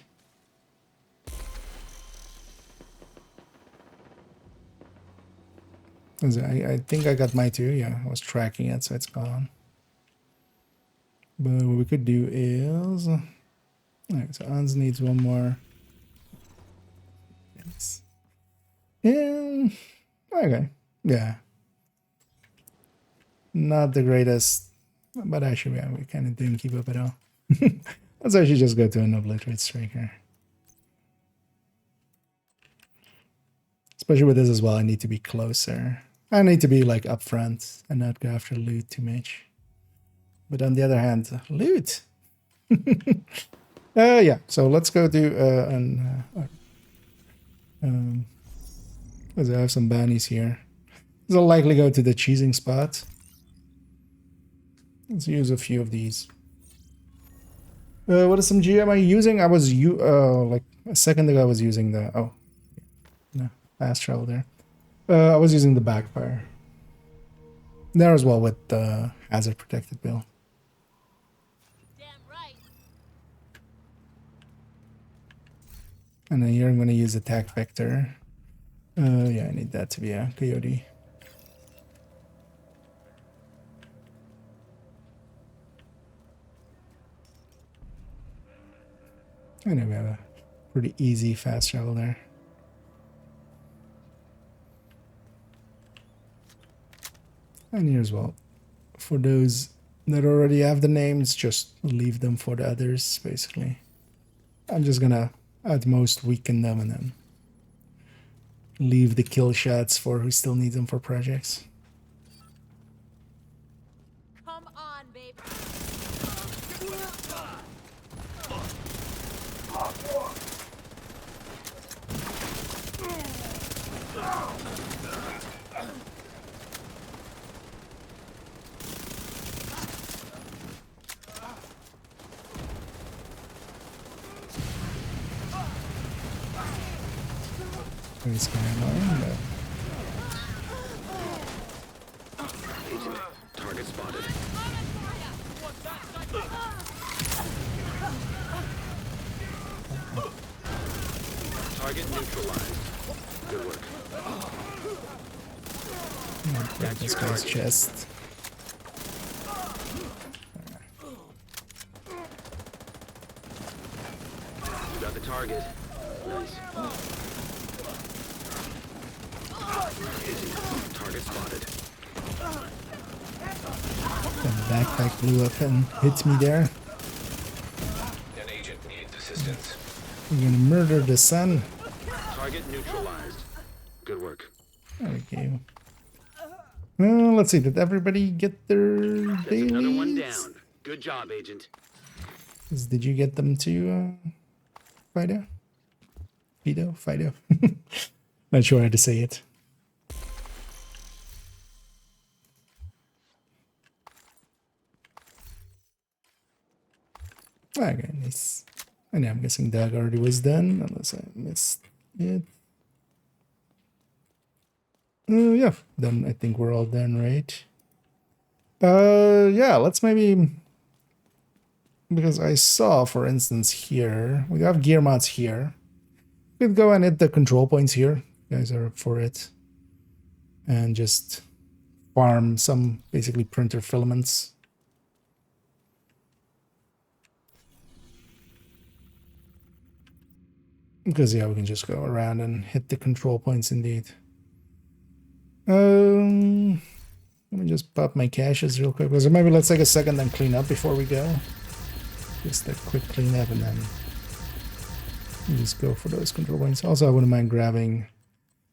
I think I got my two. Yeah, I was tracking it, so it's gone. But what we could do is... Alright, so Hans needs one more. Yes. Yeah. Okay. Yeah. Not the greatest, but actually, yeah, we kind of didn't keep up at all. Let's actually just go to an obliterate striker. Especially with this as well, I need to be closer. I need to be like up front and not go after loot too much. But on the other hand, loot. Yeah. So let's go do because I have some bounties here. This will likely go to the cheesing spot. Let's use a few of these. What SMG am I using? I was like a second ago I was using the no, fast travel there. I was using the backfire. There as well with the hazard protected build. Damn right. And then here I'm going to use attack vector. Yeah, I need that to be a coyote. I know we have a pretty easy fast travel there. And here as well, for those that already have the names, just leave them for the others, basically. I'm just gonna at most weaken them and then leave the kill shots for who still needs them for projects. Come on, baby. It's kind of annoying, but Agent, target spotted. Target neutralized. Good work. break this guy's chest. You got the target. Nice. Agent, target spotted. The backpack blew up and hit me there. An agent needs assistance. We're gonna murder the sun. Target neutralized. Good work. There we go. Let's see, did everybody get their That's another one dailies? down. Good job, Agent. Did you get them to Fido? Fido? Not sure how to say it. Okay, nice. And I'm guessing that already was done, unless I missed it. Yeah, then I think we're all done, right? Yeah, let's maybe... Because I saw, for instance, here, we have gear mods here. We could go and hit the control points here. You guys are up for it. And just farm some, basically, printer filaments. Because, yeah, we can just go around and hit the control points indeed. Let me just pop my caches real quick. So maybe let's take a second and clean up before we go. Just a quick cleanup and then just go for those control points. Also, I wouldn't mind grabbing...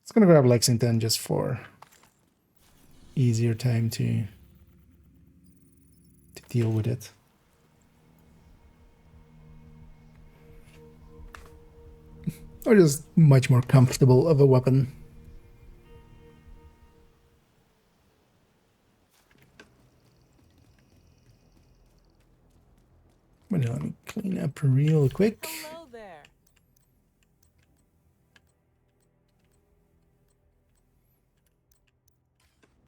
It's going to grab Lexington just for easier time to deal with it. Or just much more comfortable of a weapon. But let me clean up real quick. Hello there.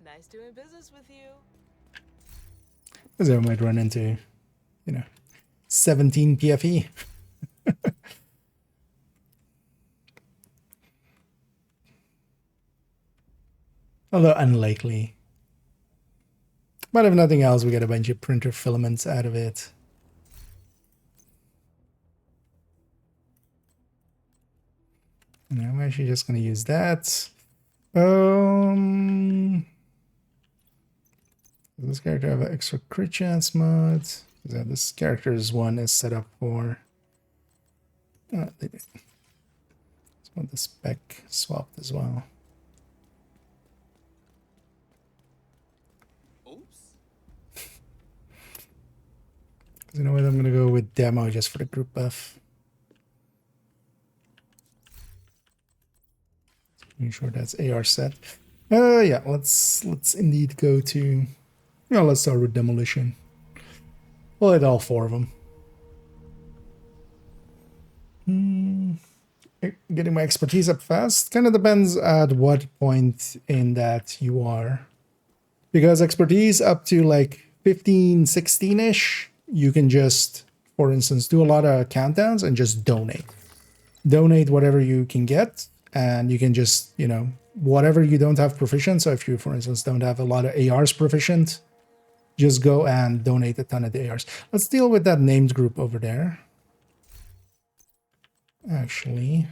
Nice doing business with you. Because I might run into, 17 PFE. Although unlikely. But if nothing else, we get a bunch of printer filaments out of it. And I'm actually just going to use that. Does this character have an extra crit chance mod? Yeah, this character's one is set up for... They did. Let's want the spec swapped as well. You know what, I'm gonna go with demo just for the group buff. Make sure that's AR set. Yeah, let's indeed go to... let's start with demolition. We'll hit all 4 of them. Getting my expertise up fast kind of depends at what point in that you are. Because expertise up to like 15, 16-ish, you can just, for instance, do a lot of countdowns and just donate. Donate whatever you can get, and you can just, whatever you don't have proficient. So if you, for instance, don't have a lot of ARs proficient, just go and donate a ton of the ARs. Let's deal with that named group over there. Actually,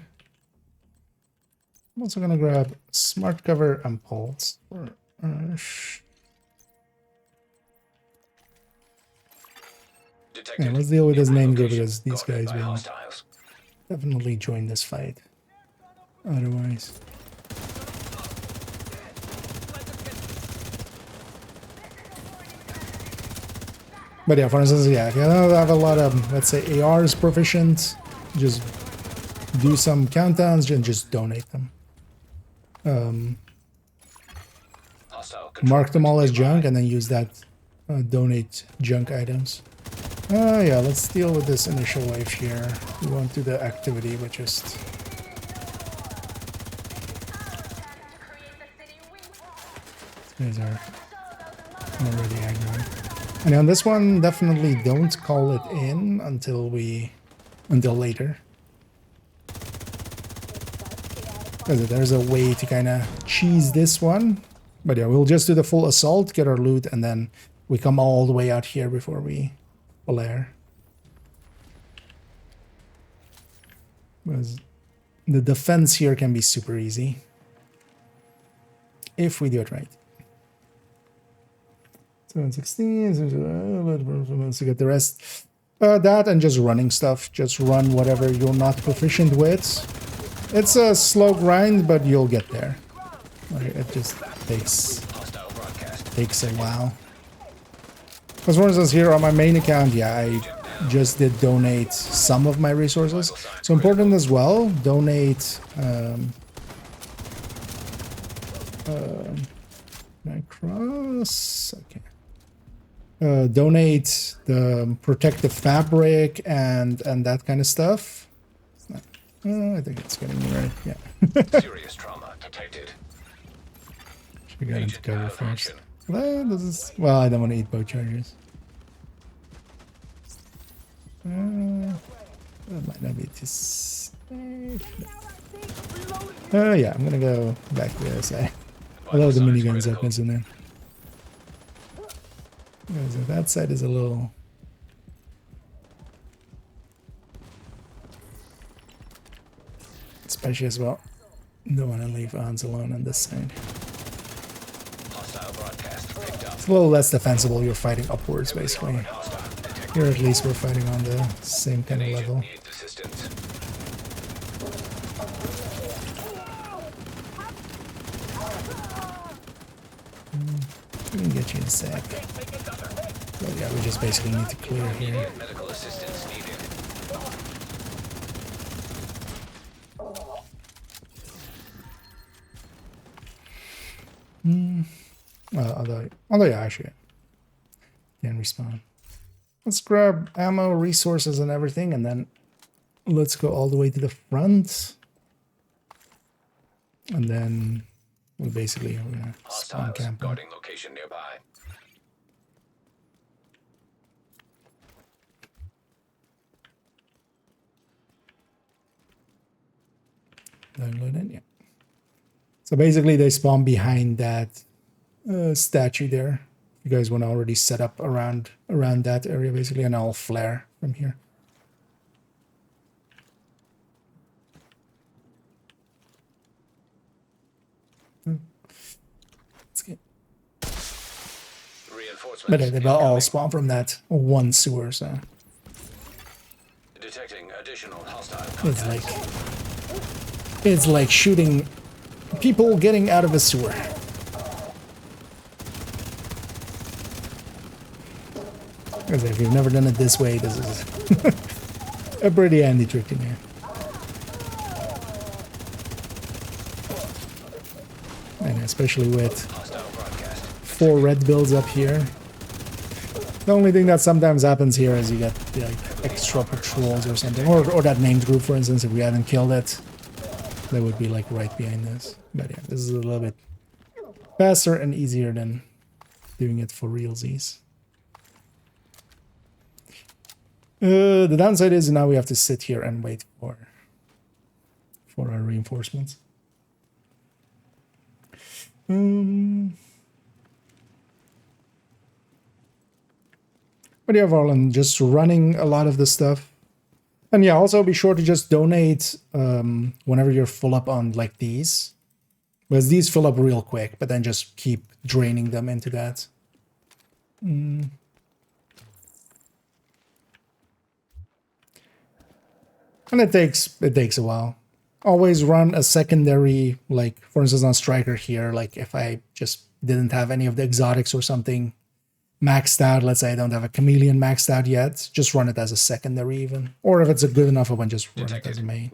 I'm also going to grab Smart Cover and Pulse. Yeah, let's deal with this name group because these guys will definitely join this fight. Otherwise. But yeah, for instance, yeah, if you don't have a lot of, let's say, ARs proficient, just do some countdowns and just donate them. Mark them all as junk and then use that donate junk items. Yeah, let's deal with this initial wave here. We won't do the activity, but just These are already aggro. And on this one, definitely don't call it in until later. Because there's a way to kind of cheese this one. But yeah, we'll just do the full assault, get our loot, and then we come all the way out here before we flare. Because the defense here can be super easy. If we do it right. 716, to get the rest. That and just running stuff. Just run whatever you're not proficient with. It's a slow grind, but you'll get there. Like, it just takes a while. Because for instance here on my main account, yeah, I just did donate some of my resources. So important as well, donate cross, okay. Donate the protective fabric and that kind of stuff. I think it's getting me right, yeah. Serious trauma detected. Should get into cover first. Well, I don't want to eat bow chargers. That might not be too safe. Yeah, I'm gonna go back to the other side. Although the minigun's opens in there. So that side is a little... Especially as well. Don't want to leave Hans alone on this side. It's a little less defensible, you're fighting upwards basically. Here at least we're fighting on the same kind of level. We can get you in a sec. But yeah, we just basically need to clear here. Although yeah, I should. Can respawn. Let's grab ammo, resources, and everything, and then let's go all the way to the front. And then we're basically gonna spawn camp. Guarding location nearby. Download it, yeah. So basically they spawn behind that statue there. You guys want to already set up around that area basically, and I'll flare from here. Let's get. But they will all spawn from that one sewer, so Detecting additional hostile it's like shooting people getting out of a sewer. If you've never done it this way, this is a pretty handy trick to do. And especially with 4 red builds up here. The only thing that sometimes happens here is you get like extra patrols or something. Or that named group, for instance, if we hadn't killed it, they would be like right behind us. But yeah, this is a little bit faster and easier than doing it for realsies. The downside is now we have to sit here and wait for our reinforcements. But yeah, Varlin, just running a lot of the stuff. And yeah, also be sure to just donate whenever you're full up on like these. Because these fill up real quick, but then just keep draining them into that. And it takes a while. Always run a secondary, like for instance on Striker here, like if I just didn't have any of the exotics or something maxed out, let's say I don't have a chameleon maxed out yet, just run it as a secondary even. Or if it's a good enough one, just run it as a main.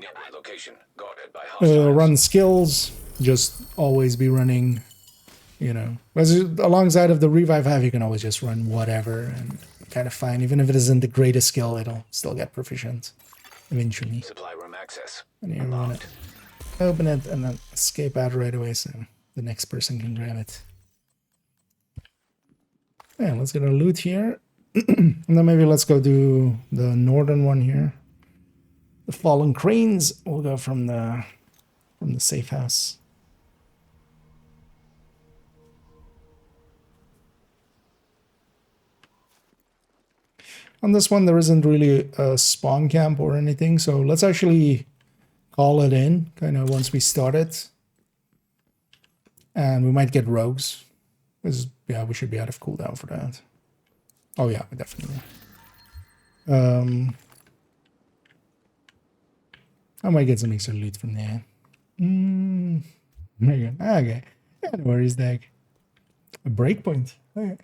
Run skills, just always be running, you know. Alongside of the revive have, you can always just run whatever and kind of fine. Even if it isn't the greatest skill, it'll still get proficient eventually. Supply room access. And you run it, open it, and then escape out right away so the next person can grab it. Yeah, let's get our loot here. And then maybe let's go do the northern one here. The fallen cranes. We'll go from the safe house. On this one, there isn't really a spawn camp or anything, so let's actually call it in, kind of once we start it. And we might get rogues. Yeah, we should be out of cooldown for that. Oh yeah, definitely. I might get some extra loot from there. Okay. Yeah, no worries, Dag. A breakpoint. Okay.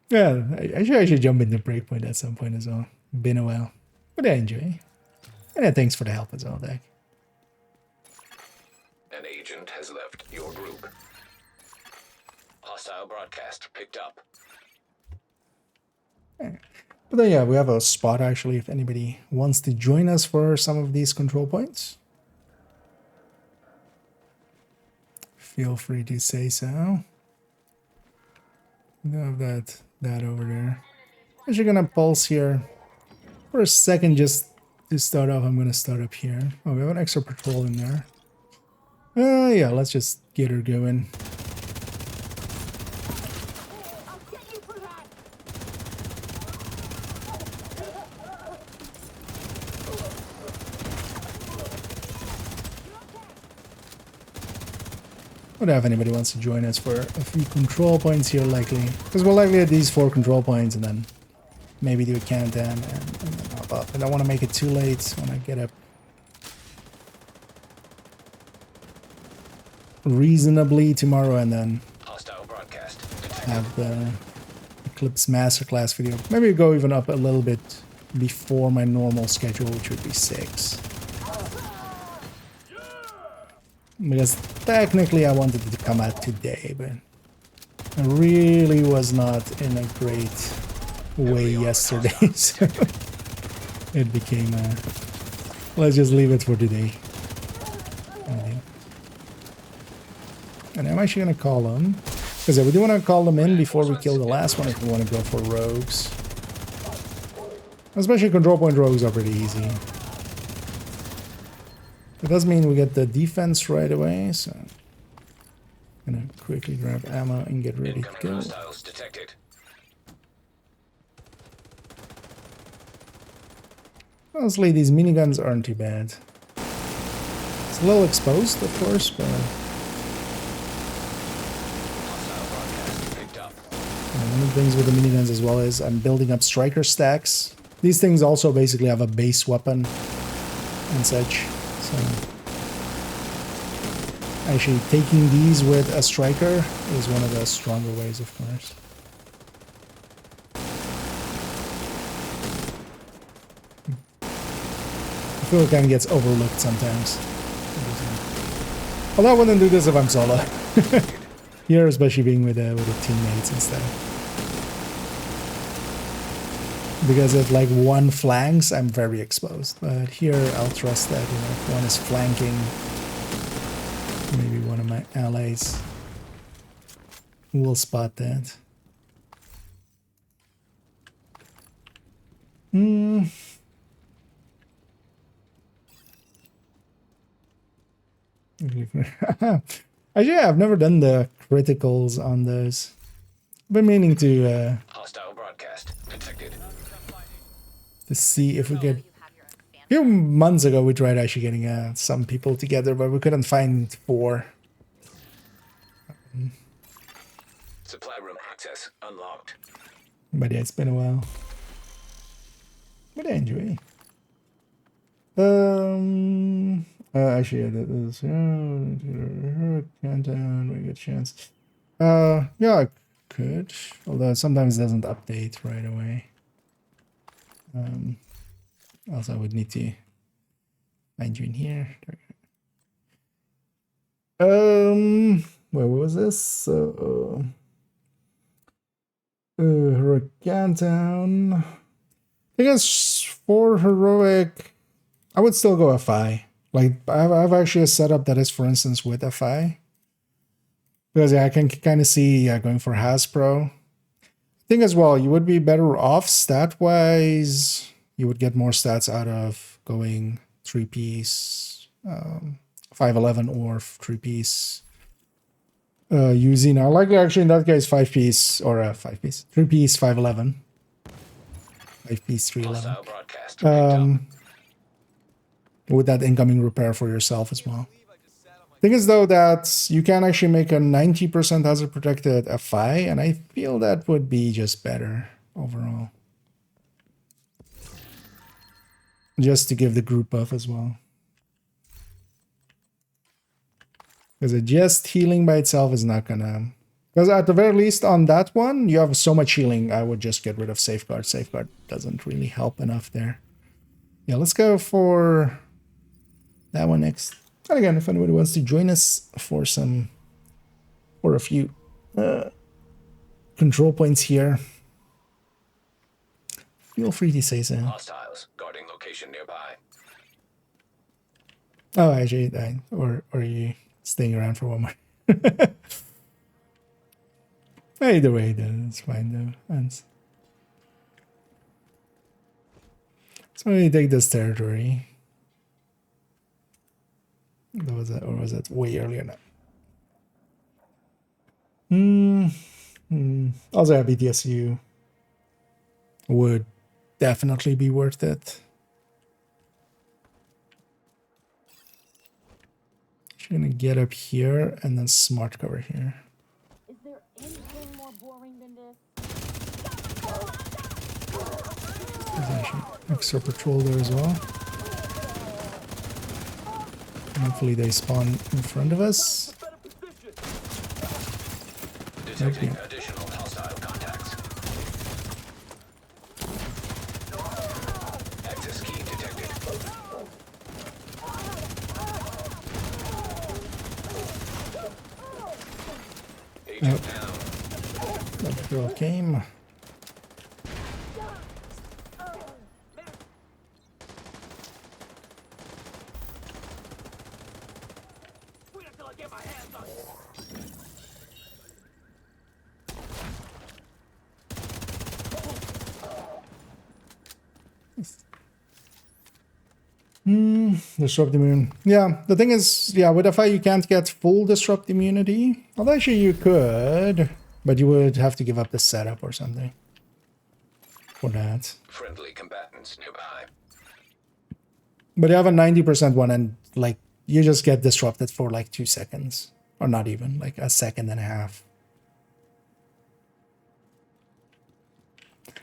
Yeah, I should jump into breakpoint at some point as well. Been a while. But I enjoy. And yeah, thanks for the help as well, Dag. An agent has left your group. Hostile broadcast picked up. Yeah. But then yeah, we have a spot actually if anybody wants to join us for some of these control points. Feel free to say so. We have that over there. I'm just gonna pulse here for a second just to start off. I'm gonna start up here. Oh, we have an extra patrol in there. Yeah, let's just get her going. What if anybody wants to join us for a few control points here, likely? Because we're likely at these 4 control points and then maybe do a countdown and then hop up. I don't want to make it too late when I get up reasonably tomorrow and then have the Eclipse Masterclass video. Maybe go even up a little bit before my normal schedule, which would be 6. Because technically I wanted it to come out today, but I really was not in a great way yesterday, so it became a... Let's just leave it for today. And I'm actually going to call them, because we do want to call them in before we kill the last one if we want to go for rogues. Especially control point rogues are pretty easy. It does mean we get the defense right away, so I'm gonna quickly grab ammo and get ready to go. Honestly, these miniguns aren't too bad. It's a little exposed, of course, but one of the things with the miniguns as well is I'm building up striker stacks. These things also basically have a base weapon and such. So actually taking these with a striker is one of the stronger ways, of course. I feel it kind of gets overlooked sometimes. Although I wouldn't do this if I'm solo. Here, especially being with the teammates instead. Because if like one flanks, I'm very exposed. But here, I'll trust that, you know, if one is flanking, maybe one of my allies will spot that. Actually, yeah, I've never done the criticals on those. I've been meaning to Hostile broadcast detected. To see if we get... A few months ago, we tried actually getting some people together, but we couldn't find 4. Supply room access unlocked. But yeah, it's been a while. But I enjoy. Actually, yeah, that is countdown. We get a chance. Yeah, I could. Although sometimes it doesn't update right away. Also, I would need to find you in here. Where was this? Heroic countdown. I think it's for heroic. I would still go FI. Like I've actually a setup that is, for instance, with FI. Because yeah, I can kind of see going for Hasbro. I think as well, you would be better off stat-wise. You would get more stats out of going 3-piece, 511 or 3-piece. Using, I like actually in that case 5-piece or 5-piece, 3-piece 511. 5-piece 311. Hostile broadcast picked up. With that incoming repair for yourself as well. Thing is though that you can actually make a 90% hazard protected FI, and I feel that would be just better overall. Just to give the group buff as well. Because just healing by itself is not gonna... Because at the very least on that one, you have so much healing, I would just get rid of Safeguard. Safeguard doesn't really help enough there. Yeah, let's go for that one next. And again, if anybody wants to join us for a few control points here, feel free to say so. Hostiles guarding location nearby. Oh, actually, or are you staying around for one more? Either way, then it's fine though. So let me take this territory. Was that, or was that way earlier now? Also, a BTSU would definitely be worth it. Just gonna get up here and then smart cover here. Is there anything more boring than this? There's actually extra patrol there as well. Hopefully they spawn in front of us. Detecting additional hostile contacts. Access key detected. Agent down. That girl came. Disrupt immune. Yeah, the thing is, yeah, with FI you can't get full disrupt immunity. Although actually you could, but you would have to give up the setup or something for that. Friendly combatants nearby. But you have a 90% one, and like you just get disrupted for like 2 seconds, or not even, like a second and a half.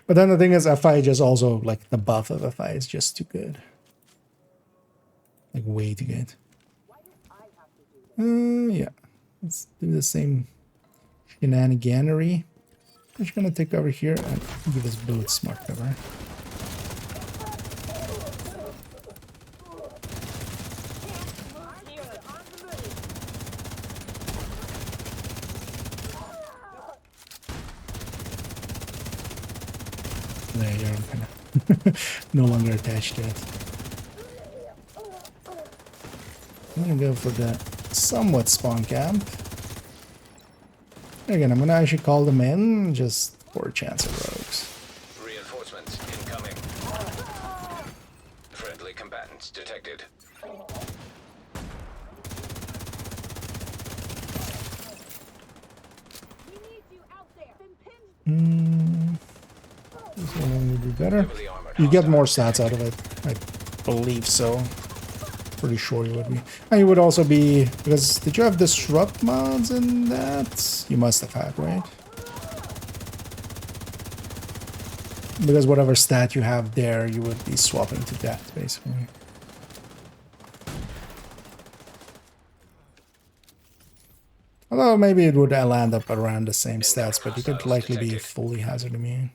But then the thing is, FI just also, like, the buff of FI is just too good. Like, way too good. Yeah. Let's do the same shenaniganery. I'm just gonna take over here and give us both smart cover. There, you're kind of no longer attached to it. I'm gonna go for the somewhat spawn camp. Again, I'm gonna actually call them in just for a chance of rogues. Reinforcements incoming. Friendly combatants detected. This one would be better. You get more stats out of it. I believe so. Pretty sure you would be. And you would also be, because did you have disrupt mods in that? You must have had, right? Because whatever stat you have there, you would be swapping to that, basically. Although maybe it would land up around the same stats, but you could likely be fully hazard immune.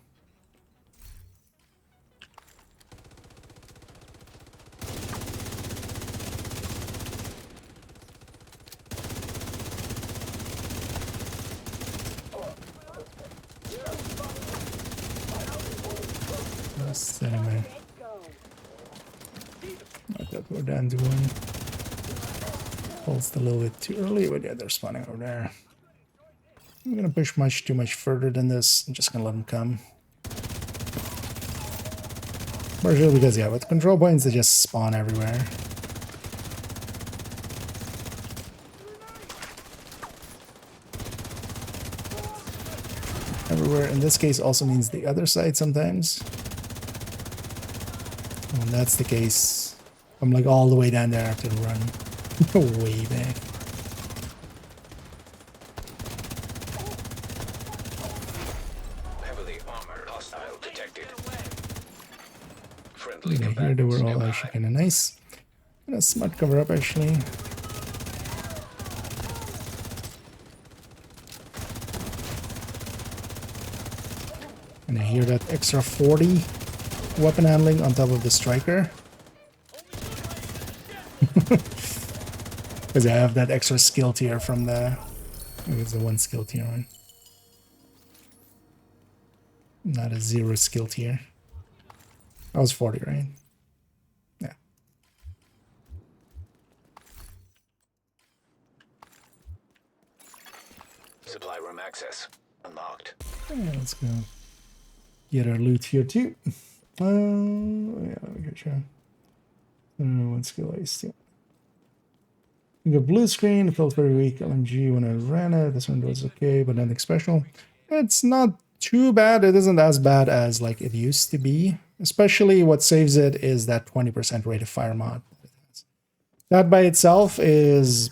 Cinnamon. I thought we're down to one. Pulsed a little bit too early, but yeah, they're spawning over there. I'm gonna push too much further than this. I'm just gonna let them come. Partially because, yeah, with control points, they just spawn everywhere. Everywhere in this case also means the other side sometimes. When that's the case, I'm like all the way down there. I have to run way back. Heavily armored hostile detected. Friendly Yeah, here they were all combatants actually kind of nice. Gonna smart cover up actually. And I hear that extra 40 weapon handling on top of the striker. Because I have that extra skill tier from the... It was the one skill tier one. Not a 0 skill tier. That was 40, right? Yeah. Supply room access unlocked. Yeah, let's go get our loot here too. Yeah, let me go try. One skill ace, yeah. We got blue screen, felt very weak. LMG when I ran it. This one was okay, but nothing special. It's not too bad. It isn't as bad as like it used to be. Especially what saves it is that 20% rate of fire mod. That by itself is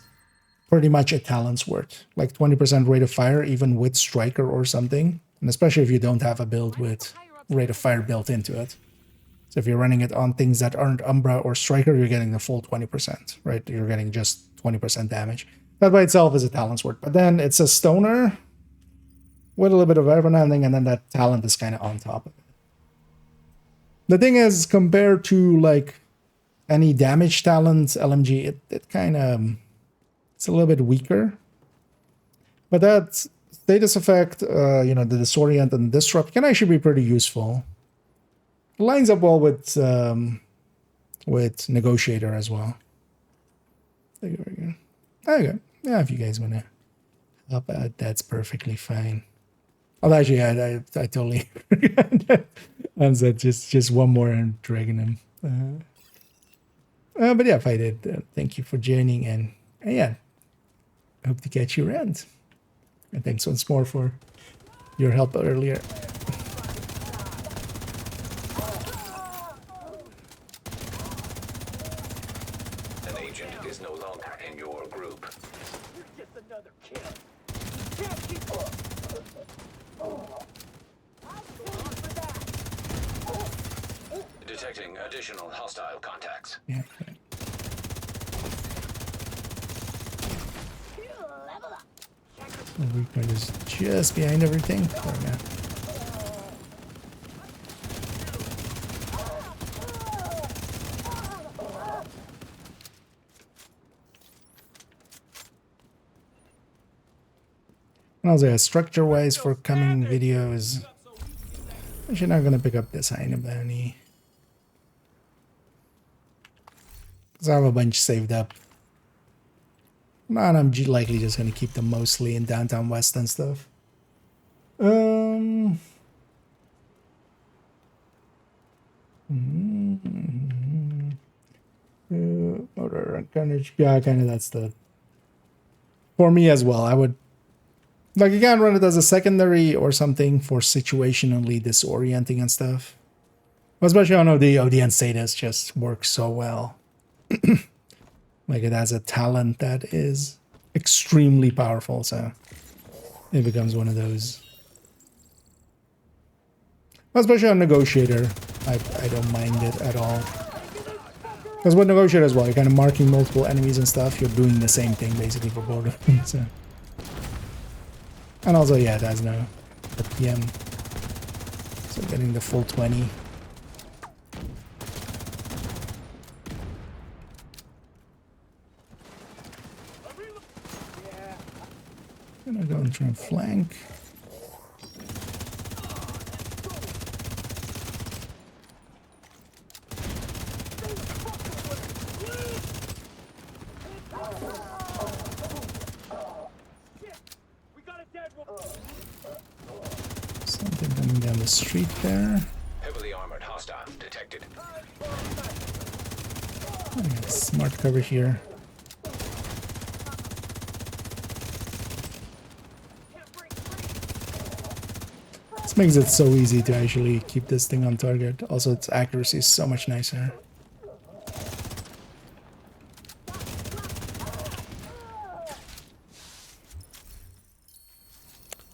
pretty much a talent's worth. Like 20% rate of fire, even with striker or something. And especially if you don't have a build with rate of fire built into it. So if you're running it on things that aren't Umbra or Striker, you're getting the full 20%, right? You're getting just 20% damage. That by itself is a talent's worth. But then it's a stoner with a little bit of weapon handling, and then that talent is kind of on top of it. The thing is, compared to like any damage talent LMG, it kind of... It's a little bit weaker. But that status effect, you know, the disorient and disrupt can actually be pretty useful. It lines up well with negotiator as well. There you go. Okay. Yeah, if you guys want to help out, that's perfectly fine. Oh, actually, I totally forgot. And so just one more and dragging him. But yeah, if I did, thank you for joining, and yeah, hope to catch you around. And thanks once more for your help earlier. An agent is no longer in your group. Just another kill. Can't keep up. Detecting additional hostile contacts. Yeah. The Reaper is just behind everything. There we go. And also, structure-wise for coming videos, I'm actually not going to pick up this Heinebani. Because I have a bunch saved up. And I'm likely just going to keep them mostly in downtown West and stuff. Motor and carnage. Yeah, kind of that's the... For me as well, I would... Like, you can run it as a secondary or something for situationally disorienting and stuff. Especially on OD and status just works so well. Like, it has a talent that is extremely powerful, so it becomes one of those. Especially on Negotiator, I don't mind it at all. Because with Negotiator as well, you're kind of marking multiple enemies and stuff. You're doing the same thing basically for both of them. So. And also, yeah, it has no PM. So getting the full 20. Gonna go and try and flank. the street there. Heavily armored hostile detected. Oh, yeah, smart cover here. This makes it so easy to actually keep this thing on target. Also, its accuracy is so much nicer.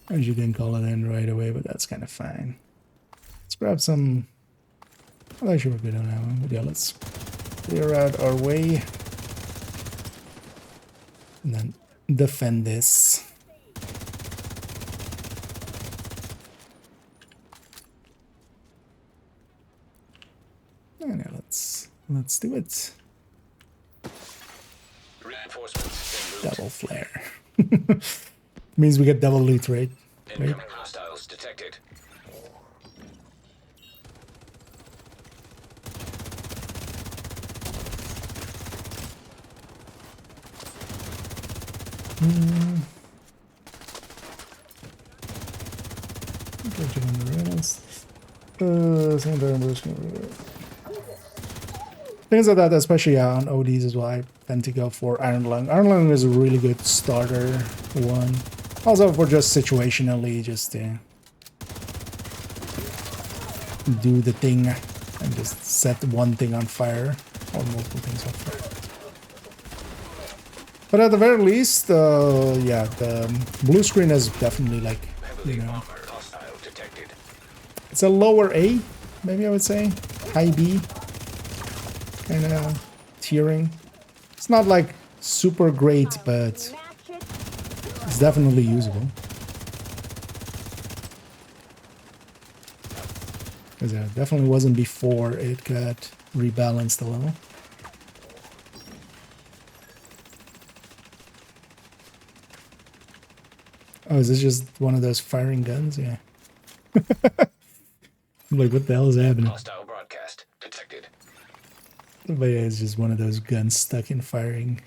As you didn't call it in right away, but that's kind of fine. Let's grab some... I'm not sure we're good on that one, but yeah, let's clear out our way. And then defend this. And yeah, let's do it. Reinforcements en route. Double flare. Means we get double loot, right? Incoming hostiles detected. Things like that, especially on ODs, is why I tend to go for Iron Lung. Iron Lung is a really good starter one. Also for just situationally, just to do the thing and just set one thing on fire or multiple things on fire. But at the very least, yeah, the blue screen is definitely like, you know, it's a lower A, maybe I would say, high B kind of tiering. It's not like super great, but it's definitely usable. Because it definitely wasn't before it got rebalanced a little. Oh, is this just one of those firing guns? Yeah. I'm like, what the hell is happening? Hostile broadcast detected. But yeah, it's just one of those guns stuck in firing.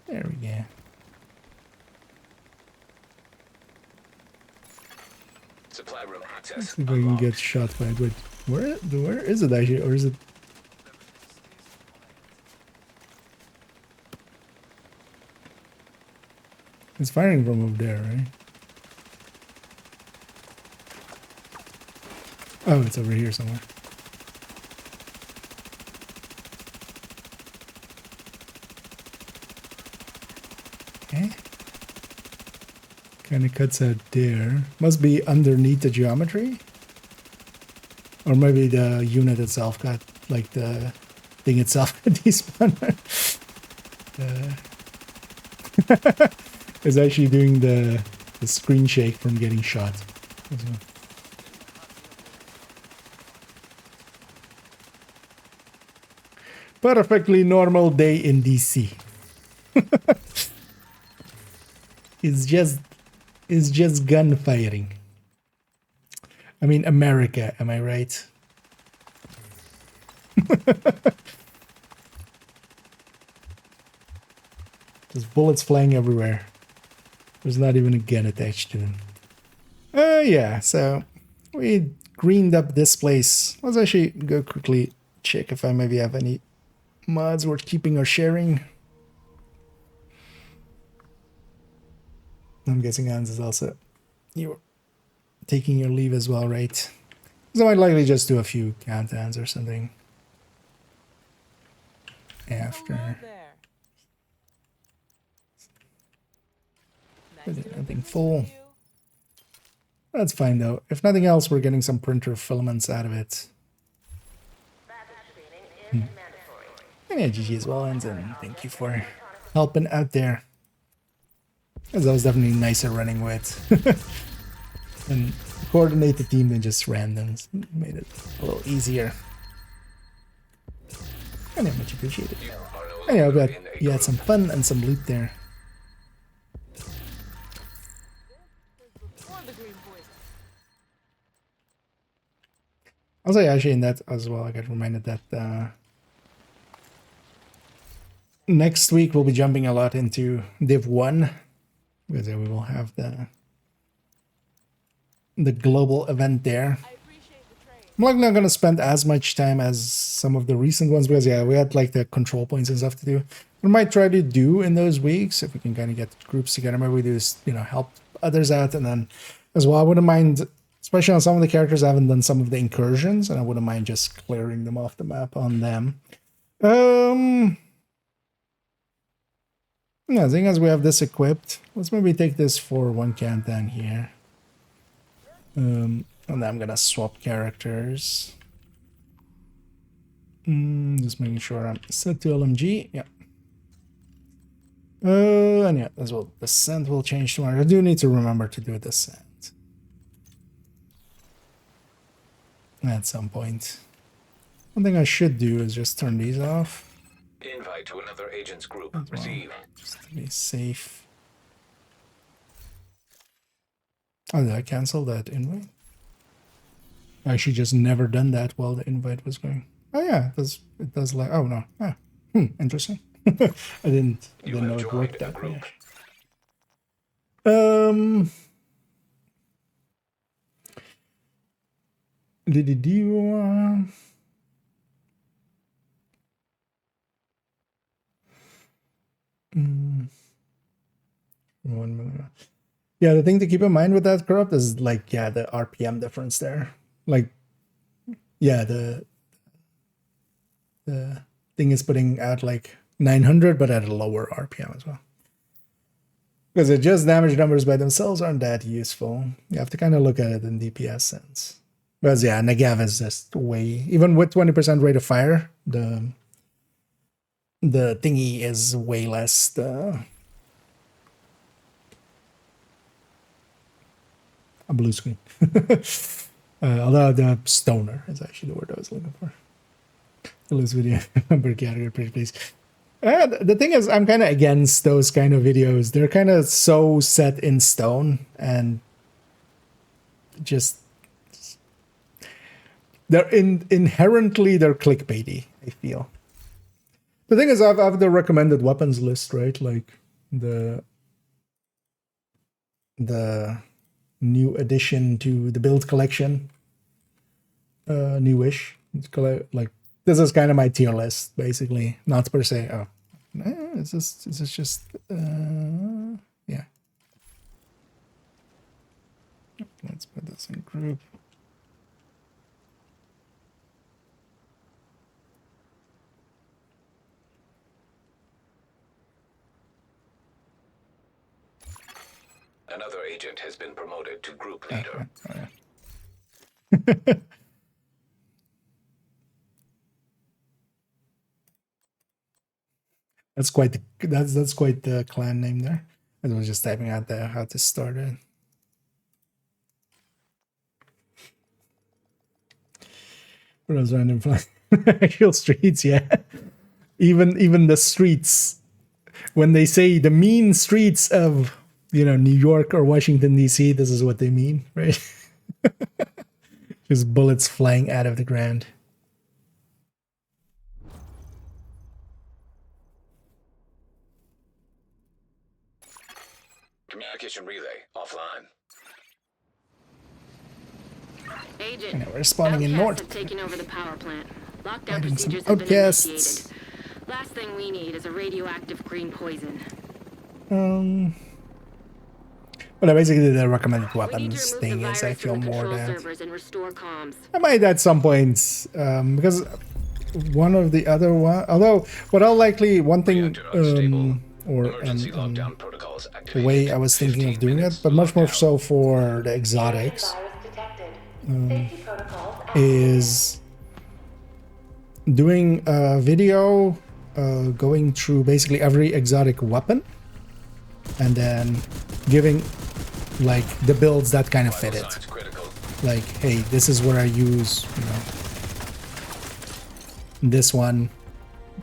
There we go. Supply room access. Let's see if I can get shot by it. Wait, where is it actually? Or is it... It's firing from over there, right? Oh, it's over here somewhere. Okay. Kind of cuts out there. Must be underneath the geometry. Or maybe the unit itself got, like, the thing itself despawned. It's actually doing the screen shake from getting shot. Perfectly normal day in DC. It's just gunfiring. I mean, America, am I right? There's bullets flying everywhere. There's not even a gun attached to them. Yeah, so we greened up this place. Let's actually go quickly check if I maybe have any mods worth keeping or sharing. I'm guessing Hans is also you're taking your leave as well, right? So I might likely just do a few countdowns or something after. Hello there. Nice doing Nothing business full. with you. That's fine though. If nothing else, we're getting some printer filaments out of it. And yeah, GG as well, and thank you for helping out there. Because that was definitely nicer running with. And coordinate the team than just randoms. Made it a little easier. And yeah, much appreciated. Anyway, I bet you had some fun and some loot there. Or the green poison. Also, actually, in that as well, I got reminded that next week we'll be jumping a lot into Div 1 because we will have the global event there. I'm like not gonna spend as much time as some of the recent ones because yeah, we had like the control points and stuff to do. We might try to do in those weeks if we can kind of get groups together. Maybe we do is, you know, help others out, and then as well, I wouldn't mind, especially on some of the characters, I haven't done some of the incursions, and I wouldn't mind just clearing them off the map on them. Yeah, seeing as we have this equipped, let's maybe take this for one countdown here. And then I'm gonna swap characters. Just making sure I'm set to LMG. Yeah. And yeah, as well, descent will change tomorrow. I do need to remember to do a descent at some point. One thing I should do is just turn these off. Invite to another agent's group. Well, Receive. just to be safe. Oh, did I cancel that invite? I actually just never done that while the invite was going. Oh yeah, it does like, oh no. Ah, interesting. I didn't know it worked that way. Did it do 1 million. Yeah, the thing to keep in mind with that corrupt is like, yeah, the RPM difference there. Like, yeah, the thing is putting out like 900, but at a lower RPM as well. Because it just damage numbers by themselves aren't that useful. You have to kind of look at it in DPS sense. Because yeah, Negav is just way, even with 20% rate of fire, the thingy is way less. A blue screen. Although the stoner is actually the word I was looking for. Lose video. Category, pretty please. The thing is, I'm kind of against those kind of videos. They're kind of so set in stone and just they're inherently they're clickbaity, I feel. The thing is, I've the recommended weapons list, right? Like the new addition to the build collection, newish. Like this is kind of my tier list, basically. Not per se. Oh, it's just yeah. Let's put this in group. Another agent has been promoted to group leader. That's quite the clan name there. I was just typing out there how to start it. For those random actual streets, yeah. Even the streets, when they say the mean streets of, you know, New York or Washington DC, this is what they mean, right? Just bullets flying out of the ground. Communication relay offline. Agent, Anyway, we're spawning in Outcasts north. have taken over the power plant. Lockdown Finding some procedures have been outcasts. initiated. Last thing we need is a radioactive green poison. But basically the recommended We need to weapons remove thing the is virus I feel from the more control that servers and restore comms. I might at some point, because one of the other one, although what I'll likely, one thing, Emergency lockdown protocols the activated. way I was thinking of 15 doing it, minutes but much more lockdown. so for the exotics, Virus detected. Safety protocols is doing a video going through basically every exotic weapon and then giving like the builds that kind of fit Vital it. signs critical. Like, hey, this is where I use, you know, this one,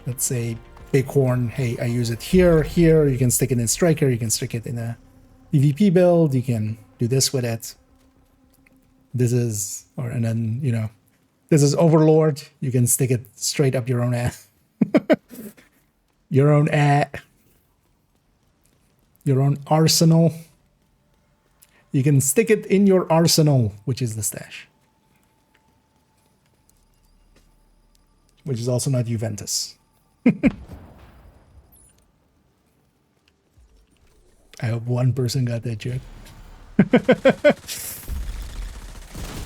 let's say Bighorn, hey, I use it here, you can stick it in Striker, you can stick it in a PvP build, you can do this with it. This is, or, and then, you know, this is Overlord, you can stick it straight up your own ass. your own your own arsenal. You can stick it in your arsenal, which is the stash. Which is also not Juventus. I hope one person got that joke.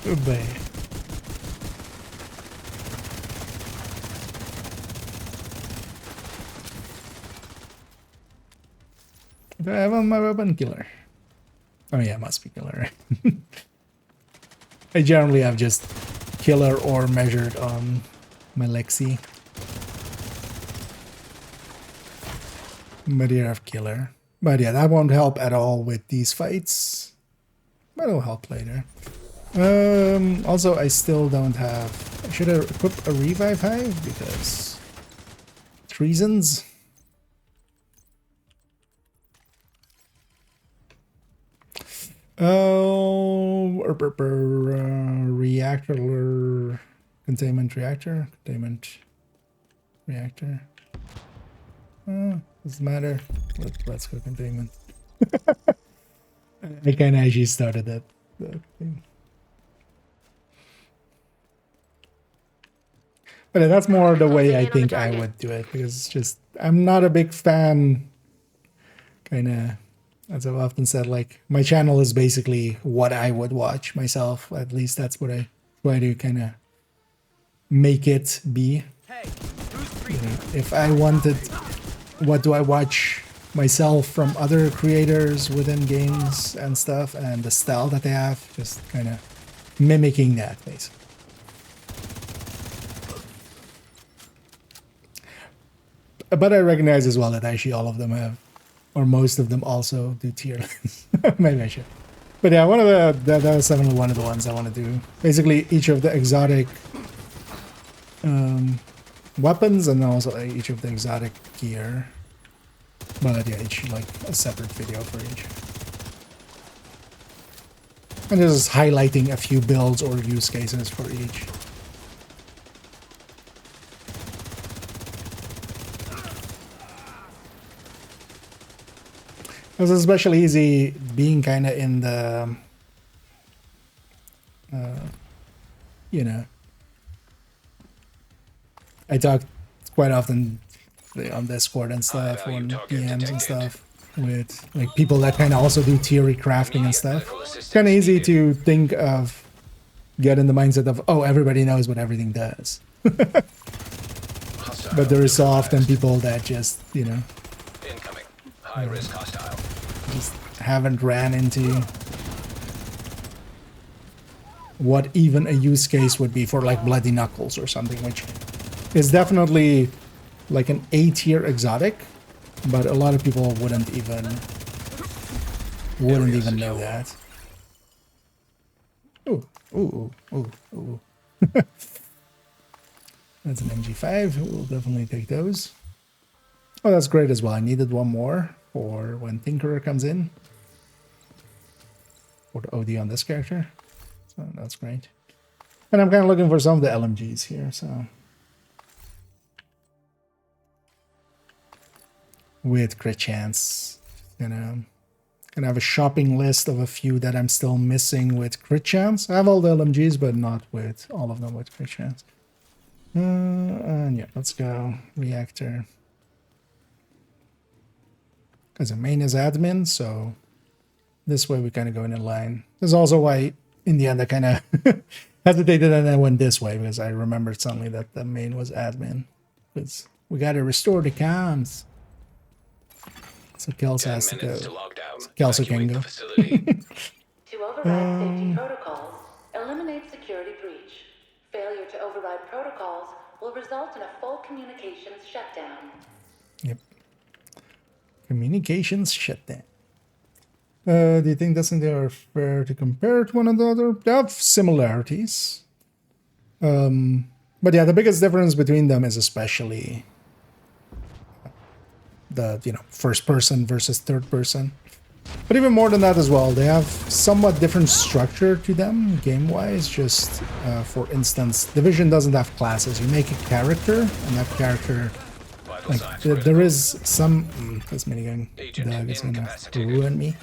Oh boy. Do I have on my weapon? Killer. Oh yeah, must be killer. I generally have just killer or measured on my Lexi. But here I have killer. But yeah, that won't help at all with these fights. But it'll help later. Also, I still don't have... I should have equipped a revive hive because... reasons. Oh, reactor, containment reactor, doesn't matter. Let's go containment. I kind of actually started that thing. But that's more the way I think I would do it, because it's just, I'm not a big fan, kind of, as I've often said, like, my channel is basically what I would watch myself. At least that's what I try to kind of make it be. You know, if I wanted, what do I watch myself from other creators within games and stuff, and the style that they have, just kind of mimicking that, basically. But I recognize as well that actually all of them have, or most of them also do tier lists. Maybe I should. But yeah, one of that was definitely one of the ones I want to do. Basically, each of the exotic weapons, and also each of the exotic gear. But yeah, each like a separate video for each. And just highlighting a few builds or use cases for each. It's especially easy being kind of in the, you know, I talk quite often on Discord and stuff, on DMs and stuff, with like people that kind of also do theory crafting and stuff. It's kind of easy to think of, get in the mindset of, oh, everybody knows what everything does. But there is so often people that just, you know, Incoming. High risk hostile. just haven't ran into what even a use case would be for like Bloody Knuckles or something, which is definitely like an A tier exotic, but a lot of people wouldn't even know that. Ooh, ooh, ooh, ooh. That's an MG5. We'll definitely take those. Oh, that's great as well. I needed one more for when Tinkerer comes in. For the OD on this character. So that's great. And I'm kind of looking for some of the LMGs here, so. With crit chance. Gonna have a shopping list of a few that I'm still missing with crit chance. I have all the LMGs, but not with all of them with crit chance. And yeah, let's go. Reactor. Because the main is admin, so this way we kind of go in a line. This is also why, in the end, I kind of hesitated and I went this way, because I remembered suddenly that the main was admin. Because we got to restore the comms. So Kels has to go. So Kelso can go. To override safety protocols, eliminate security breach. Failure to override protocols will result in a full communications shutdown. Yep. Communications shutdown. Do you think that's something are fair to compare to one another? They have similarities. But yeah, the biggest difference between them is especially the, you know, first person versus third person. But even more than that as well, they have somewhat different structure to them game-wise. Just for instance, Division doesn't have classes. You make a character, and that character Like there is some this minigun dog is gonna ruin me.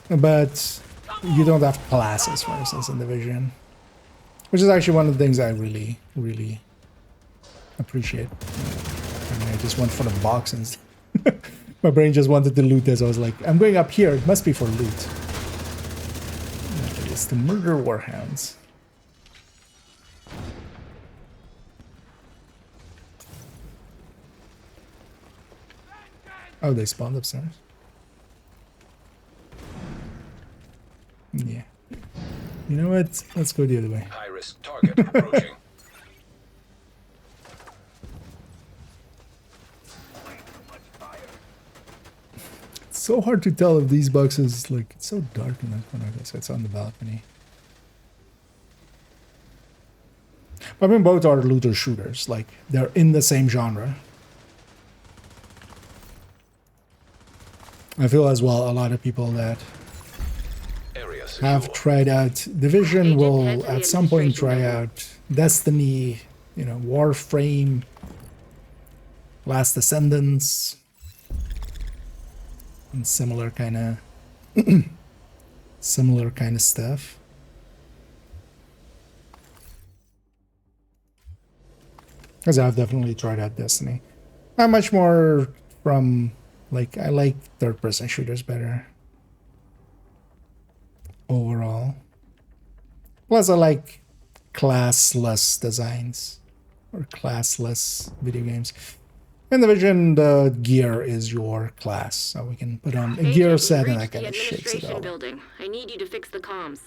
But you don't have classes, for instance, in Division, which is actually one of the things I really, really appreciate. I mean, I just went for the box and my brain just wanted to loot this. I was like, I'm going up here. It must be for loot. It's to murder warhounds. Oh, they spawned upstairs. Yeah. You know what? Let's go the other way. High risk target approaching. It's so hard to tell if these boxes, like, it's so dark in that corner. So it's on the balcony. I mean, both are looter shooters. Like, they're in the same genre. I feel as well a lot of people that have tried out Division will at some point try out Destiny, you know, Warframe, Last Descendants, and similar kind of stuff. Because I've definitely tried out Destiny. Not much more from, like, I like third-person shooters better overall. Plus I like classless designs or classless video games. In Division, the gear is your class, so we can put on a gear set and that kind of shakes it all. Building. I need you to fix the comms.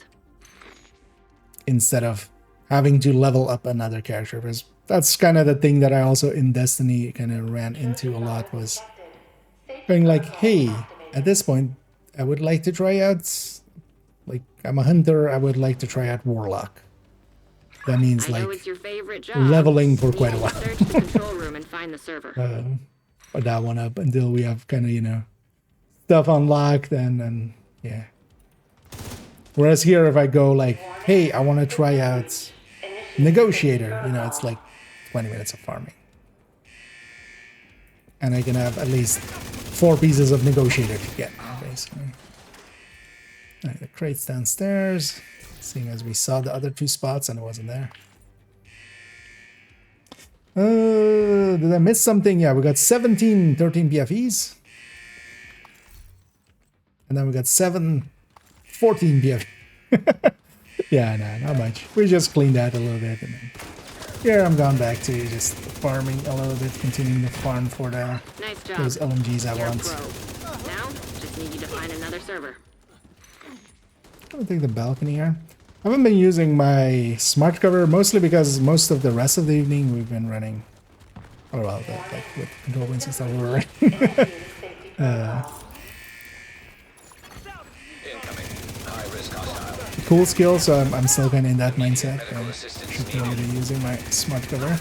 Instead of having to level up another character, because that's kind of the thing that I also in Destiny kind of ran into a lot, was going like, hey, at this point I would like to try out, like, I'm a hunter, I would like to try out Warlock. That means like leveling for quite a while. Search the control room and find the server. Put that one up until we have kind of, you know, stuff unlocked and yeah. Whereas here, if I go like, hey, I want to try out Negotiator, you know, it's like 20 minutes of farming. And I can have at least 4 pieces of Negotiator to get, basically. Alright, the crate's downstairs. Seeing as we saw the other 2 spots and it wasn't there. Did I miss something? Yeah, we got 13 PFEs. And then we got 14 PFEs. Yeah, no, not much. We just cleaned that a little bit. And then here I'm going back to just farming a little bit, continuing to farm for the those LMGs I want. Now, just need you to find another server. I'm gonna take the balcony here. I haven't been using my smart cover, mostly because most of the rest of the evening we've been running, oh well, like with control wins and stuff we were running. Cool skill, so I'm still kind of in that mindset. I should probably be using my smart cover.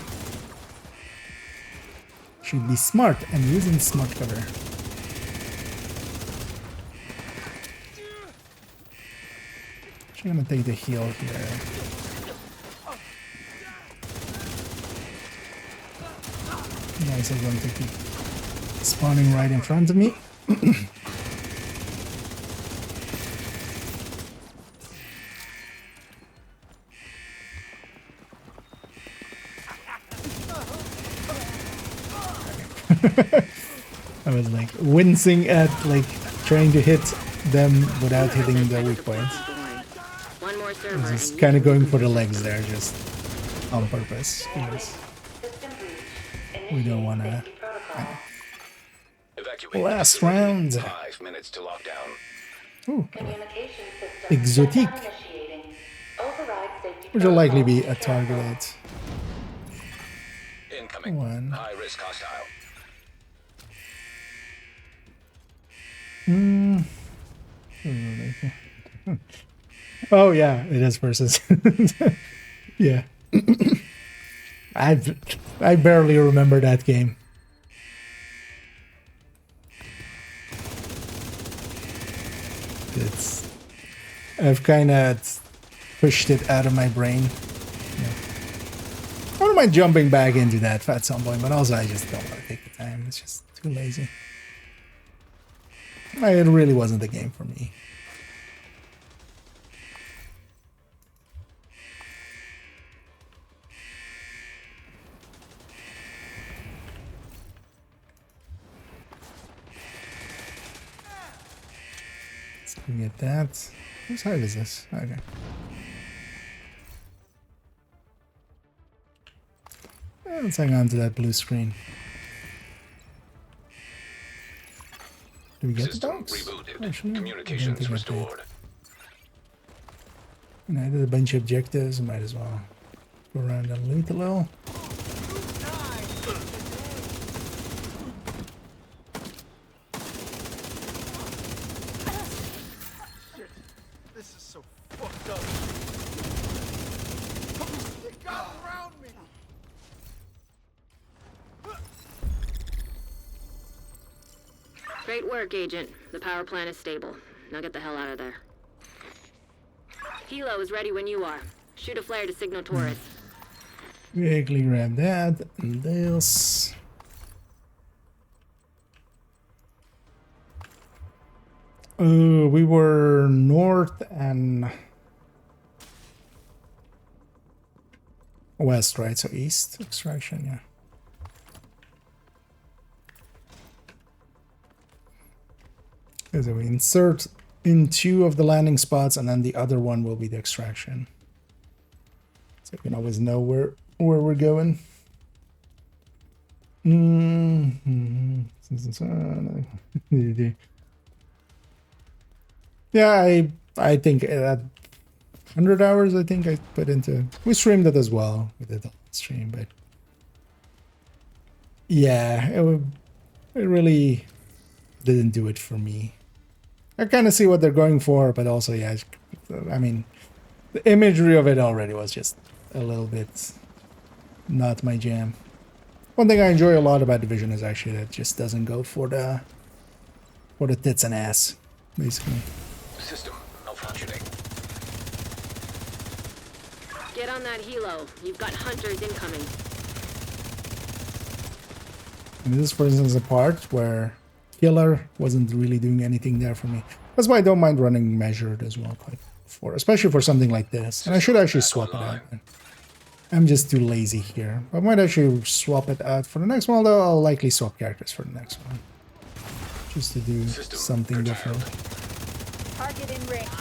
Should be smart and using smart cover. I'm gonna take the heal here. Nice, I'm going to keep spawning right in front of me. I was like wincing at like trying to hit them without hitting the weak points. I was just kind of going for the legs there, just on purpose. Because we don't want to. Last round. 5 minutes to lockdown. Ooh. Exotique. Which will likely be a targeted Incoming. one. High risk hostile. Oh yeah, it is versus. Yeah. I barely remember that game. I've kind of pushed it out of my brain. Yeah. One of mind jumping back into that at some point, but also I just don't want to take the time. It's just too lazy. It really wasn't the game for me. Let's get that. Whose hive is this? Okay. Let's hang on to that blue screen. Do we get the System box? rebooted. Actually, Communications I restored. And I did a bunch of objectives. Might as well go around and loot a little. This is so fucked up. They got around me. Great work, Agent. The power plant is stable. Now get the hell out of there. Hilo is ready when you are. Shoot a flare to signal Taurus. Quickly grab that and this. We were north and west, right? So east extraction, yeah. So we insert in 2 of the landing spots, and then the other one will be the extraction. So you can always know where we're going. Yeah, I think at 100 hours, I think I put into. We streamed it as well. We did the stream, but yeah, it really didn't do it for me. I kind of see what they're going for, but also, yeah, I mean, the imagery of it already was just a little bit not my jam. One thing I enjoy a lot about Division is actually that it just doesn't go for the tits and ass, basically. System malfunctioning. Get on that Hilo. You've got hunters incoming. And this is, for instance, a part where Killer wasn't really doing anything there for me. That's why I don't mind running measured as well, especially for something like this. And I should actually swap it out. I'm just too lazy here. I might actually swap it out for the next one, although I'll likely swap characters for the next one. Just to do something different.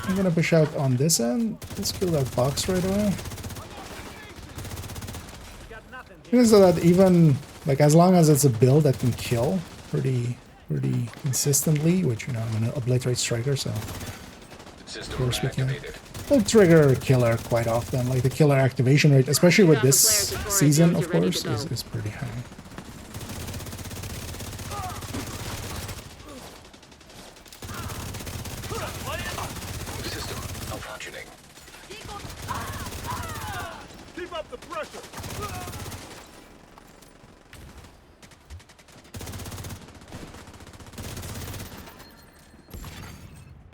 I'm gonna push out on this end. Let's kill that box right away. So that even, like, as long as it's a build that can kill pretty consistently, which, you know, I'm gonna obliterate striker, so of course we can. We'll trigger killer quite often, like the killer activation rate, especially with this season, of course, is pretty high. System malfunctioning. Keep up the pressure.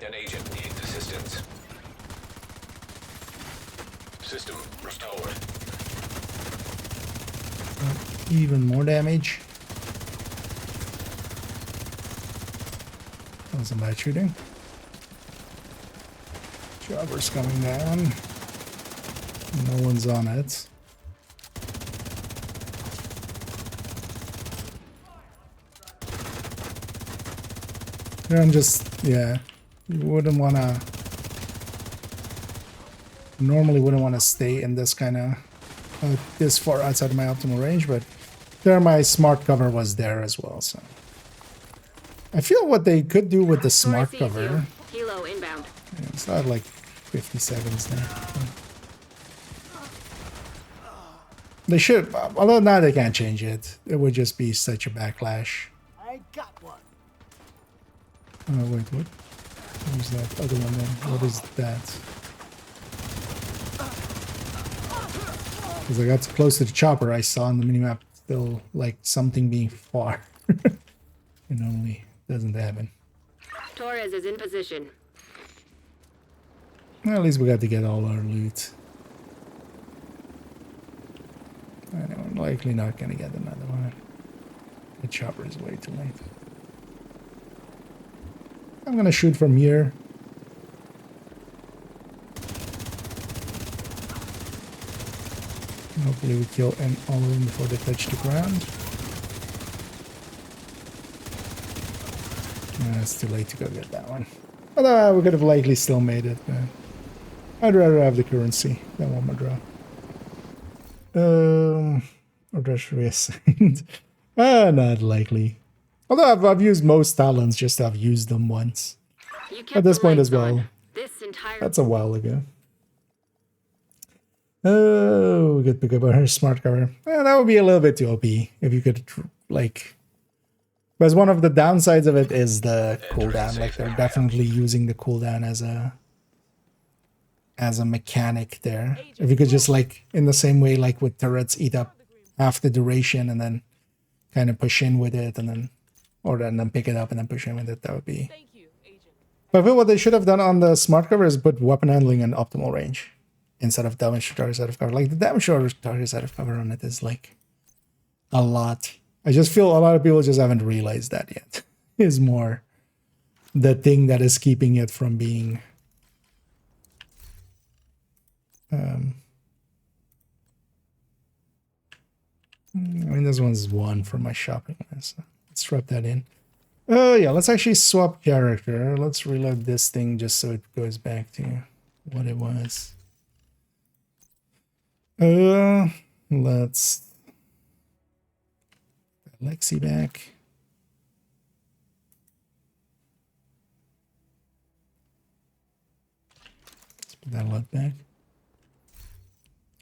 An agent needs assistance. System restored. Even more damage. That was some bad shooting. Jobber's coming down. No one's on it. Here I'm just, yeah. You wouldn't want to. Normally wouldn't want to stay in this kind of this far outside of my optimal range, but there my smart cover was there as well. So I feel what they could do with the smart cover. Hilo inbound. Yeah, it's not like 50 seconds there. They should, although now they can't change it. It would just be such a backlash. I got one. Oh wait, what? Who's that other one then? What is that? Because I got too close to the chopper, I saw on the minimap still like something being far. It normally doesn't happen. Torres is in position. Well, at least we got to get all our loot. Anyway. likely not gonna get another one. The chopper is way too late. I'm gonna shoot from here. Hopefully we kill all of them before they touch the ground. It's too late to go get that one. Although we could have likely still made it, but I'd rather have the currency than one more draw. Or just reassigned. Not likely. Although I've used most talents, just I've used them once. At this point as well. That's a while ago. Oh, we could pick up our smart cover. That would be a little bit too OP if you could, like... Because one of the downsides of it is the cooldown. Like, they're definitely using the cooldown as a mechanic there. If you could just, like, in the same way, like with turrets, eat up half the duration and then kind of push in with it and then... Or then pick it up and then push in with it, that would be... But I feel what they should have done on the smart cover is put weapon handling in optimal range instead of damage to targets out of cover. Like, the damage to targets out of cover on it is, like, a lot. I just feel a lot of people just haven't realized that yet. Is more the thing that is keeping it from being... I mean, this one's one for my shopping list. Let's drop that in. Yeah, let's actually swap character. Let's reload this thing just so it goes back to what it was. Let's... Lexi back. Let's put that lot back.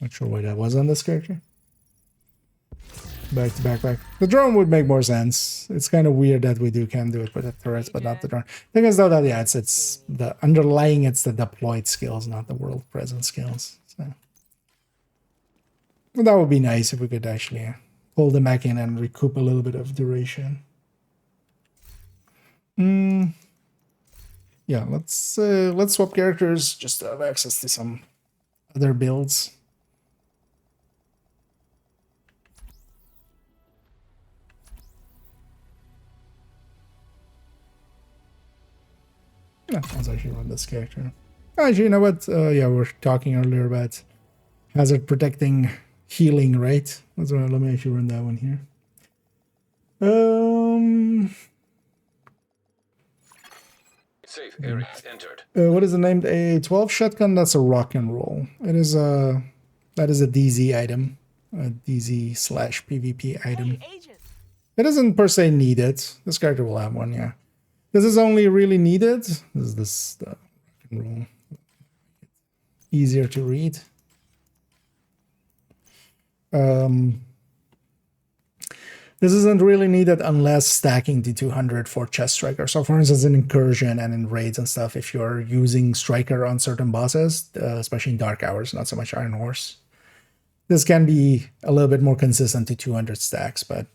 Not sure why that was on this character. Back to backpack. The drone would make more sense. It's kind of weird that we can do it with the turrets, but not the drone. Thing is though that yeah, it's the underlying, it's the deployed skills, not the world present skills. So well, that would be nice if we could actually pull them back in and recoup a little bit of duration. Yeah, let's swap characters just to have access to some other builds. Yeah, let's actually run this character. Actually, you know what? Yeah, we were talking earlier about hazard protecting healing, right? Let me actually run that one here. Safe area entered. What is the named A12 shotgun? That's a rock and roll. It is a that is a DZ item, a DZ/PvP item. It isn't per se needed. This character will have one, yeah. This is only really needed. This is the rock and roll. Easier to read. This isn't really needed unless stacking to 200 for chest striker. So for instance, in incursion and in raids and stuff, if you're using striker on certain bosses, especially in dark hours, not so much Iron Horse, this can be a little bit more consistent to 200 stacks, but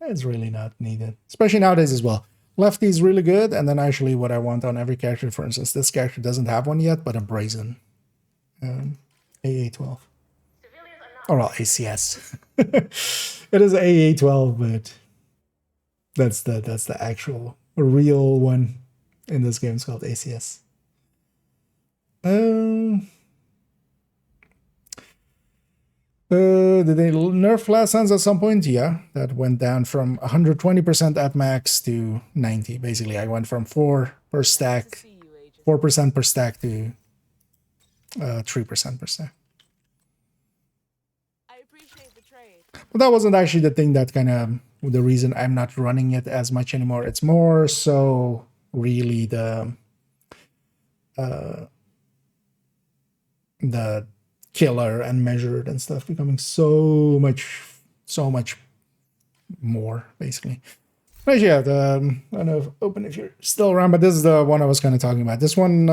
it's really not needed, especially nowadays as well. Lefty is really good, and then actually what I want on every character, for instance, this character doesn't have one yet, but a brazen AA12. Or well, ACS. It is AA12, but that's the actual real one in this game. It's called ACS. Did they nerf last hands at some point? Yeah, that went down from 120% at max to 90. Basically, I went from 4% per stack to 3% per stack. But that wasn't actually the thing that kind of the reason I'm not running it as much anymore. It's more so really the killer and measured and stuff becoming so much more basically. But yeah, I don't know if open if you're still around, but this is the one I was kind of talking about. This one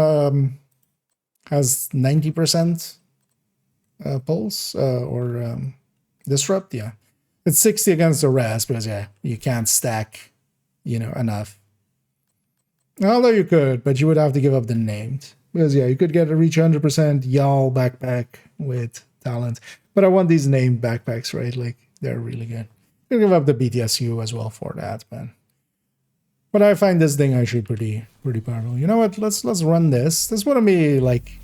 has 90% pulse or disrupt. Yeah, it's 60 against the rest because yeah, you can't stack, you know, enough. Although you could, but you would have to give up the named. Because yeah, you could get a reach 100% y'all backpack with talent. But I want these named backpacks, right? Like, they're really good. I'll give up the BTSU as well for that, man. But I find this thing actually pretty powerful. You know what? Let's run this. This would be like,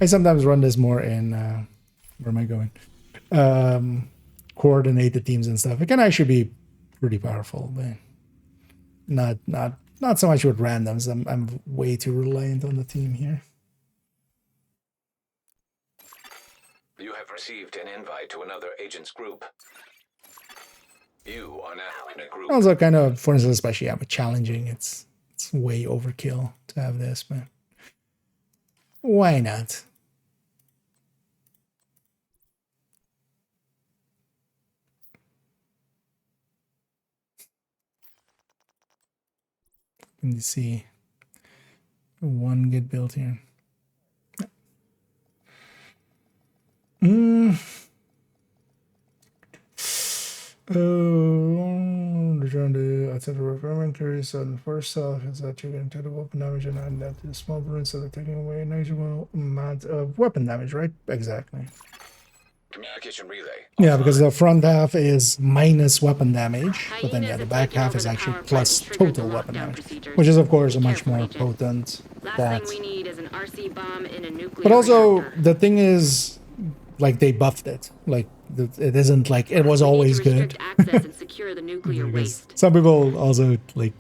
I sometimes run this more in where am I going? Coordinate the teams and stuff. It can actually be pretty powerful, but not so much with randoms. I'm way too reliant on the team here. You have received an invite to another agent's group. You are now in a group. Also, kind of, for instance, especially with challenging, it's way overkill to have this, but why not? Let me see. One get built here. Return to outside the requirement carries on first off is that you're getting total weapon damage and add that to the small balloons so they're taking away a negligible amount of weapon damage, right? Exactly. Communication relay. Yeah, because the front half is minus weapon damage, but then yeah, the back half is actually plus total weapon damage, which is of course a much more potent that. Last thing we need is an RC bomb in a nuclear But also reactor. the thing is, like they buffed it. Like it isn't like it was always good. Access and secure the nuclear waste. Some people also like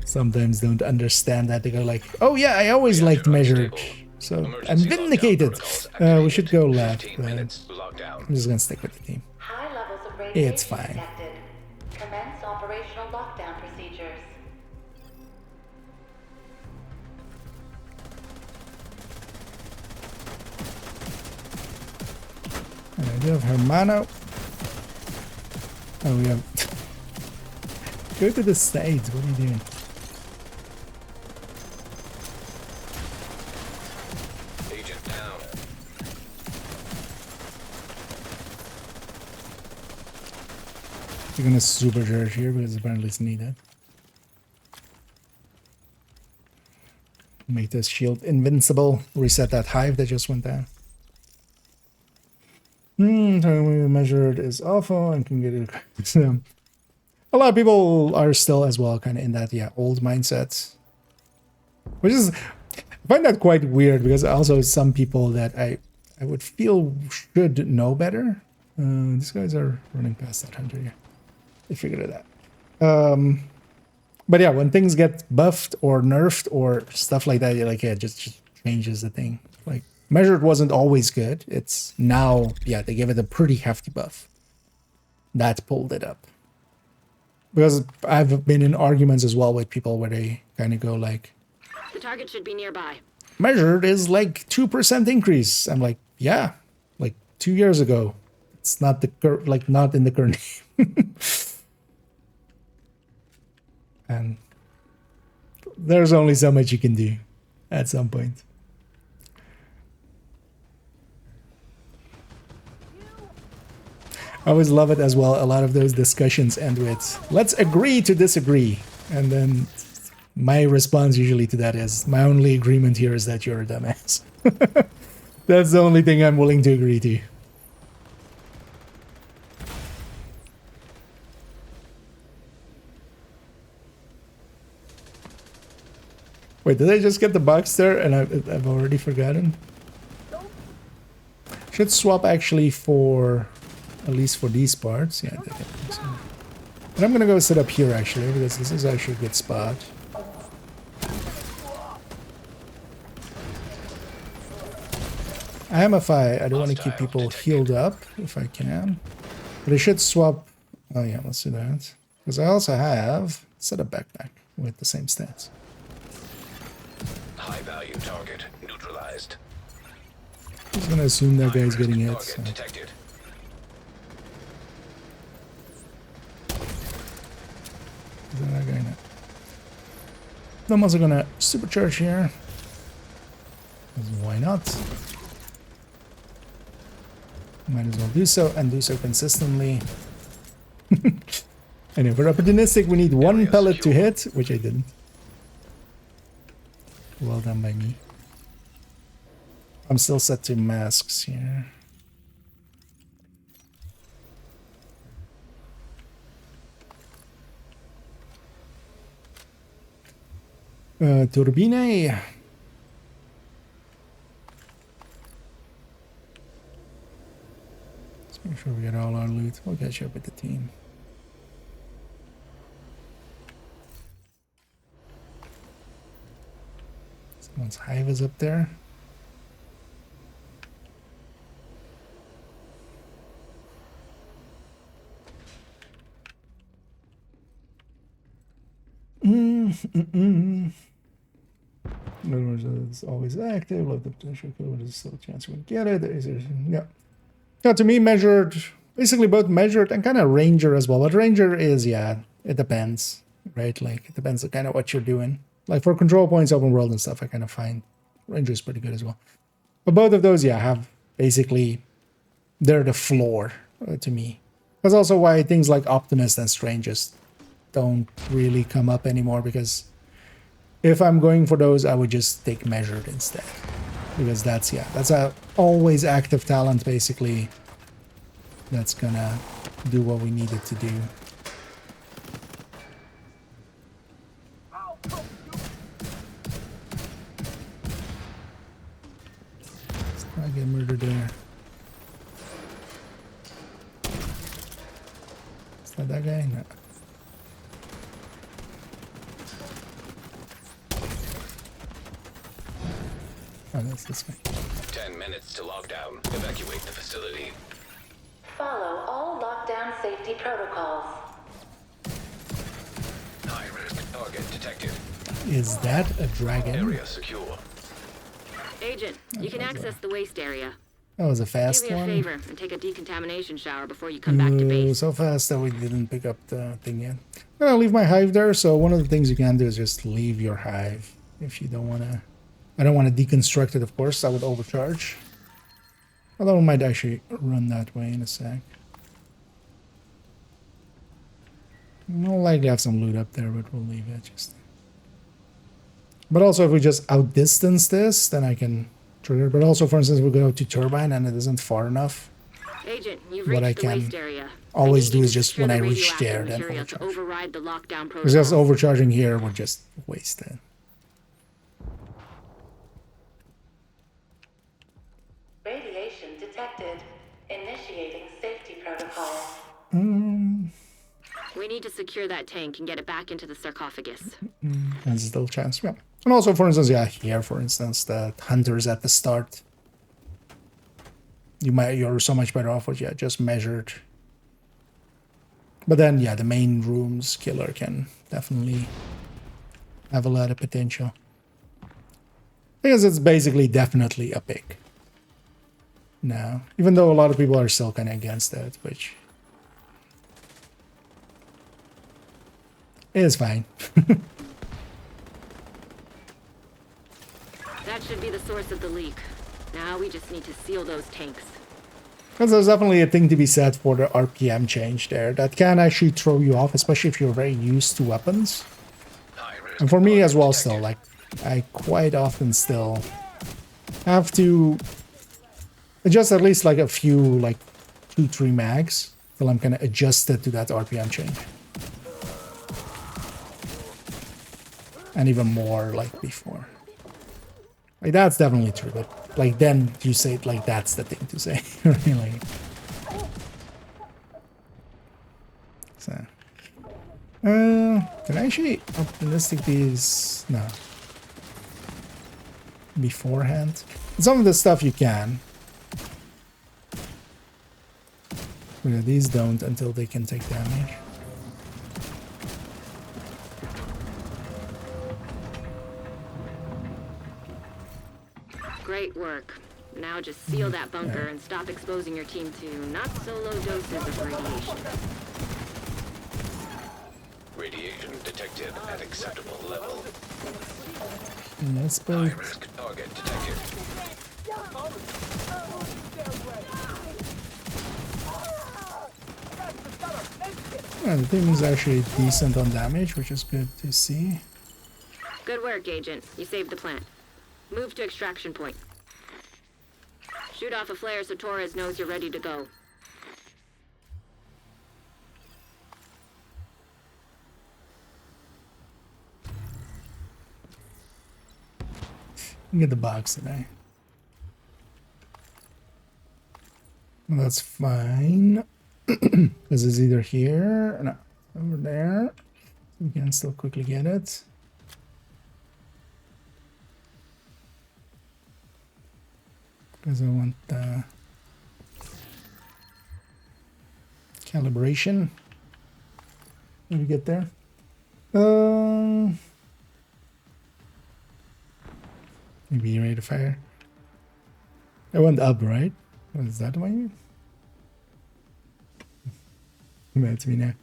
sometimes don't understand that. They go like, "Oh yeah, I always liked measured." So I'm vindicated. We should go left. I'm just gonna stick with the team. High levels of radiation It's fine. detected. Commence operational lockdown procedures. And I do have Hermano. Oh, we have. Go to the sides. What are you doing? Agent down. We're gonna supercharge here because apparently it's needed. Make this shield invincible. Reset that hive that just went down. Time we measured is awful and can get it. So, a lot of people are still as well kind of in that old mindset, which is I find that quite weird because also some people that I would feel should know better. These guys are running past that hunter. Yeah, they figured it out. But yeah, when things get buffed or nerfed or stuff like that, you're like, yeah, it just changes the thing. Like measured wasn't always good. It's now, yeah, they gave it a pretty hefty buff. That pulled it up. Because I've been in arguments as well with people where they kind of go like, The target should be nearby. measured is like 2% increase. I'm like, yeah, like 2 years ago. It's not the not in the current. And there's only so much you can do at some point. I always love it as well. A lot of those discussions end with, let's agree to disagree. And then my response usually to that is, my only agreement here is that you're a dumbass. That's the only thing I'm willing to agree to. Wait, did I just get the box there and I've already forgotten? Should swap actually for, at least for these parts. Yeah, I think so. And I'm gonna go sit up here actually, because this is actually a good spot. I am I don't want to keep people healed up if I can. But I should swap. Oh yeah, let's do that. Because I also have set a backpack with the same stats. High value target neutralized. I'm just gonna assume that guy's getting hit. Target So. detected. Is that guy now? I'm also gonna supercharge here. 'Cause why not? Might as well do so, and do so consistently. And if we're opportunistic, we need one pellet to hit, which I didn't. Well done by me. I'm still set to masks here. Turbine. Let's make sure we get all our loot. We'll catch up with the team. Someone's hive is up there. It's always active. Like the potential killer, there's still a chance we can get it. Yeah. Yeah, to me, measured, basically both measured and kind of ranger as well. But ranger is, yeah, it depends, right? Like, it depends on kind of what you're doing. Like, for control points, open world and stuff, I kind of find ranger is pretty good as well. But both of those, yeah, have basically, they're the floor to me. That's also why things like Optimist and Strange just don't really come up anymore, because if I'm going for those, I would just take measured instead. Because that's, yeah, that's a always active talent, basically. That's gonna do what we need it to do. Let's not get murdered there. Is that that guy? No. Oh, that's this guy. 10 minutes to lockdown. Evacuate the facility. Follow all lockdown safety protocols. High-risk target detected. Is that a dragon? Area secure. Agent, you can access the waste area. That was a Do fast me a one. favor and take a decontamination shower before you come back to base. So fast that we didn't pick up the thing yet. I'm gonna leave my hive there, so one of the things you can do is just leave your hive if you don't wanna. I don't want to deconstruct it, of course. That would overcharge. Although we might actually run that way in a sec. We'll likely have some loot up there, but we'll leave it just. But also, if we just outdistance this, then I can trigger. But also, for instance, we go to turbine and it isn't far enough. Agent, you've What I reached the can waste area. always I need do you is to just secure when the I reach radioactive there, then material to overcharge. override the lockdown protocol. Because just overcharging here would just waste it. Radiation detected. Initiating safety protocol. We need to secure that tank and get it back into the sarcophagus. There's still a chance, yeah. And also, for instance, yeah, here, for instance, the hunters at the start. You're so much better off with, yeah, just measured. But then, yeah, the main rooms killer can definitely have a lot of potential. Because it's basically definitely a pick. No, even though a lot of people are still kind of against that, which is fine. That should be the source of the leak. Now we just need to seal those tanks. Because there's definitely a thing to be said for the RPM change there. That can actually throw you off, especially if you're very used to weapons. And for me as well still, like, I quite often still have to adjust at least like a few, like 2-3 mags till I'm kind of adjusted to that RPM change. And even more like before. Like, that's definitely true, but like then you say it like that's the thing to say. Really. So can I actually optimistic these? No. Beforehand? Some of the stuff you can. But yeah, these don't until they can take damage. Great work. Now just seal that bunker and stop exposing your team to not so low doses of radiation. Radiation detected at acceptable level. Let's both. High-risk target detected. Yeah, the thing is actually decent on damage, which is good to see. Good work, Agent. You saved the plant. Move to extraction point. Shoot off a flare so Torres knows you're ready to go. Get the box today. Well, that's fine. Because it's either here or no, over there. We can still quickly get it. Because I want the calibration. Let me get there. Maybe you're ready to fire. I went up, right? What is that way? That's me now.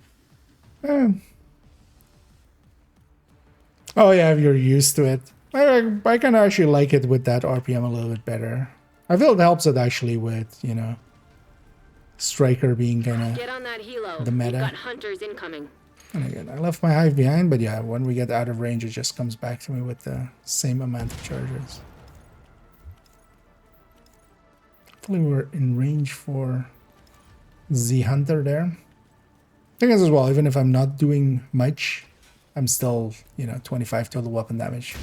Oh yeah, if you're used to it. I can actually like it with that RPM a little bit better. I feel it helps it actually with, you know, Striker being kind Get on that helo. of the meta. We've got hunters incoming. And again, I left my hive behind, but yeah, when we get out of range, it just comes back to me with the same amount of charges. Hopefully we're in range for the hunter there. Thing is as well, even if I'm not doing much, I'm still, you know, 25 total weapon damage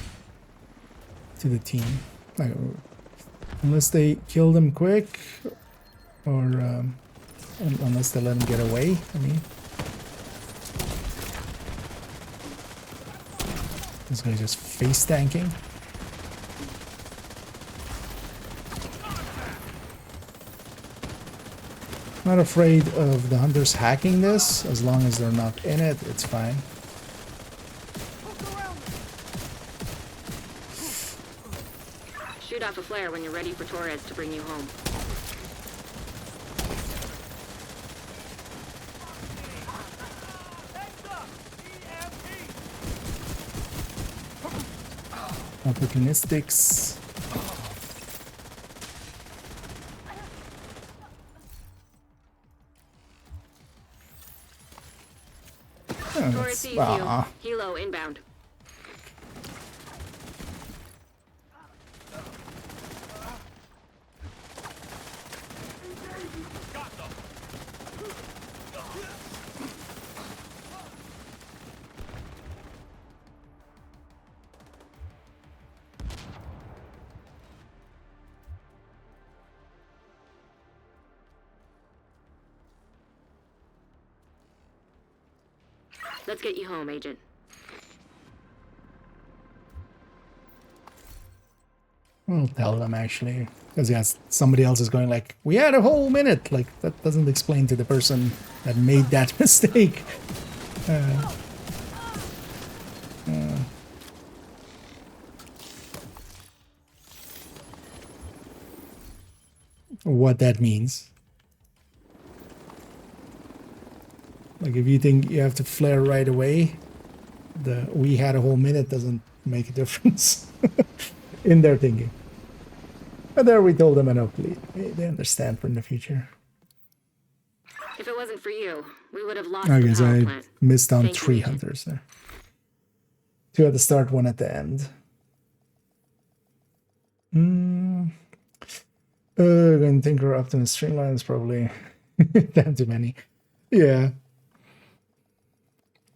to the team. Like, unless they kill them quick, or unless they let them get away, I mean. This guy's just face tanking. Not afraid of the hunters hacking this. As long as they're not in it, it's fine. Shoot off a flare when you're ready for Torres to bring you home. Opportunistics. Oh, Torres sees you. Helo inbound. Let's get you home, Agent. I'll tell them actually, because yes, somebody else is going like, we had a whole minute. Like that doesn't explain to the person that made that mistake. What that means. Like if you think you have to flare right away, the we had a whole minute doesn't make a difference in their thinking. But there we told them, and hopefully they understand for in the future. If it wasn't for you, we would have lost I the guess power I plant. missed on Thank you, 3 Agent. hunters there. 2 at the start, 1 at the end. Going Thinker Optimus Streamline is probably damn too many. Yeah.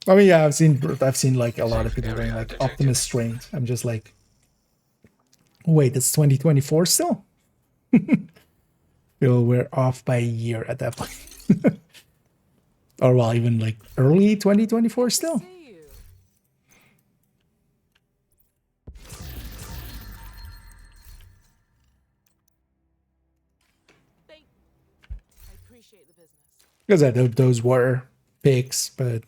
I mean, yeah, I've seen like a lot of people going like Optimus Strained. I'm just like, wait, it's 2024 still? We're off by a year at that point. Or well, even like early 2024 still. See you. I appreciate the business. Because those were picks, but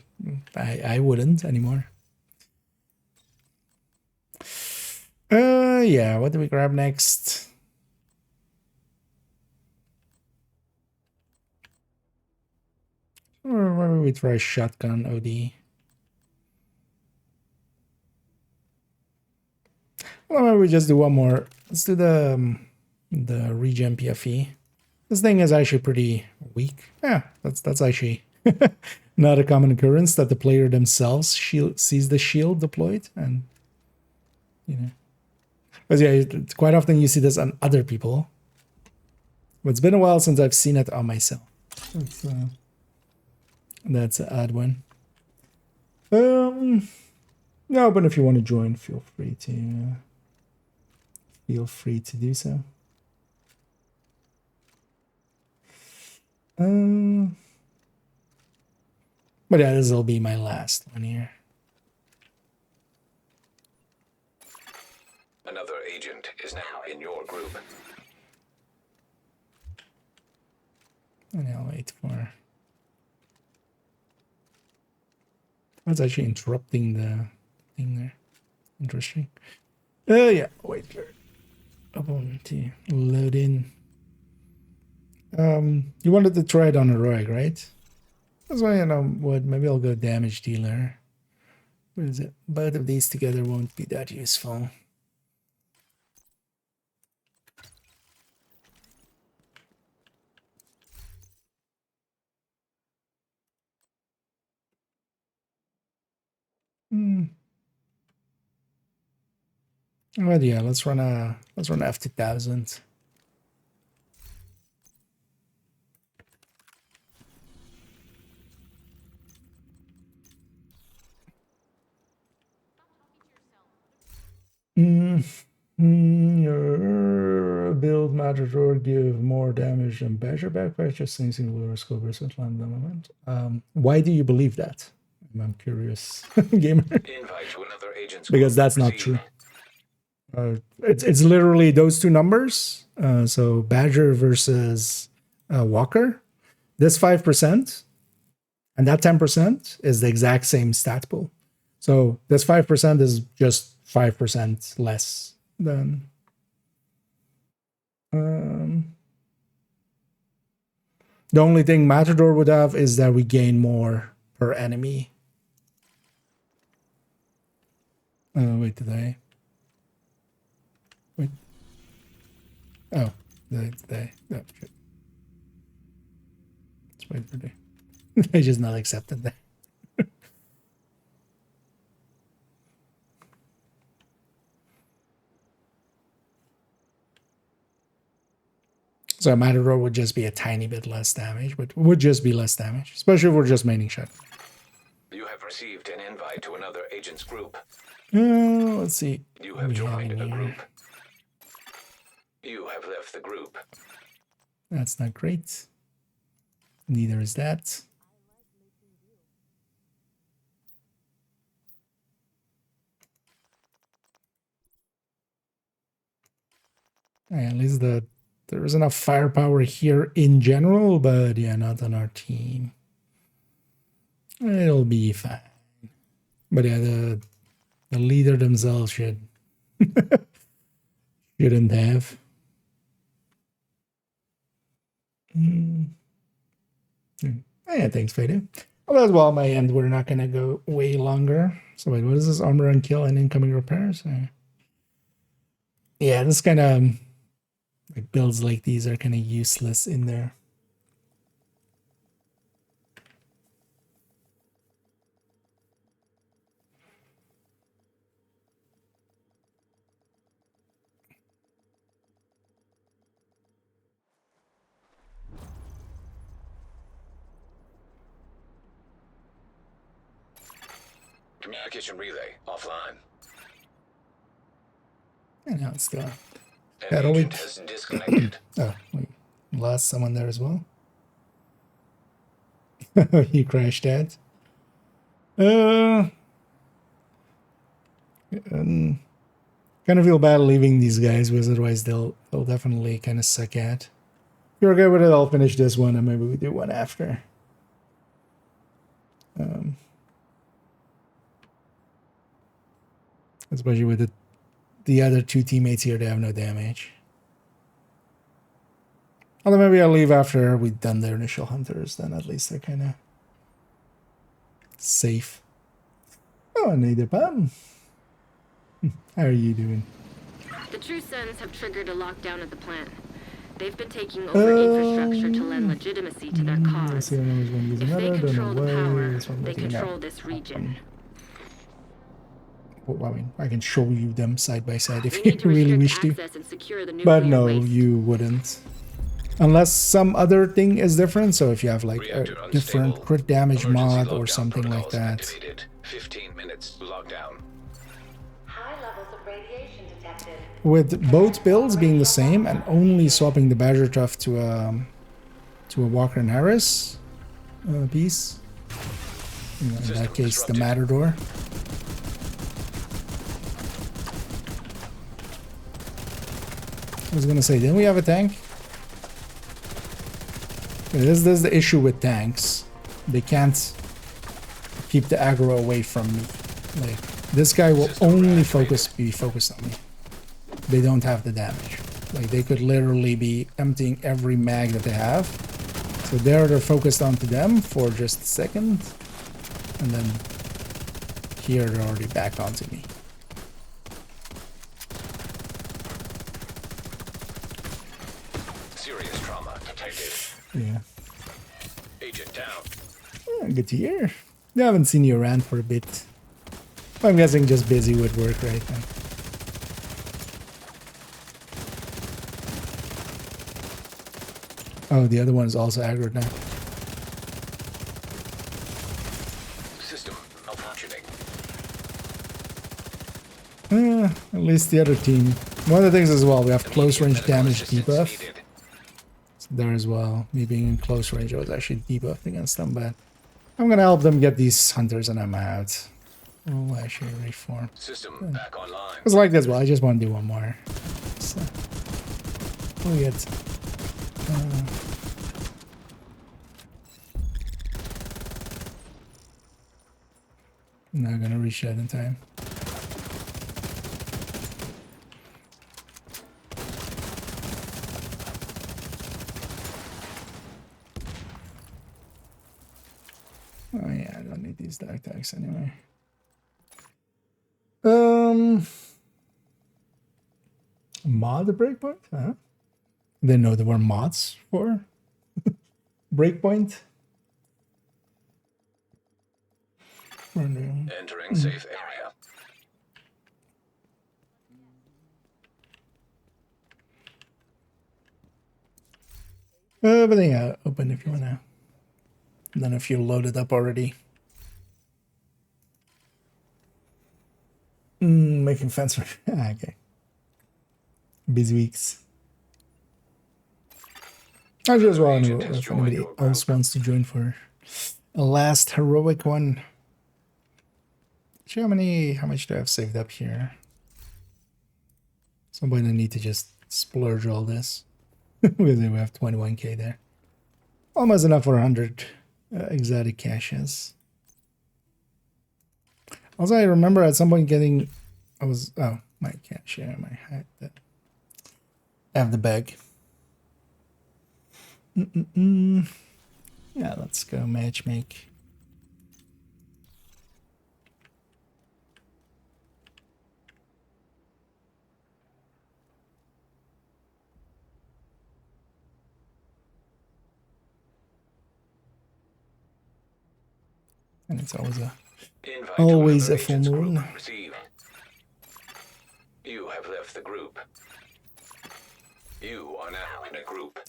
I wouldn't anymore. Yeah, what do we grab next? Or maybe we try shotgun OD. Well, maybe we just do one more. Let's do the regen PFE. This thing is actually pretty weak. Yeah, that's actually not a common occurrence that the player themselves sees the shield deployed, and you know. But yeah, it's quite often you see this on other people. But it's been a while since I've seen it on myself. That's an odd one. No, but if you want to join, feel free to feel free to do so. But yeah, this will be my last one here. Another agent is now in your group. And I'll wait for... That's actually interrupting the thing there. Interesting. Yeah, wait for it. I want to load in. You wanted to try it on a rogue, right? That's why, you know what, maybe I'll go damage dealer. What is it? Both of these together won't be that useful. Well, yeah, let's run F2000. Your build Matador give more damage than Badger backpack, just saying single lower scope versus land element. Why do you believe that? I'm curious, gamer. Invite to another agent's Because that's not true. It's literally those two numbers. So Badger versus Walker. This 5% and that 10% is the exact same stat pool. So this 5% is just 5% less than. The only thing Matador would have is that we gain more per enemy. Wait, did I? Wait. Oh, did I? Oh, shit. Let's wait for the. I just not accepted that. So Matador would just be a tiny bit less damage, but would just be less damage, especially if we're just maining shot. You have received an invite to another agent's group. Let's see. You have joined a group. You have left the group. That's not great. Neither is that. At least there is enough firepower here in general, but yeah, not on our team. It'll be fine. But yeah, the leader themselves shouldn't have. Yeah, thanks, Fade. Well, as well, on my end, we're not gonna go way longer. So wait, what is this? Armor and kill and incoming repairs? Yeah, this kind of like builds like these are kind of useless in there. Communication relay offline. And now it's still. An agent has disconnected. Oh, we lost someone there as well. You crashed that. Kind of feel bad leaving these guys because otherwise they'll definitely kind of suck at. If you're okay with it, I'll finish this one and maybe we do one after. Especially with the other two teammates here, they have no damage. Although maybe I'll leave after we've done their initial hunters, then at least they're kind of safe. Oh, Nader Pam. How are you doing? The True Sons have triggered a lockdown at the plant. They've been taking over infrastructure to lend legitimacy to their cause. If they control the power, they control this region. Well, I mean, I can show you them side by side if you really wish to. But no, you wouldn't. Unless some other thing is different. So if you have like a different crit damage mod or something like that. Activated. 15 minutes lockdown. High levels of radiation detected. with both builds being the same and only swapping the Badger Tough to a Walker and Harris piece, you know, in that case the Matador. I was gonna say, didn't we have a tank? This is the issue with tanks. They can't keep the aggro away from me. Like, this guy will only be focused on me. They don't have the damage. Like, they could literally be emptying every mag that they have. So there they're focused onto them for just a second. And then here they're already back onto me. Serious trauma detected. Yeah. Agent down. Yeah, good to hear. I haven't seen you around for a bit. I'm guessing just busy with work right now. Oh, the other one is also aggroed now. System malfunctioning. At least the other team. One of the things as well, we have close range damage debuff. So there as well. Me being in close range, I was actually debuffed against them, but I'm gonna help them get these hunters and I'm out. Oh, actually reform. System back online. It's like this. Well, I just want to do one more. So, we get. Not gonna reach that in time. Oh yeah, I don't need these dark tags anyway. Mod the breakpoint? Huh? Didn't know there were mods for breakpoint. Entering safe area. But yeah, open if you wanna. And then if you load it up already. Making fence work. Okay. Busy weeks. I just want to if anybody else wants to join for a last heroic one. Actually, how much do I have saved up here? Somebody need to just splurge all this. Because we have 21k there. Almost enough for 100 exotic caches. Also, I remember at some point getting... Oh, my cache here, my hat. I have the bag. Yeah, let's go matchmake. And it's always a full moon. Received. You have left the group. You are now in a group.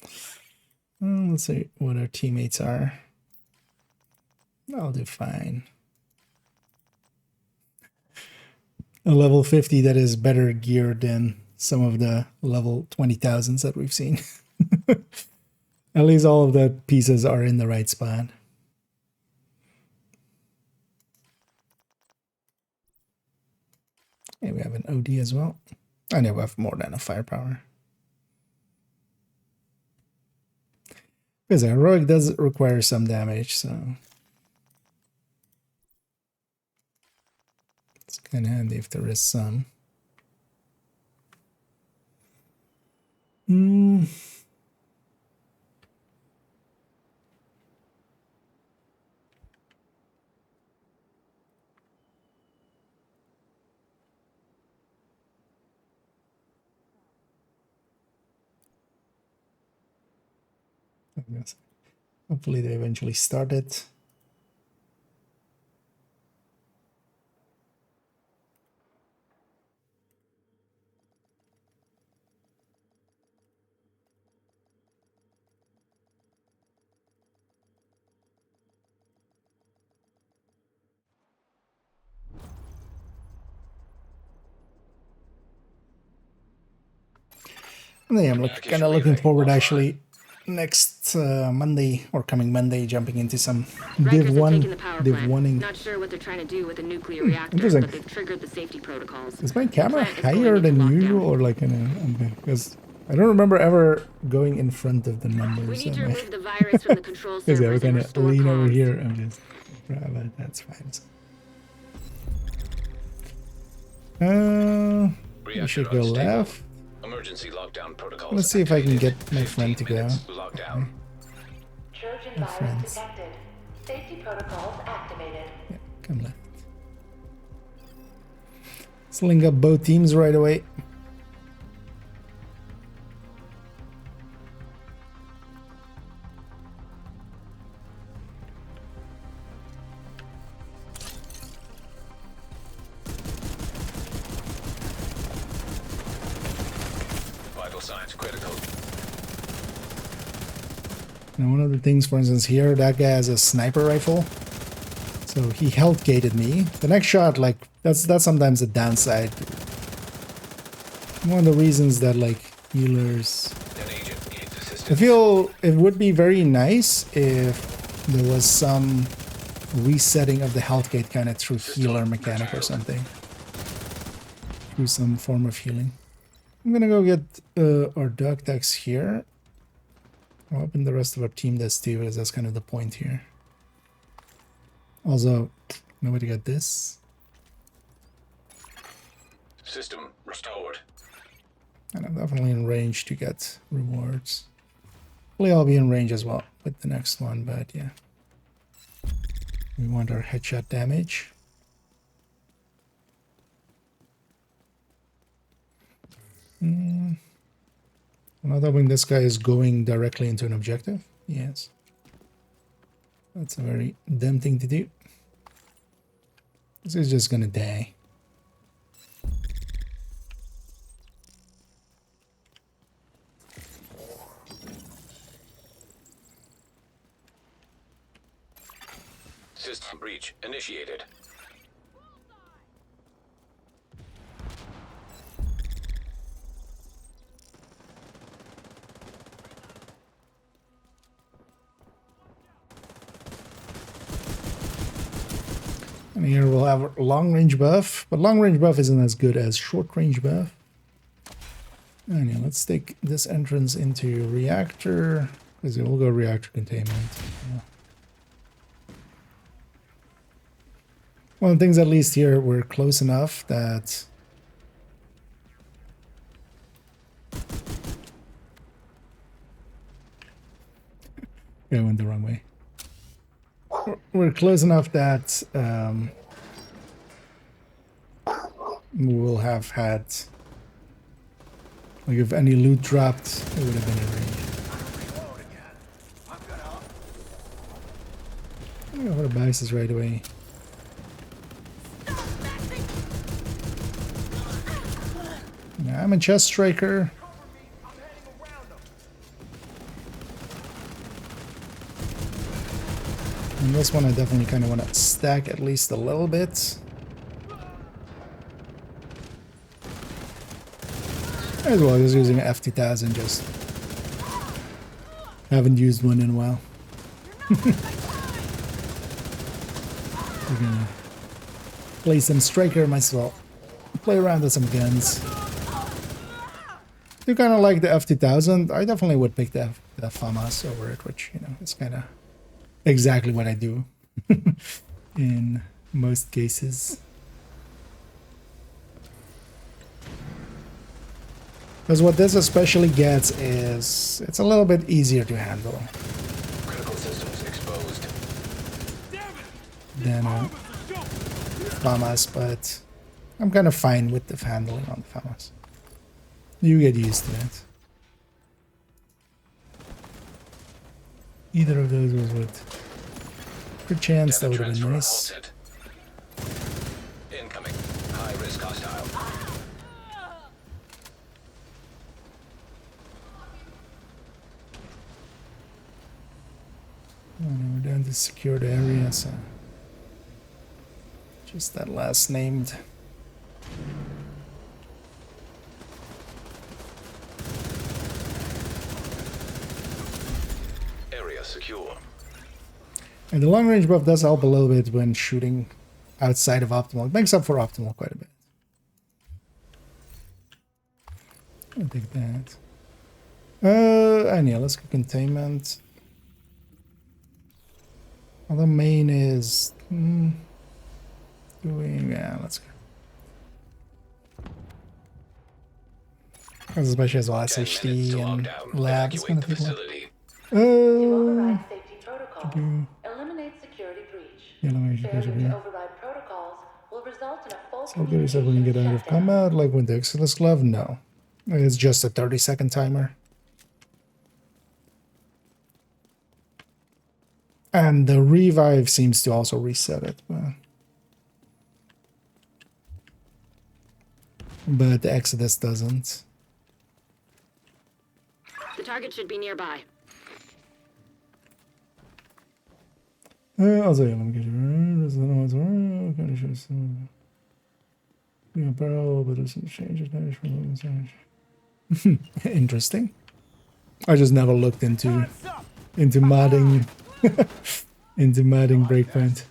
Let's see what our teammates are. I'll do fine. A level 50 that is better geared than some of the level 20,000s that we've seen. At least all of the pieces are in the right spot. Okay, we have an OD as well. I know we have more than a firepower. Because heroic does require some damage, so it's kind of handy if there is some. Hopefully they eventually start it. Yeah, I'm kind of looking forward actually next Monday or coming Monday, jumping into some Div Rikers have 1, taken the power Div plant. 1ing. Not sure what they're trying to do with a nuclear reactor, Interesting. but they've triggered the safety protocols. Is my The camera plant is going higher into than lockdown. usual or like because I don't remember ever going in front of the numbers. We need to on my- remove the virus from the control Because I servers kind and of restore lean over comms. here. I'm just, but that's fine. We should go left. Emergency lockdown protocols. Let's see if I can activated. get my friend to 15 go. minutes Lockdown. Trojan My virus friends. detected. Safety protocols activated. Yeah, come left. Let's link up both teams right away. Vital signs critical. Now one of the things, for instance, here, that guy has a sniper rifle. So he health gated me. The next shot, like, that's sometimes a downside. One of the reasons that, like, healers... An agent needs assistance. I feel it would be very nice if there was some resetting of the health gate kind of through healer mechanic or something. Through some form of healing. I'm gonna go get our dog tags here. I'm hoping the rest of our team does too, because that's kind of the point here. Also, nobody got this. System restored. And I'm definitely in range to get rewards. Hopefully I'll be in range as well with the next one, but yeah. We want our headshot damage. I'm not hoping this guy is going directly into an objective. Yes. That's a very dumb thing to do. This is just gonna die. System breach initiated. And here we'll have a long range buff, but long range buff isn't as good as short range buff. And yeah, let's take this entrance into reactor, because it will go reactor containment. Yeah. One of the things, at least here, we're close enough that I went the wrong way. We're close enough that we will have had, like, if any loot dropped, it would have been in range. I'm gonna go for the bases right away. Yeah, I'm a chest striker. And this one I definitely kind of want to stack at least a little bit. As well as using an F2000, just haven't used one in a while. We're gonna play some striker myself. Play around with some guns. You kind of like the F2000. I definitely would pick the FAMAS over it, which, you know, it's kind of exactly what I do in most cases. Because what this especially gets is it's a little bit easier to handle Critical systems exposed. than FAMAS, but I'm kind of fine with the handling on the FAMAS. You get used to it. Either of those was with good chance that would have been nice. Halted. Incoming. High risk hostile. We're down to secured area, so just that last named. secure. And the long range buff does help a little bit when shooting outside of optimal. It makes up for optimal quite a bit. I'll take that. And yeah, let's go containment. Although main is doing, yeah, let's go. Especially as well as SHD and lab is gonna take long. To override safety protocols, eliminate security breach. Failure to override protocols will result in a full So there is when you get out of combat, like with the Exodus Glove? No. It's just a 30-second timer. And the revive seems to also reset it, but the Exodus doesn't. The target should be nearby. Also, yeah, let me get you. Barrel, but it's changes from interesting. I just never looked into modding into modding Breakpoint.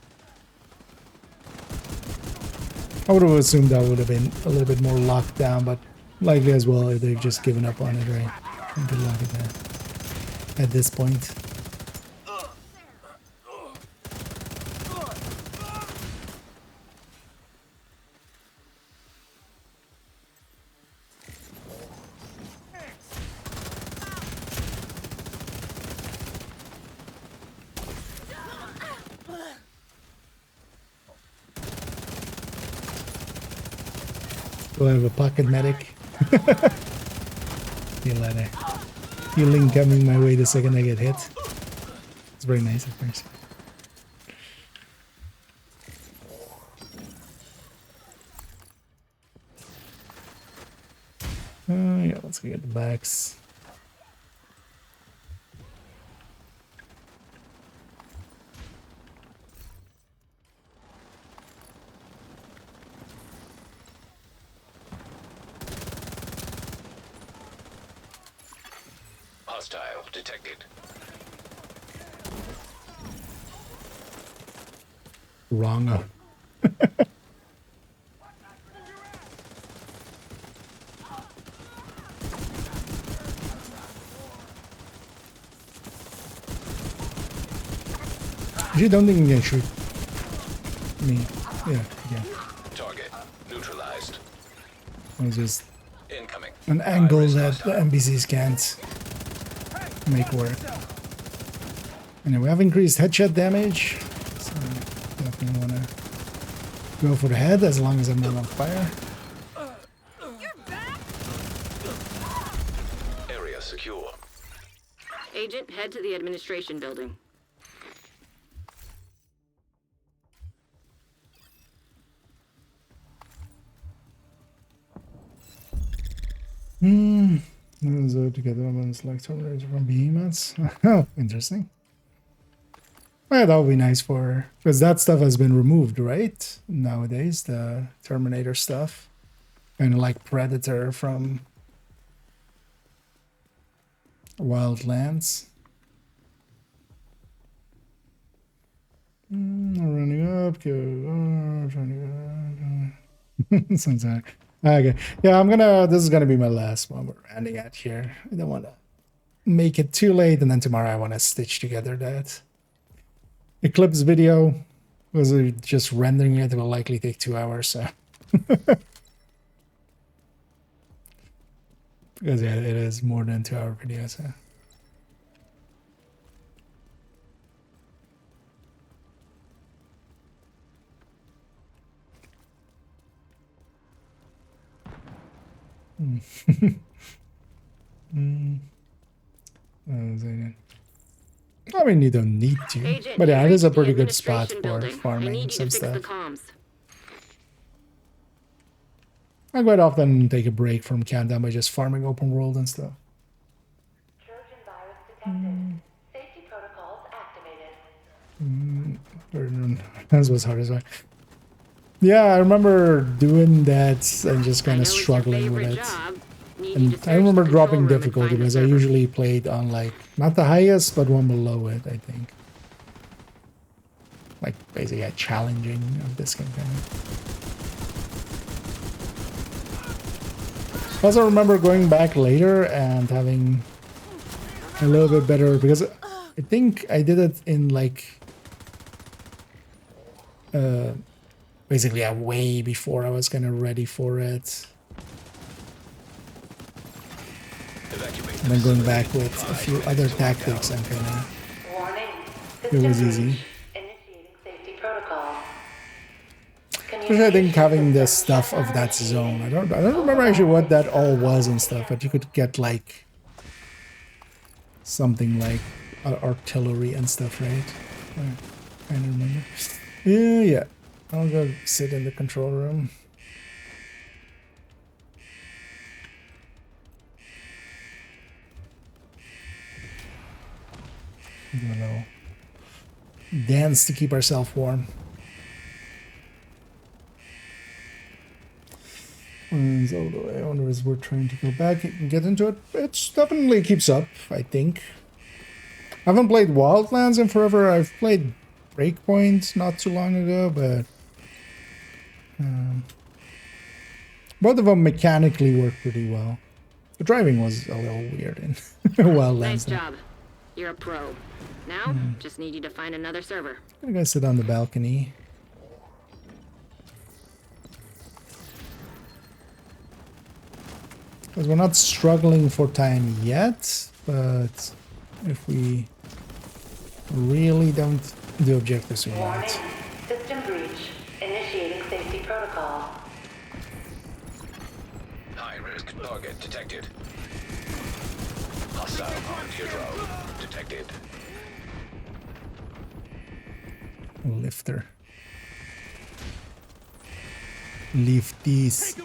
I would have assumed that would have been a little bit more locked down, but likely as well if they've just given up on it, right? Good luck at that at this point. Do I have a pocket medic? Feel that healing coming my way the second I get hit. It's very nice of course. Yeah, let's go get the backs. Hostile detected. Wrong. You don't think you can shoot me? Yeah, yeah. Target neutralized. It's just Incoming. an angle Iris that the hostile. NPCs can't make work. And we have increased headshot damage, so definitely want to go for the head as long as I'm not on fire. Area secure. Agent, head to the administration building. So together elements like terminators from behemoths. Oh, interesting. Well, that would be nice for, because that stuff has been removed, right? Nowadays, the Terminator stuff. And like Predator from Wildlands. Running up, Sounds like, okay. Yeah, this is gonna be my last one we're ending at here. I don't want to make it too late, and then tomorrow I want to stitch together that Eclipse video. Because just rendering it will likely take 2 hours, so. Because yeah, it is more than 2 hour video, so. I mean, you don't need to, Agent, but yeah, you it is a reached the pretty good spot administration for building. I farming need you some to fix the stuff. comms. I quite often take a break from Countdown by just farming open world and stuff. Trojan virus detected. Safety protocols activated. That was hard as well. Yeah, I remember doing that and just kind of struggling with it. Job. Need need to And search I remember the control dropping room and difficulty find the because I server. usually played on like not the highest, but one below it. I think. Like basically a challenging of this campaign. I also remember going back later and having a little bit better because I think I did it in like basically a way before I was kind of ready for it. Evacuate And then going back with a few other tactics and kind of Warning. it was System easy. breach. Initiating safety protocol. Especially I think having the stuff of that zone. I don't remember actually what that all was and stuff, but you could get like something like artillery and stuff, right? I kind of remember. Yeah. I'll go sit in the control room. Do a little dance to keep ourselves warm. And so I wonder as we're trying to go back and get into it. It definitely keeps up, I think. I haven't played Wildlands in forever. I've played Breakpoint not too long ago, but both of them mechanically work pretty well. The driving was a little weird in Wildlands. Nice job. You're a pro. Now, just need you to find another server. I'm gonna go sit on the balcony. Because we're not struggling for time yet, but if we really don't do objectives, we Warning. might. System breach. Initiating safety protocol. High-risk target detected. Hostile armed hero detected. Lifter. Lifties.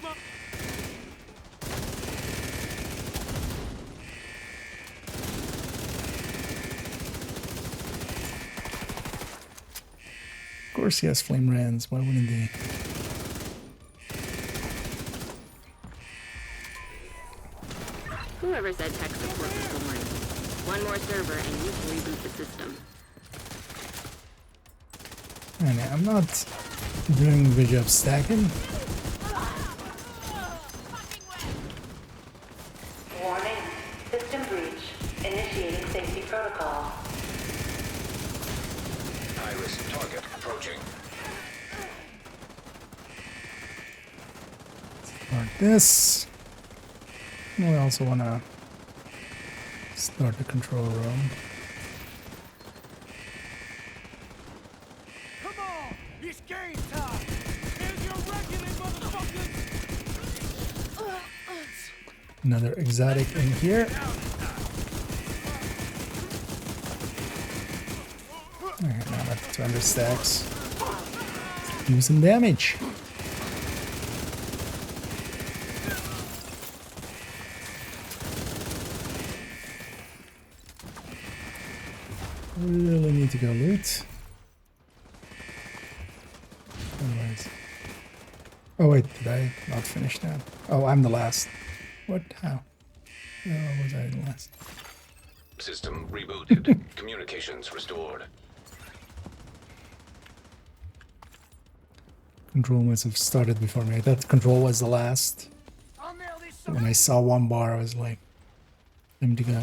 Of course he has flame rans. Why wouldn't he? Whoever said tech support was boring. One more server and you can reboot the system. And I'm not doing a good job stacking. Warning. System breach. Initiating safety protocol. High-risk target approaching. Start this. We also want to start the control room. Come on! It's game time! Here's your reckoning, motherfuckers! Another exotic in here. Alright, now I'm at 200 stacks. Do some damage. Really need to go loot. Otherwise. Oh wait, did I not finish that? Oh, I'm the last. What? How? Oh, was I the last? System rebooted. Communications restored. Control must have started before me. I thought control was the last. I'll nail this But when I saw one bar, I was like, time to go.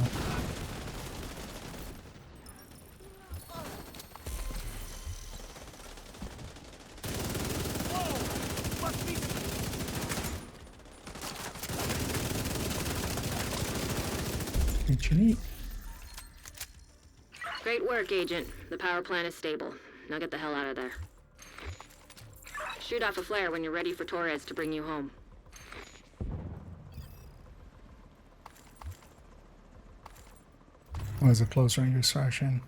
What you need? Great work, Agent. The power plant is stable. Now get the hell out of there. Shoot off a flare when you're ready for Torres to bring you home. Oh, it's a close range extraction.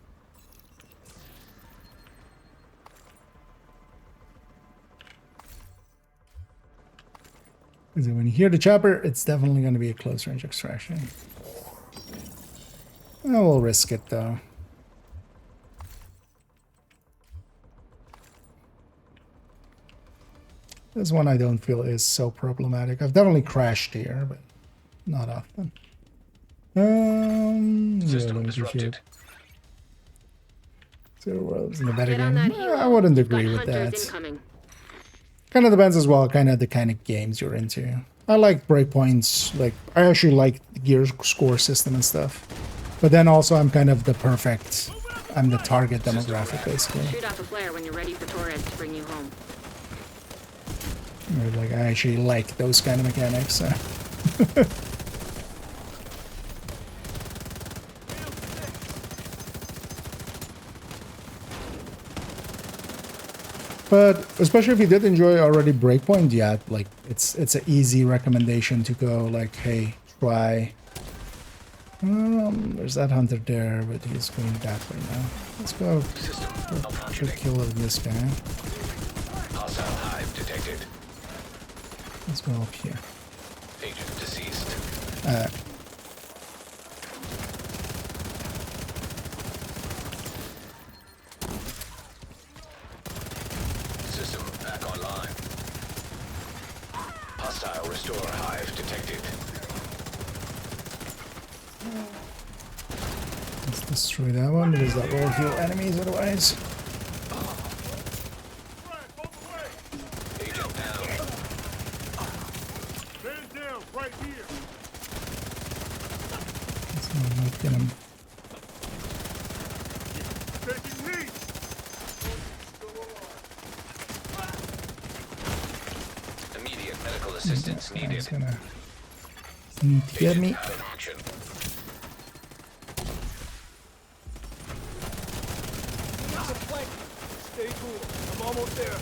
Because when you hear the chopper, it's definitely going to be a close range extraction. I will risk it though. This one I don't feel is so problematic. I've definitely crashed here, but not often. System let me see disrupted. here. Zero Worlds in a better Get on game. that helo. I wouldn't We've got agree with hunters that. incoming. Kind of depends as well, kind of the kind of games you're into. I like breakpoints. Like, I actually like the gear score system and stuff. But then also, I'm kind of the perfect. I'm the target demographic, basically. Shoot off a flare when you're ready for Torres to bring you home. Or, like, I actually like those kind of mechanics. So. But especially if you did enjoy already Breakpoint, yeah, like it's an easy recommendation to go. Like, hey, try. There's that hunter there, but he's going that way now. Let's go. Should kill this guy. Hostile hive detected. Let's go up here. Agent deceased. System back online. Hostile restore hive detected. Let's destroy that one because that will heal enemies otherwise. Agent down. Let's not get him. Immediate medical assistance needed. He's gonna need to get me. Out of action. Stay cool. I'm almost there.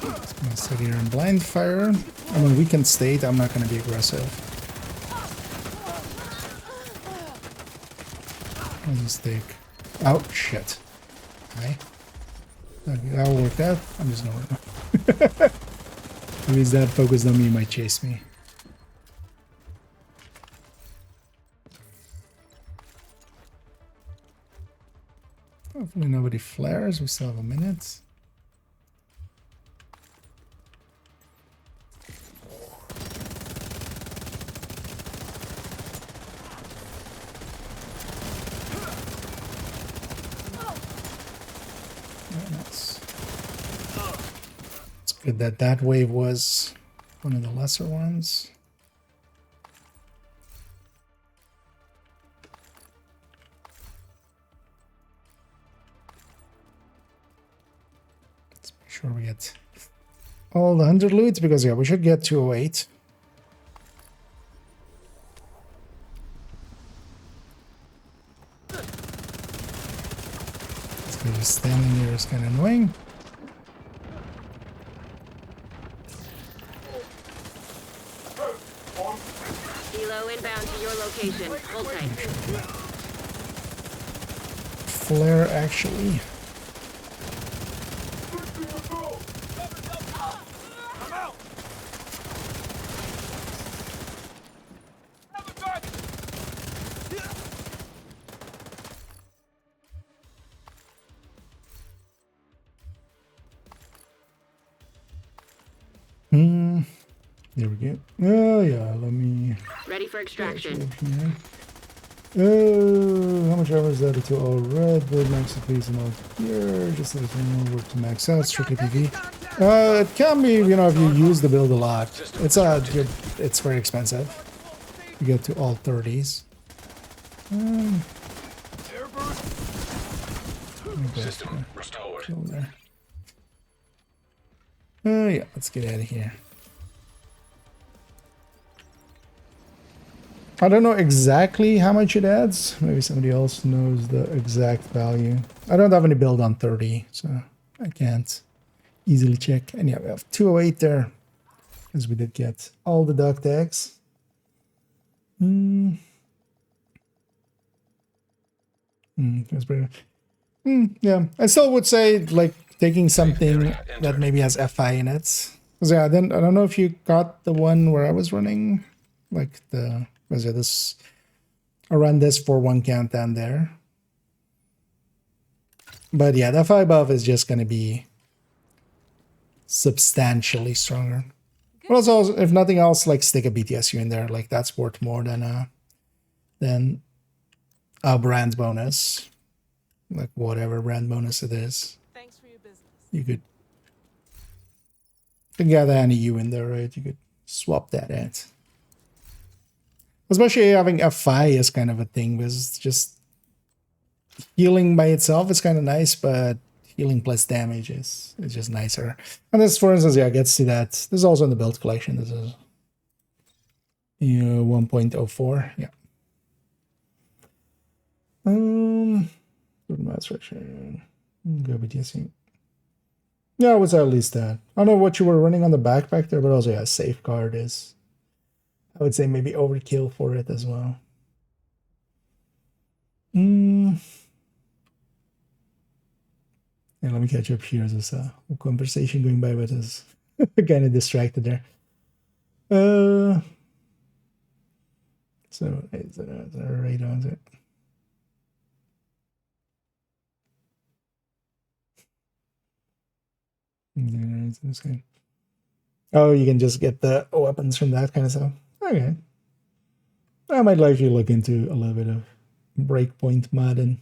I'm gonna sit here and blind fire. I mean, we can state. I'm not gonna be aggressive. I'll just take. Oh shit! Hi. That'll work out. I'm just gonna. If he's that focused on me, he might chase me. Hopefully nobody flares. We still have a minute. Very nice. It's good that that wave was one of the lesser ones. Let's make sure we get all the 100 loots because, yeah, we should get 208. This guy just standing here is kind of annoying. Helo inbound to your location. Hold tight. Flare, actually. There we go. Oh yeah, let me. Ready for extraction. Oh, how much armor is that? It's all red. Build max increase and all here. Just let it work to max out. Strictly PV. It can be, you know, if you use the build a lot. It's very expensive. You get to all 30s. System restored. There. Oh yeah, let's get out of here. I don't know exactly how much it adds. Maybe somebody else knows the exact value. I don't have any build on 30, so I can't easily check. And yeah, we have 208 there, because we did get all the duck tags. That's pretty good. Yeah, I still would say, like, taking something that maybe has FI in it. Because yeah, then I don't know if you got the one where I was running, like the. Was it this? I ran this for one countdown there. But yeah, the 5 buff is just going to be substantially stronger. But also, if nothing else, like stick a BTSU in there. Like that's worth more than a brand bonus. Like whatever brand bonus it is. Thanks for your business. You could get any U in there, right? You could swap that out. Especially having FI is kind of a thing, because just healing by itself is kind of nice, but healing plus damage is just nicer. And this, for instance, yeah, gets to that. This is also in the build collection. This is 1.04. Yeah. Go BTSing. Yeah, I would say at least that. I don't know what you were running on the backpack there, but also yeah, safeguard is, I would say, maybe overkill for it as well. And let me catch up here. There's a conversation going by, but is kind of distracted there. So is it right on it? Oh, you can just get the weapons from that kind of stuff. Okay. I might likely look into a little bit of breakpoint modding.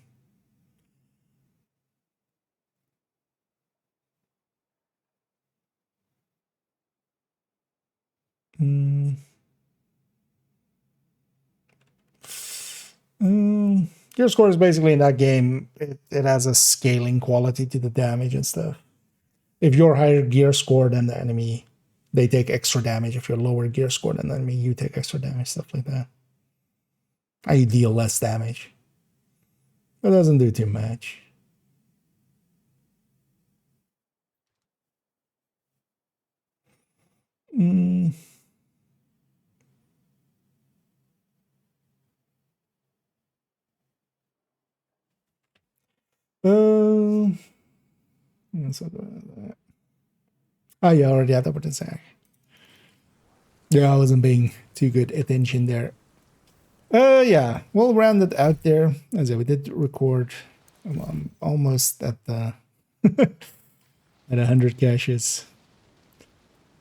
Gear score is basically in that game, it has a scaling quality to the damage and stuff. If you're higher gear score than the enemy, they take extra damage. If you're lower gear score than the enemy, you take extra damage, stuff like that. You deal less damage. It doesn't do too much. Oh, yeah, I already had that what to say. Yeah, I wasn't paying too good attention there. Yeah, we'll round it out there. As we did record, I'm almost at the at 100 caches.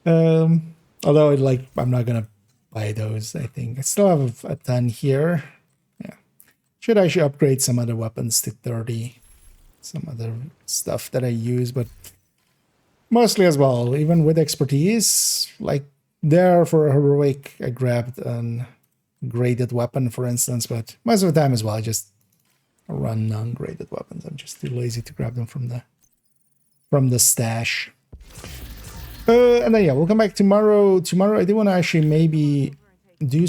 Although I'm not gonna buy those. I think I still have a ton here. Yeah, should actually upgrade some other weapons to 30. Some other stuff that I use, but mostly as well, even with expertise, like there for a heroic, I grabbed an graded weapon, for instance, but most of the time as well, I just run non-graded weapons. I'm just too lazy to grab them from the stash. And then yeah, we'll come back tomorrow. Tomorrow I do want to actually maybe do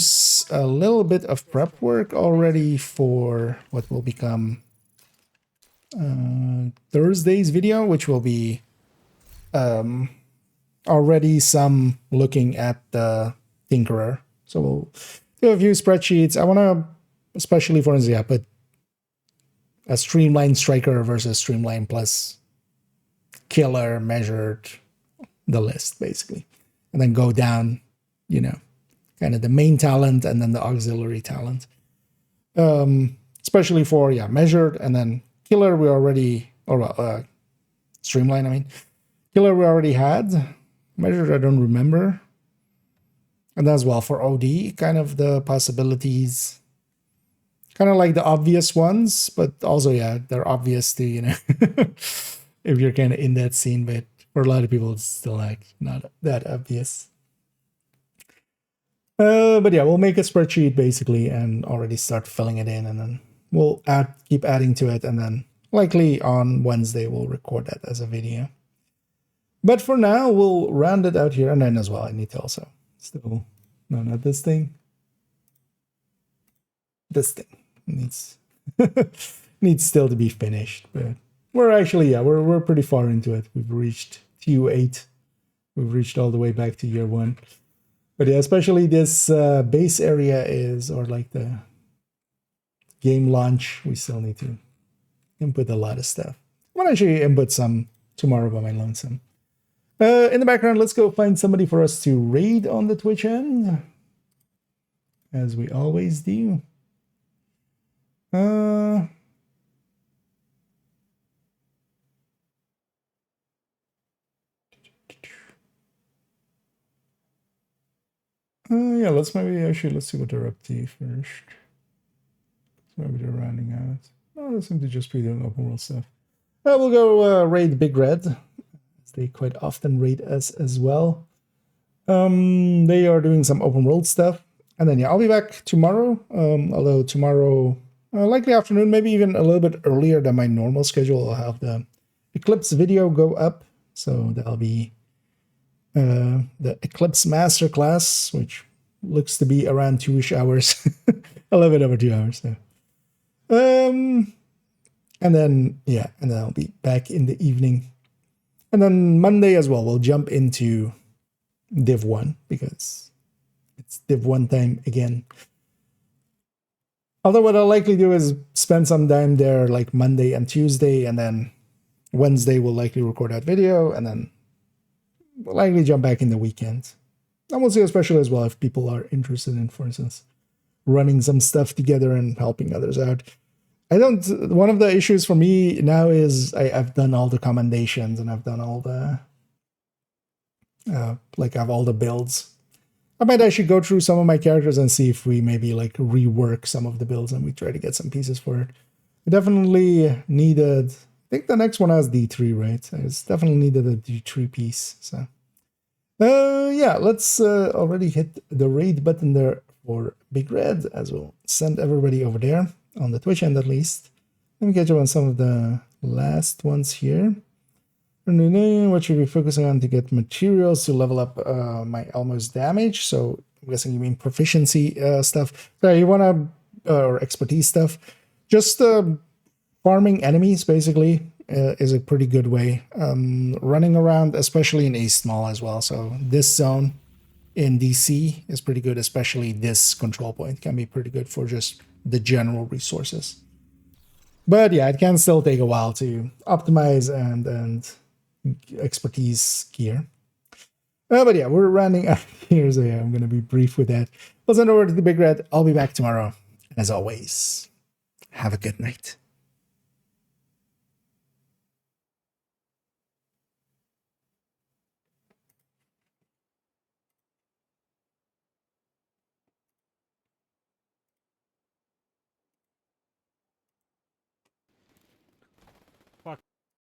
a little bit of prep work already for what will become Thursday's video, which will be already some looking at the Tinkerer. So we'll do a few spreadsheets. I want to, especially for instance, put a streamlined striker versus streamline plus killer, measured the list basically, and then go down, kind of the main talent and then the auxiliary talent. Especially for measured, and then killer we already, or streamline, I mean. Killer we already had. Measured I don't remember. And as well for OD, kind of the possibilities, kind of like the obvious ones, but also they're obvious too, if you're kind of in that scene, but for a lot of people it's still like not that obvious. But yeah, we'll make a spreadsheet basically and already start filling it in, and then we'll keep adding to it, and then likely on Wednesday we'll record that as a video. But for now, we'll round it out here, and then as well, I need to also still, no, not this thing. This thing needs needs still to be finished, but we're actually we're pretty far into it. We've reached TU8. We've reached all the way back to year 1. But yeah, especially this base area or like the game launch, we still need to input a lot of stuff. I'm gonna actually input some tomorrow by my lonesome. In the background, let's go find somebody for us to raid on the Twitch end, as we always do. Yeah, let's see what they're up to first. Maybe they're rounding out. No, they seem to just be doing open world stuff. We'll go raid Big Red. They quite often raid us as well. They are doing some open world stuff. And then, yeah, I'll be back tomorrow. Although tomorrow, likely afternoon, maybe even a little bit earlier than my normal schedule. I'll have the Eclipse video go up. So that'll be the Eclipse Masterclass, which looks to be around 2-ish hours. A little bit over 2 hours. So. And then I'll be back in the evening. And then Monday as well, we'll jump into Div 1 because it's Div 1 time again. Although what I'll likely do is spend some time there like Monday and Tuesday, and then Wednesday we'll likely record that video, and then we'll likely jump back in the weekend. And we'll see, especially as well, if people are interested in, for instance, running some stuff together and helping others out. One of the issues for me now is I've done all the commendations and I've done all the, I have all the builds. I might actually go through some of my characters and see if we maybe like rework some of the builds and we try to get some pieces for it. I definitely needed, I think the next one has D3, right? It's definitely needed a D3 piece. So, yeah, let's already hit the raid button there for Big Red as well. Send everybody over there. On the Twitch end at least. Let me catch up on some of the last ones here. What should we be focusing on to get materials to level up my almost damage? So I'm guessing you mean proficiency stuff. So you want to, or expertise stuff. Just farming enemies basically is a pretty good way. Running around, especially in East Mall as well. So this zone in DC is pretty good, especially this control point can be pretty good for just the general resources. But yeah, it can still take a while to optimize and expertise gear. But yeah, we're running out here, so yeah, I'm going to be brief with that. Let's send over to the Big Red. I'll be back tomorrow. And as always, have a good night.